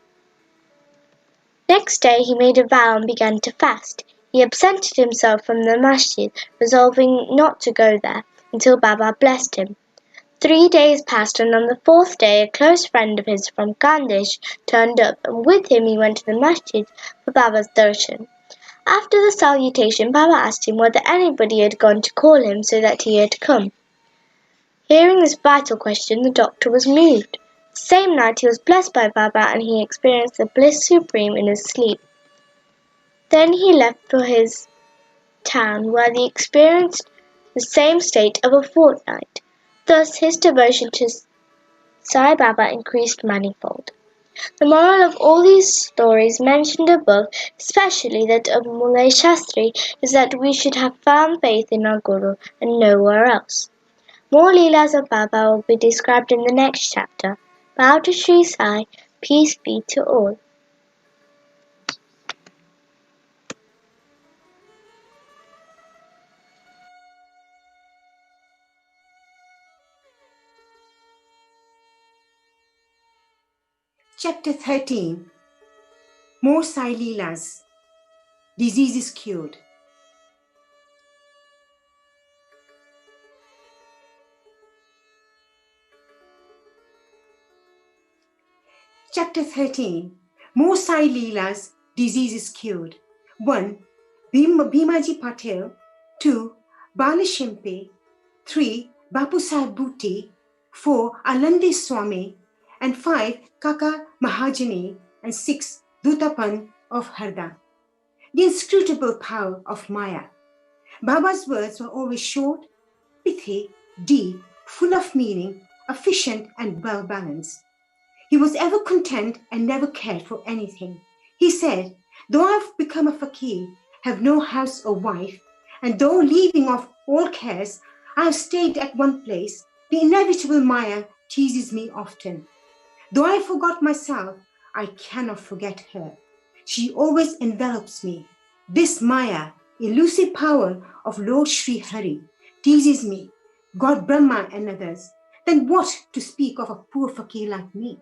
Next day he made a vow and began to fast. He absented himself from the masjid, resolving not to go there, until Baba blessed him. 3 days passed, and on the 4th day a close friend of his from Gandish turned up, and with him he went to the masjid for Baba's darshan. After the salutation, Baba asked him whether anybody had gone to call him so that he had come. Hearing this vital question, the doctor was moved. The same night he was blessed by Baba and he experienced the bliss supreme in his sleep. Then he left for his town where he experienced the same state of a fortnight. Thus his devotion to Sai Baba increased manifold. The moral of all these stories mentioned above, especially that of Mulay Shastri, is that we should have firm faith in our Guru and nowhere else. More leelas of Baba will be described in the next chapter. Bow to Shri Sai, peace be to all. Chapter 13. More Sai Leelas. Disease is cured. Chapter 13. More Sai Leelas. Disease is cured. 1. Bhimaji Patel. 2. Balashimpe. 3. Bapu Sahib Bhuti. 4. Alande Swami. And 5. Kaka Mahajani. And 6. Dutapan of Harda. The inscrutable power of Maya. Baba's words were always short, pithy, deep, full of meaning, efficient and well-balanced. He was ever content and never cared for anything. He said, though I've become a fakir, have no house or wife, and though leaving off all cares, I have stayed at one place, the inevitable Maya teases me often. Though I forgot myself, I cannot forget her. She always envelops me. This Maya, elusive power of Lord Sri Hari, teases me, God Brahma and others. Then what to speak of a poor fakir like me?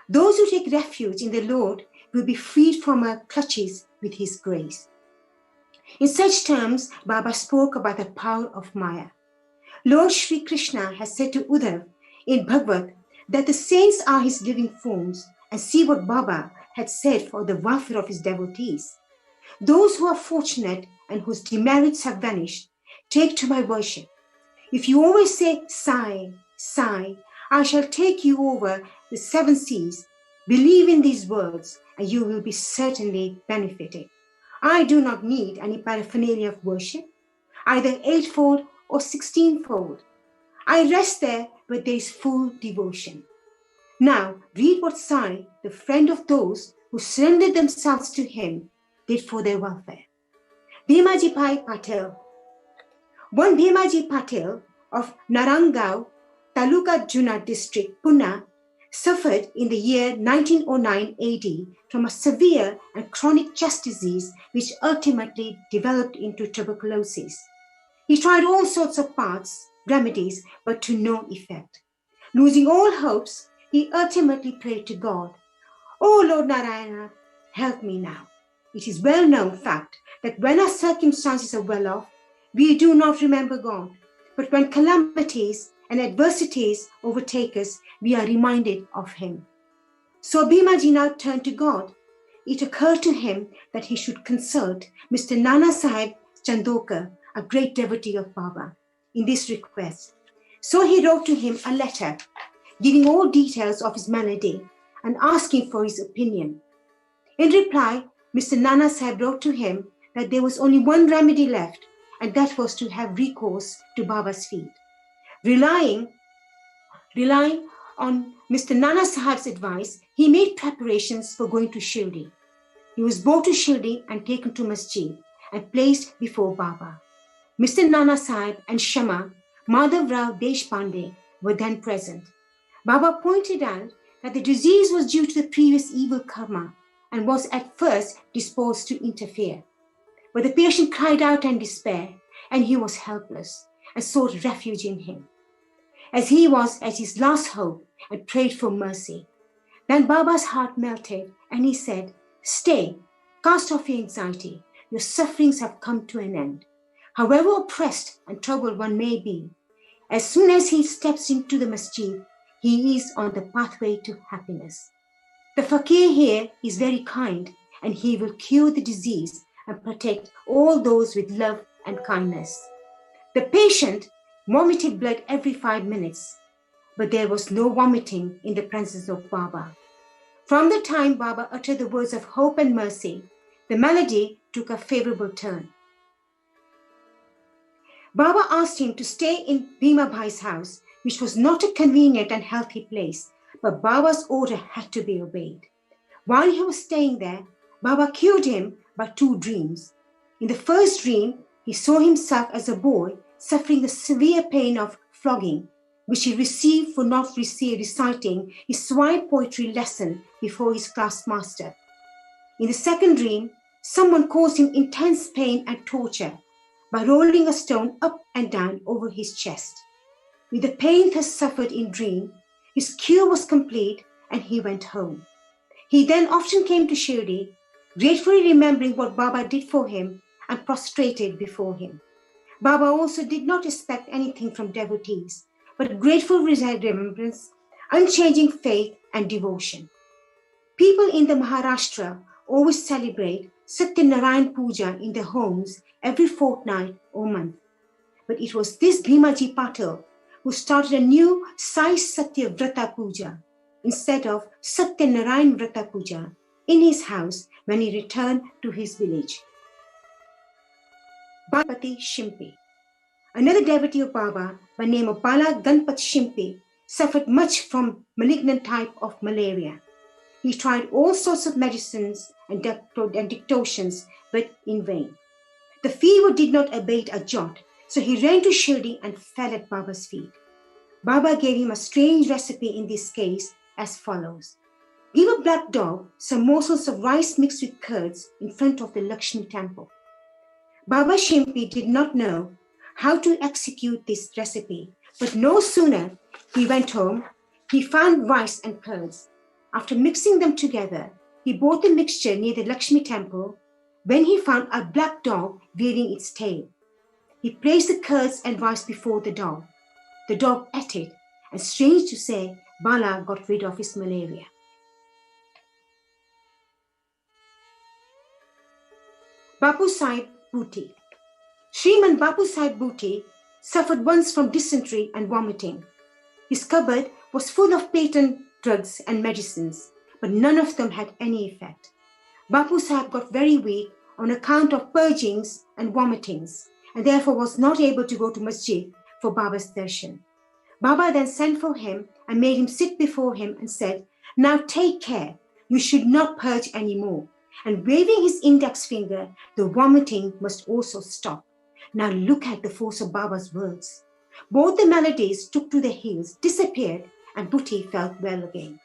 Those who take refuge in the Lord will be freed from her clutches with his grace. In such terms, Baba spoke about the power of Maya. Lord Sri Krishna has said to Uddhav in Bhagavad that the saints are his living forms, and see what Baba had said for the welfare of his devotees. Those who are fortunate and whose demerits have vanished, take to my worship. If you always say, Sai, Sai, I shall take you over the 7 seas. Believe in these words and you will be certainly benefited. I do not need any paraphernalia of worship, either 8-fold or 16-fold. I rest there where there is full devotion. Now read what Sai, the friend of those who surrendered themselves to him, did for their welfare. Bhimaji Pai Patel. One Bhimaji Patel of Narangao, Taluka Juna district, Pune, suffered in the year 1909 AD from a severe and chronic chest disease which ultimately developed into tuberculosis. He tried all sorts of paths, remedies, but to no effect. Losing all hopes, he ultimately prayed to God, "Oh Lord Narayana, help me now." It is well-known fact that when our circumstances are well off, we do not remember God. But when calamities and adversities overtake us, we are reminded of him. So Bhimaji now turned to God. It occurred to him that he should consult Mr. Nana Sahib Chandokar, a great devotee of Baba, in this request. So he wrote to him a letter, giving all details of his malady and asking for his opinion. In reply, Mr. Nana Sahib wrote to him that there was only one remedy left, and that was to have recourse to Baba's feet. Relying on Mr. Nana Sahib's advice, he made preparations for going to Shirdi. He was brought to Shirdi and taken to Masjid and placed before Baba. Mr. Nana Sahib and Shama, Madhav Rao Deshpande, were then present. Baba pointed out that the disease was due to the previous evil karma and was at first disposed to interfere. But the patient cried out in despair, and he was helpless and sought refuge in him, as he was at his last hope, and prayed for mercy. Then Baba's heart melted and he said, "Stay, cast off your anxiety. Your sufferings have come to an end. However oppressed and troubled one may be, as soon as he steps into the masjid, he is on the pathway to happiness. The fakir here is very kind, and he will cure the disease and protect all those with love and kindness. The patient vomited blood every 5 minutes, but there was no vomiting in the presence of Baba. From the time Baba uttered the words of hope and mercy, the malady took a favorable turn. Baba asked him to stay in Bhima Bhai's house, which was not a convenient and healthy place, but Baba's order had to be obeyed. While he was staying there, Baba cured him by 2 dreams. In the first dream, he saw himself as a boy suffering the severe pain of flogging, which he received for not reciting his swine poetry lesson before his class master. In the second dream, someone caused him intense pain and torture by rolling a stone up and down over his chest. With the pain thus suffered in dream, his cure was complete and he went home. He then often came to Shirdi, gratefully remembering what Baba did for him and prostrated before him. Baba also did not expect anything from devotees, but grateful remembrance, unchanging faith and devotion. People in the Maharashtra always celebrate Satyanarayan Puja in their homes every fortnight or month. But it was this Bhimaji Patil who started a new Sai Satya Vrata Puja instead of Satyanarayan Vrata Puja in his house when he returned to his village. Balapati Shimpi. Another devotee of Baba by name of Bala Ganpat Shimpi suffered much from malignant type of malaria. He tried all sorts of medicines and decoctions, but in vain. The fever did not abate a jot, so he ran to Shirdi and fell at Baba's feet. Baba gave him a strange recipe in this case as follows. Give a black dog some morsels of rice mixed with curds in front of the Lakshmi temple. Baba Shimpi did not know how to execute this recipe, but no sooner he went home, he found rice and curds. After mixing them together, he bought the mixture near the Lakshmi temple when he found a black dog waving its tail. He placed the curds and rice before the dog. The dog ate it, and strange to say, Bala got rid of his malaria. Bapu Sahib Bhuti. Sriman Bapu Sahib Bhuti suffered once from dysentery and vomiting. His cupboard was full of patent drugs and medicines, but none of them had any effect. Bapu Sahib got very weak on account of purgings and vomitings, and therefore was not able to go to masjid for Baba's darshan. Baba then sent for him and made him sit before him and said, "Now take care, you should not purge anymore." And waving his index finger, the vomiting must also stop. Now look at the force of Baba's words. Both the maladies took to their heels, disappeared, and Bhuti felt well again.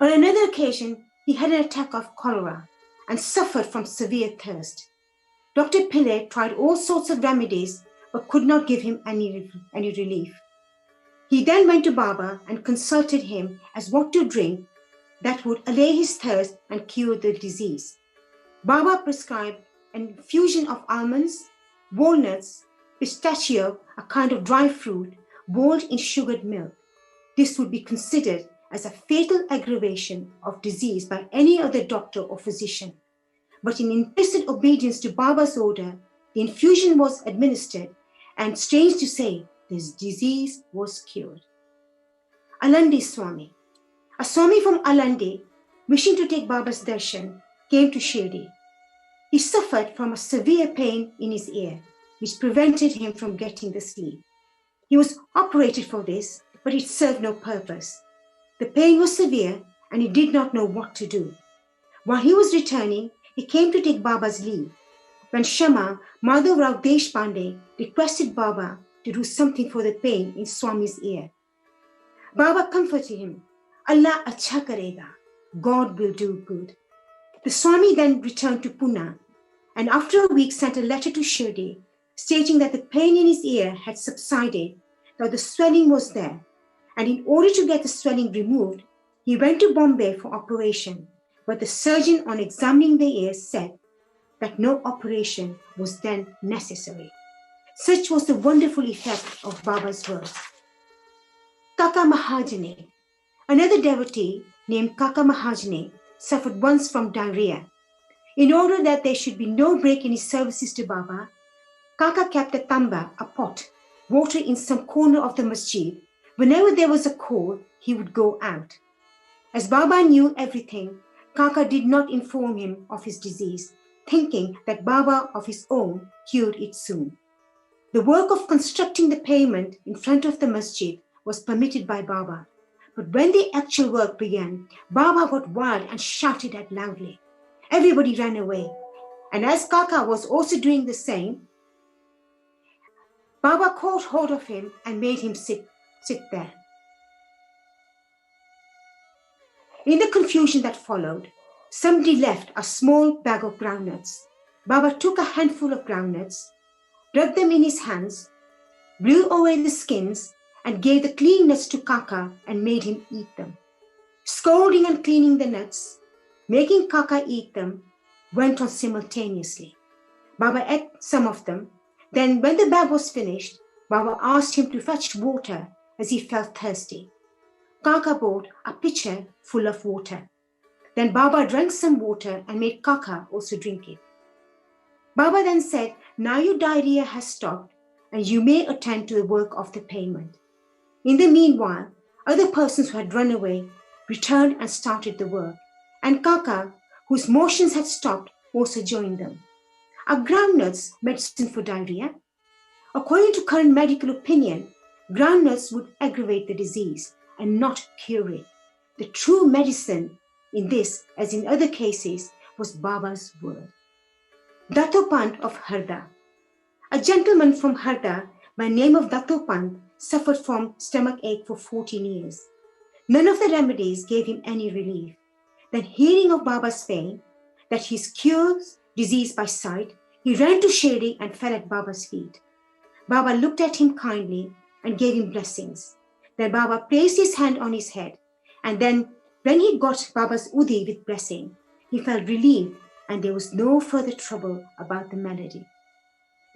On another occasion, he had an attack of cholera and suffered from severe thirst. Dr. Pillai tried all sorts of remedies but could not give him any relief. He then went to Baba and consulted him as what to drink that would allay his thirst and cure the disease. Baba prescribed an infusion of almonds, walnuts, pistachio, a kind of dry fruit, boiled in sugared milk. This would be considered as a fatal aggravation of disease by any other doctor or physician. But in implicit obedience to Baba's order, the infusion was administered, and strange to say, this disease was cured. Alandi Swami. A Swami from Alandi, wishing to take Baba's darshan, came to Shirdi. He suffered from a severe pain in his ear, which prevented him from getting the sleep. He was operated for this, but it served no purpose. The pain was severe, and he did not know what to do. While he was returning, he came to take Baba's leave. When Shama, Madhav Rao Deshpande, requested Baba to do something for the pain in Swami's ear. Baba comforted him. Allah acha karega. God will do good. The Swami then returned to Pune, and after a week sent a letter to Shirdi, stating that the pain in his ear had subsided, that the swelling was there, and in order to get the swelling removed, he went to Bombay for operation, but the surgeon on examining the ear said that no operation was then necessary. Such was the wonderful effect of Baba's words. Kaka Mahajane. Another devotee named Kaka Mahajane suffered once from diarrhea. In order that there should be no break in his services to Baba, Kaka kept a tamba, a pot, water in some corner of the masjid. Whenever there was a call, he would go out. As Baba knew everything, Kaka did not inform him of his disease, thinking that Baba of his own cured it soon. The work of constructing the pavement in front of the masjid was permitted by Baba. But when the actual work began, Baba got wild and shouted out loudly. Everybody ran away. And as Kaka was also doing the same, Baba caught hold of him and made him sit there. In the confusion that followed, somebody left a small bag of groundnuts. Baba took a handful of groundnuts, rubbed them in his hands, blew away the skins, and gave the clean nuts to Kaka and made him eat them. Scolding and cleaning the nuts, making Kaka eat them, went on simultaneously. Baba ate some of them. Then when the bag was finished, Baba asked him to fetch water as he felt thirsty. Kaka brought a pitcher full of water. Then Baba drank some water and made Kaka also drink it. Baba then said, "Now your diarrhea has stopped and you may attend to the work of the payment." In the meanwhile, other persons who had run away returned and started the work, and Kaka, whose motions had stopped, also joined them. Are groundnuts medicine for diarrhea? According to current medical opinion, groundnuts would aggravate the disease and not cure it. The true medicine in this, as in other cases, was Baba's word. Dattopant of Harda. A gentleman from Harda by name of Dattopant suffered from stomach ache for 14 years. None of the remedies gave him any relief. Then hearing of Baba's fame, that he cures disease by sight, he ran to Shirdi and fell at Baba's feet. Baba looked at him kindly and gave him blessings. Then Baba placed his hand on his head, and then when he got Baba's udhi with blessing, he felt relieved and there was no further trouble about the malady.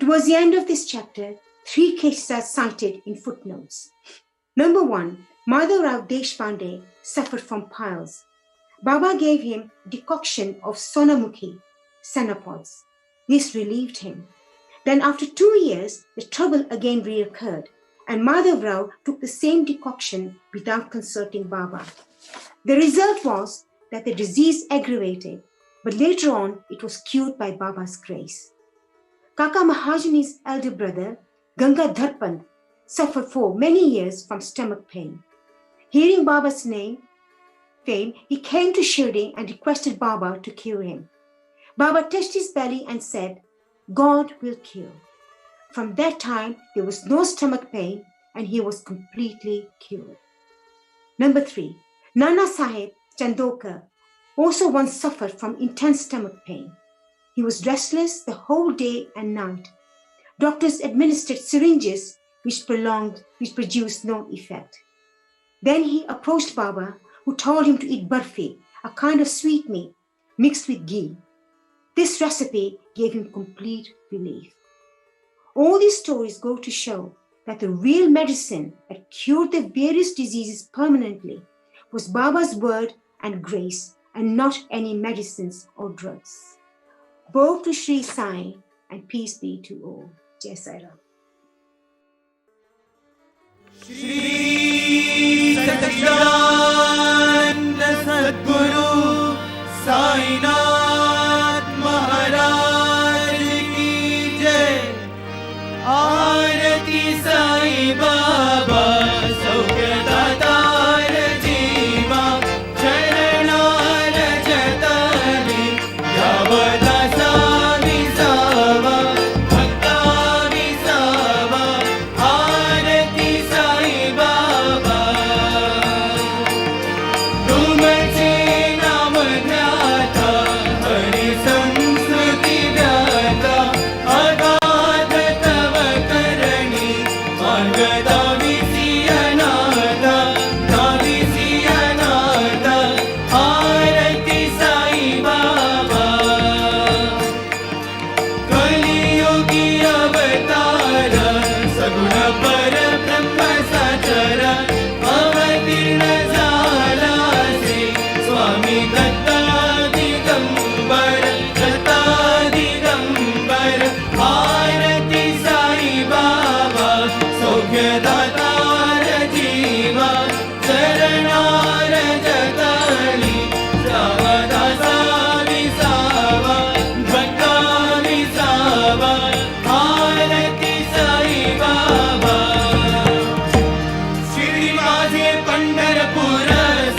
Towards the end of this chapter, 3 cases are cited in footnotes. Number 1, Madhav Rao Deshpande suffered from piles. Baba gave him decoction of sonamukhi, sanapods. This relieved him. Then after 2 years, the trouble again reoccurred, and Madhav Rao took the same decoction without consulting Baba. The result was that the disease aggravated, but later on it was cured by Baba's grace. Kaka Mahajani's elder brother, Ganga Dharpant, suffered for many years from stomach pain. Hearing Baba's fame, he came to Shirdi and requested Baba to cure him. Baba touched his belly and said, "God will cure." From that time, there was no stomach pain and he was completely cured. Number 3, Nana Sahib Chandokar also once suffered from intense stomach pain. He was restless the whole day and night. Doctors administered syringes which produced no effect. Then he approached Baba, who told him to eat barfi, a kind of sweetmeat mixed with ghee. This recipe gave him complete relief. All these stories go to show that the real medicine that cured the various diseases permanently was Baba's word and grace, and not any medicines or drugs. Bow to Shri Sai, and peace be to all. Jai Sai Ram. Shri Satcharitra Sadguru Sainath Maharaj ki jai. Aarati Sai Baba Saukya Datar Jeeva Charana Rajatani Yavadasa Visava Bhakta Visava Aarati Sai Baba Tumse Nam Dhyata Hari Samskriti Vyata Agadha Tava Karani Margada Visiyanata Kavisiyanata Aarati Sai Baba Kaliyogi Avatara Saguna Para Brahma Sachara Avatirna Zala Sri Swami Datta Digambara Datta Digambara Aarati Sai Baba आरोग्यदातार जीवा शरणार जगली श्रावदासा विसावा भक्ता विसावा आरती साई बाबा शिर्डी माझे पंढरपूर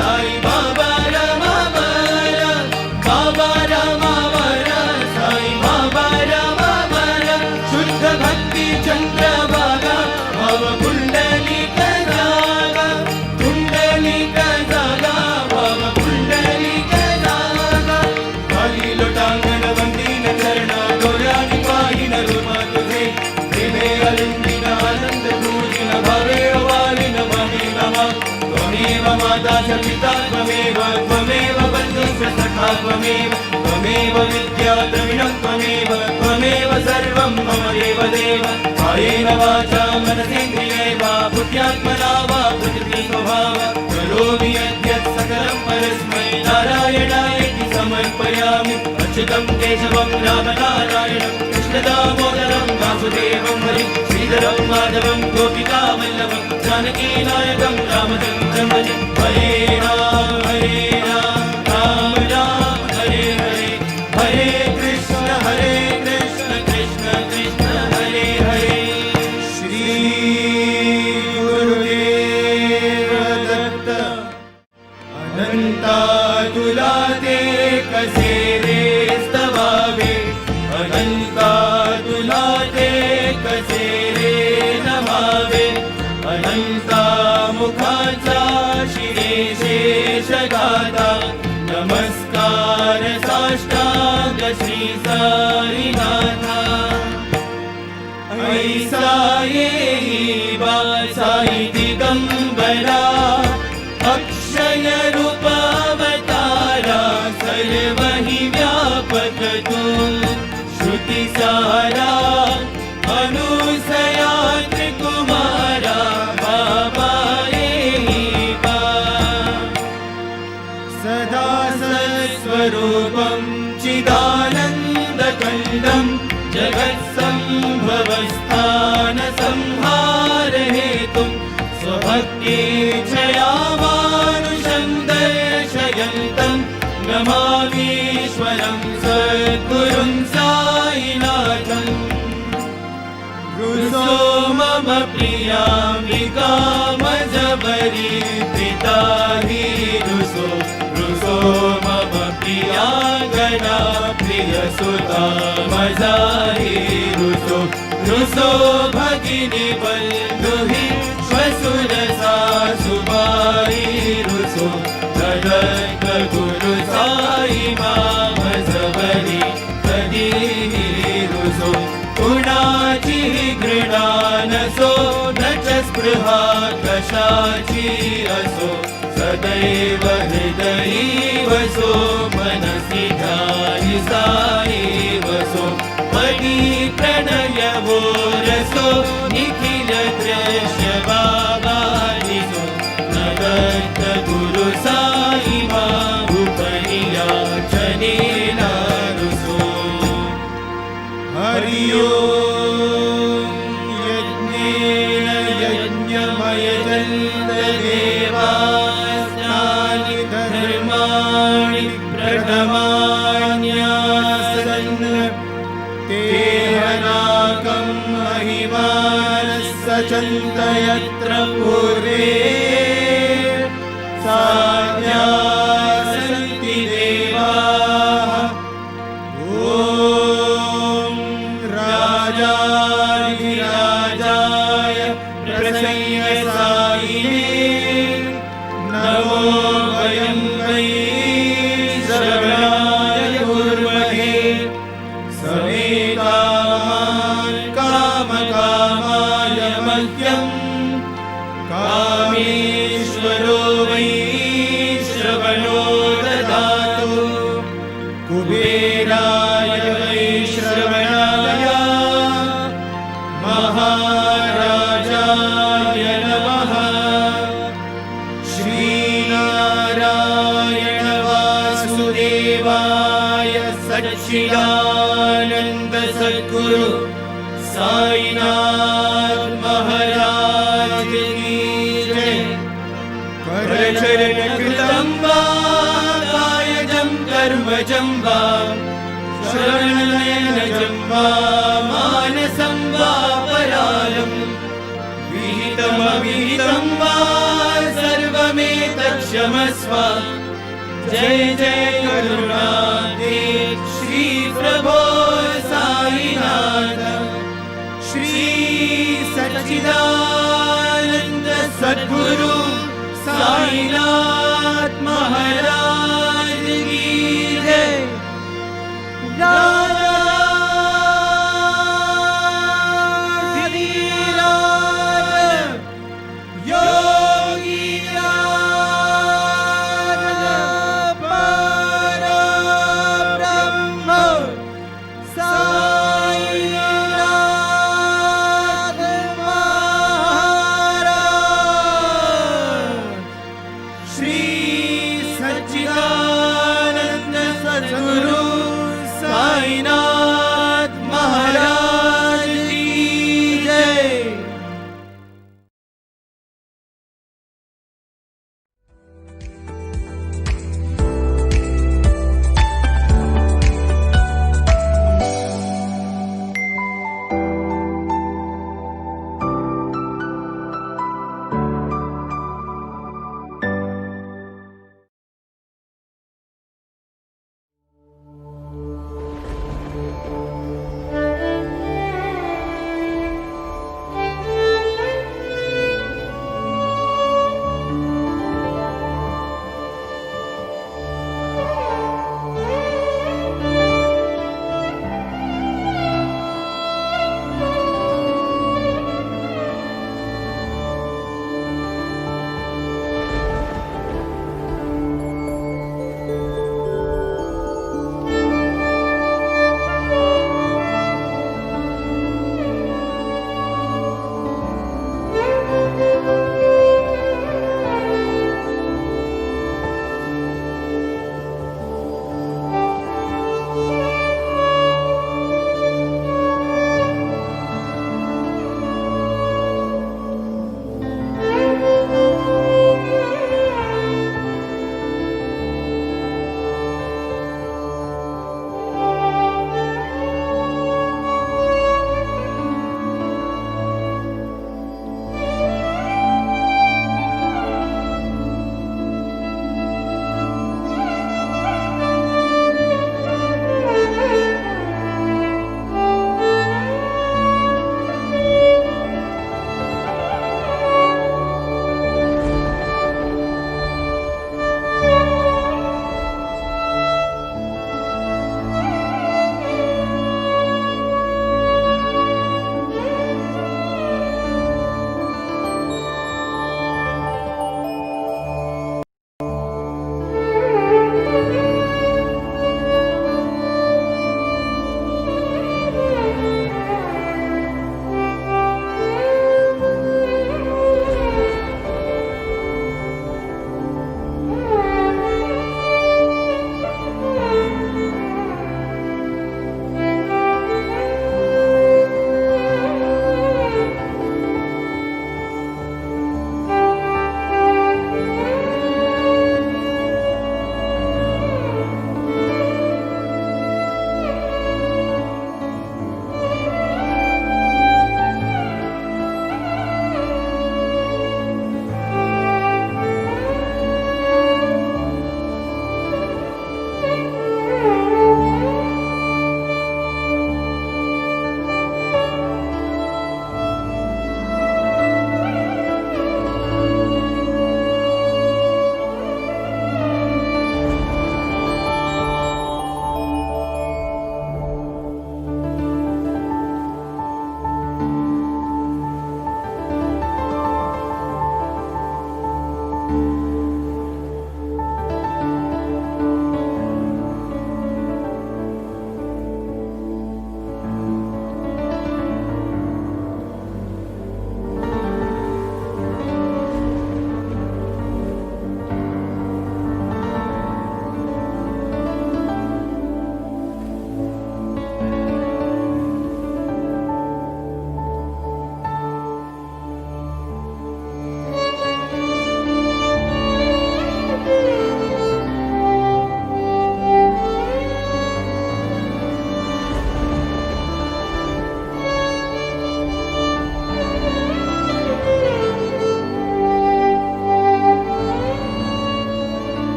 साई बाबा रमावर बाबा रमावर साई बाबा रमावर शुद्ध भक्ती चंद्रभागा भाव कुंडलिक जागा भाव कुंडलिक जागा खाली लोटांगण वंदीन चरण गौरानी पाहिन रूप तुझे प्रेमे अलिंदिन आनंद पूजिन भावे वालिन महे नमः त्वमेव माता च पिता त्वमेव बन्धु च सखा त्वमेव विद्या द्रविणं त्वमेव सर्वं मम देवदेव कायेन वाचा मनसेन्द्रियैर्वा बुद्ध्यात्मना वा प्रकृति स्वभाव करोमि यद्यत् सकलं परस्मै नारायणायेति समर्पयामि अच्युतं केशवं रामनारायणं कृष्णदामोदरं वासुदेवं हरिं श्रीधरं माधवं गोपिकावल्लभं जानकीनायकं रामचन्द्रं भजे हरे राम राम राम हरे हरे हरे कृष्ण कृष्ण कृष्ण हरे हरे श्री गुरुदेव दत्त अनंता तुला ते कसे रे स्तवावे अनंता तुला ते कसे रे नमावे अनंता मुखाचा शिरेशेषगाता नमस्कार साष्टांग श्री साईनाथा ऐसा येई बा साई दिगंबरा अक्षय रूपावतारा सर्व हि व्यापक तू श्रुति सारा अनुसया त्रिकुमारा बाबा येई बा सदा सत्स्वरूपं चिदानन्दखण्डं जगत्सम्भवस्थान संहारहेतुं स्वभक्तेच्छया मानुषं दर्शयन्तं नमामीश्वरं सद्गुरुं साईनाथम् रुसो मम प्रियाम्बिका मजबरी पिता हि रुसो मम प्रियाङ्गना प्रियसुता मजाहि रुसो भगिनी बन्धुहि श्वशुर सासुबाई रुसो तदत्त गुरु साई माम सबरी कदीहि रुसो कुणाची घृणा नसो न च स्पृहा कशाची असो सदैव हृदयी वसो मनसि ध्यानि साई वसो मणि प्रणयवो रसो निखिल दृश्य बाबा निसो नदत्त गुरु साई मामुपरिया चनेना रुसो हरि ओम यज्ञेन यज्ञमयजन्तदेवास्तानि धर्माणि प्रथमान्यासन् तेहनाकं महिमानः सचन्तयत्र पूर्वे साध्या सन्ति देवाः ॐ राजाधिराजाय प्रसन्न साईने नमो वयं वै श्रवणाय कुर्महे समे कामकामाय मह्यं कामेश्वरो वै श्रवणो ददातु कुबेराय वै श्रवणाय महाराजाय नमः श्रीनारायण वासुदेवाय सच्चिदानन्द सद्गुरु साईनाथ महाराज की जय। करचरण कृतं वा कायजं कर्मजं वा श्रवणनयनजं वा मानसं वा परायं विहितमविहितं वा सर्वमेतत्क्षमस्व। जय जय करुणाब्धे श्री प्रभो साईनाथ। श्री सच्चिदानंद सद्गुरु साईनाथ महाराज की जय।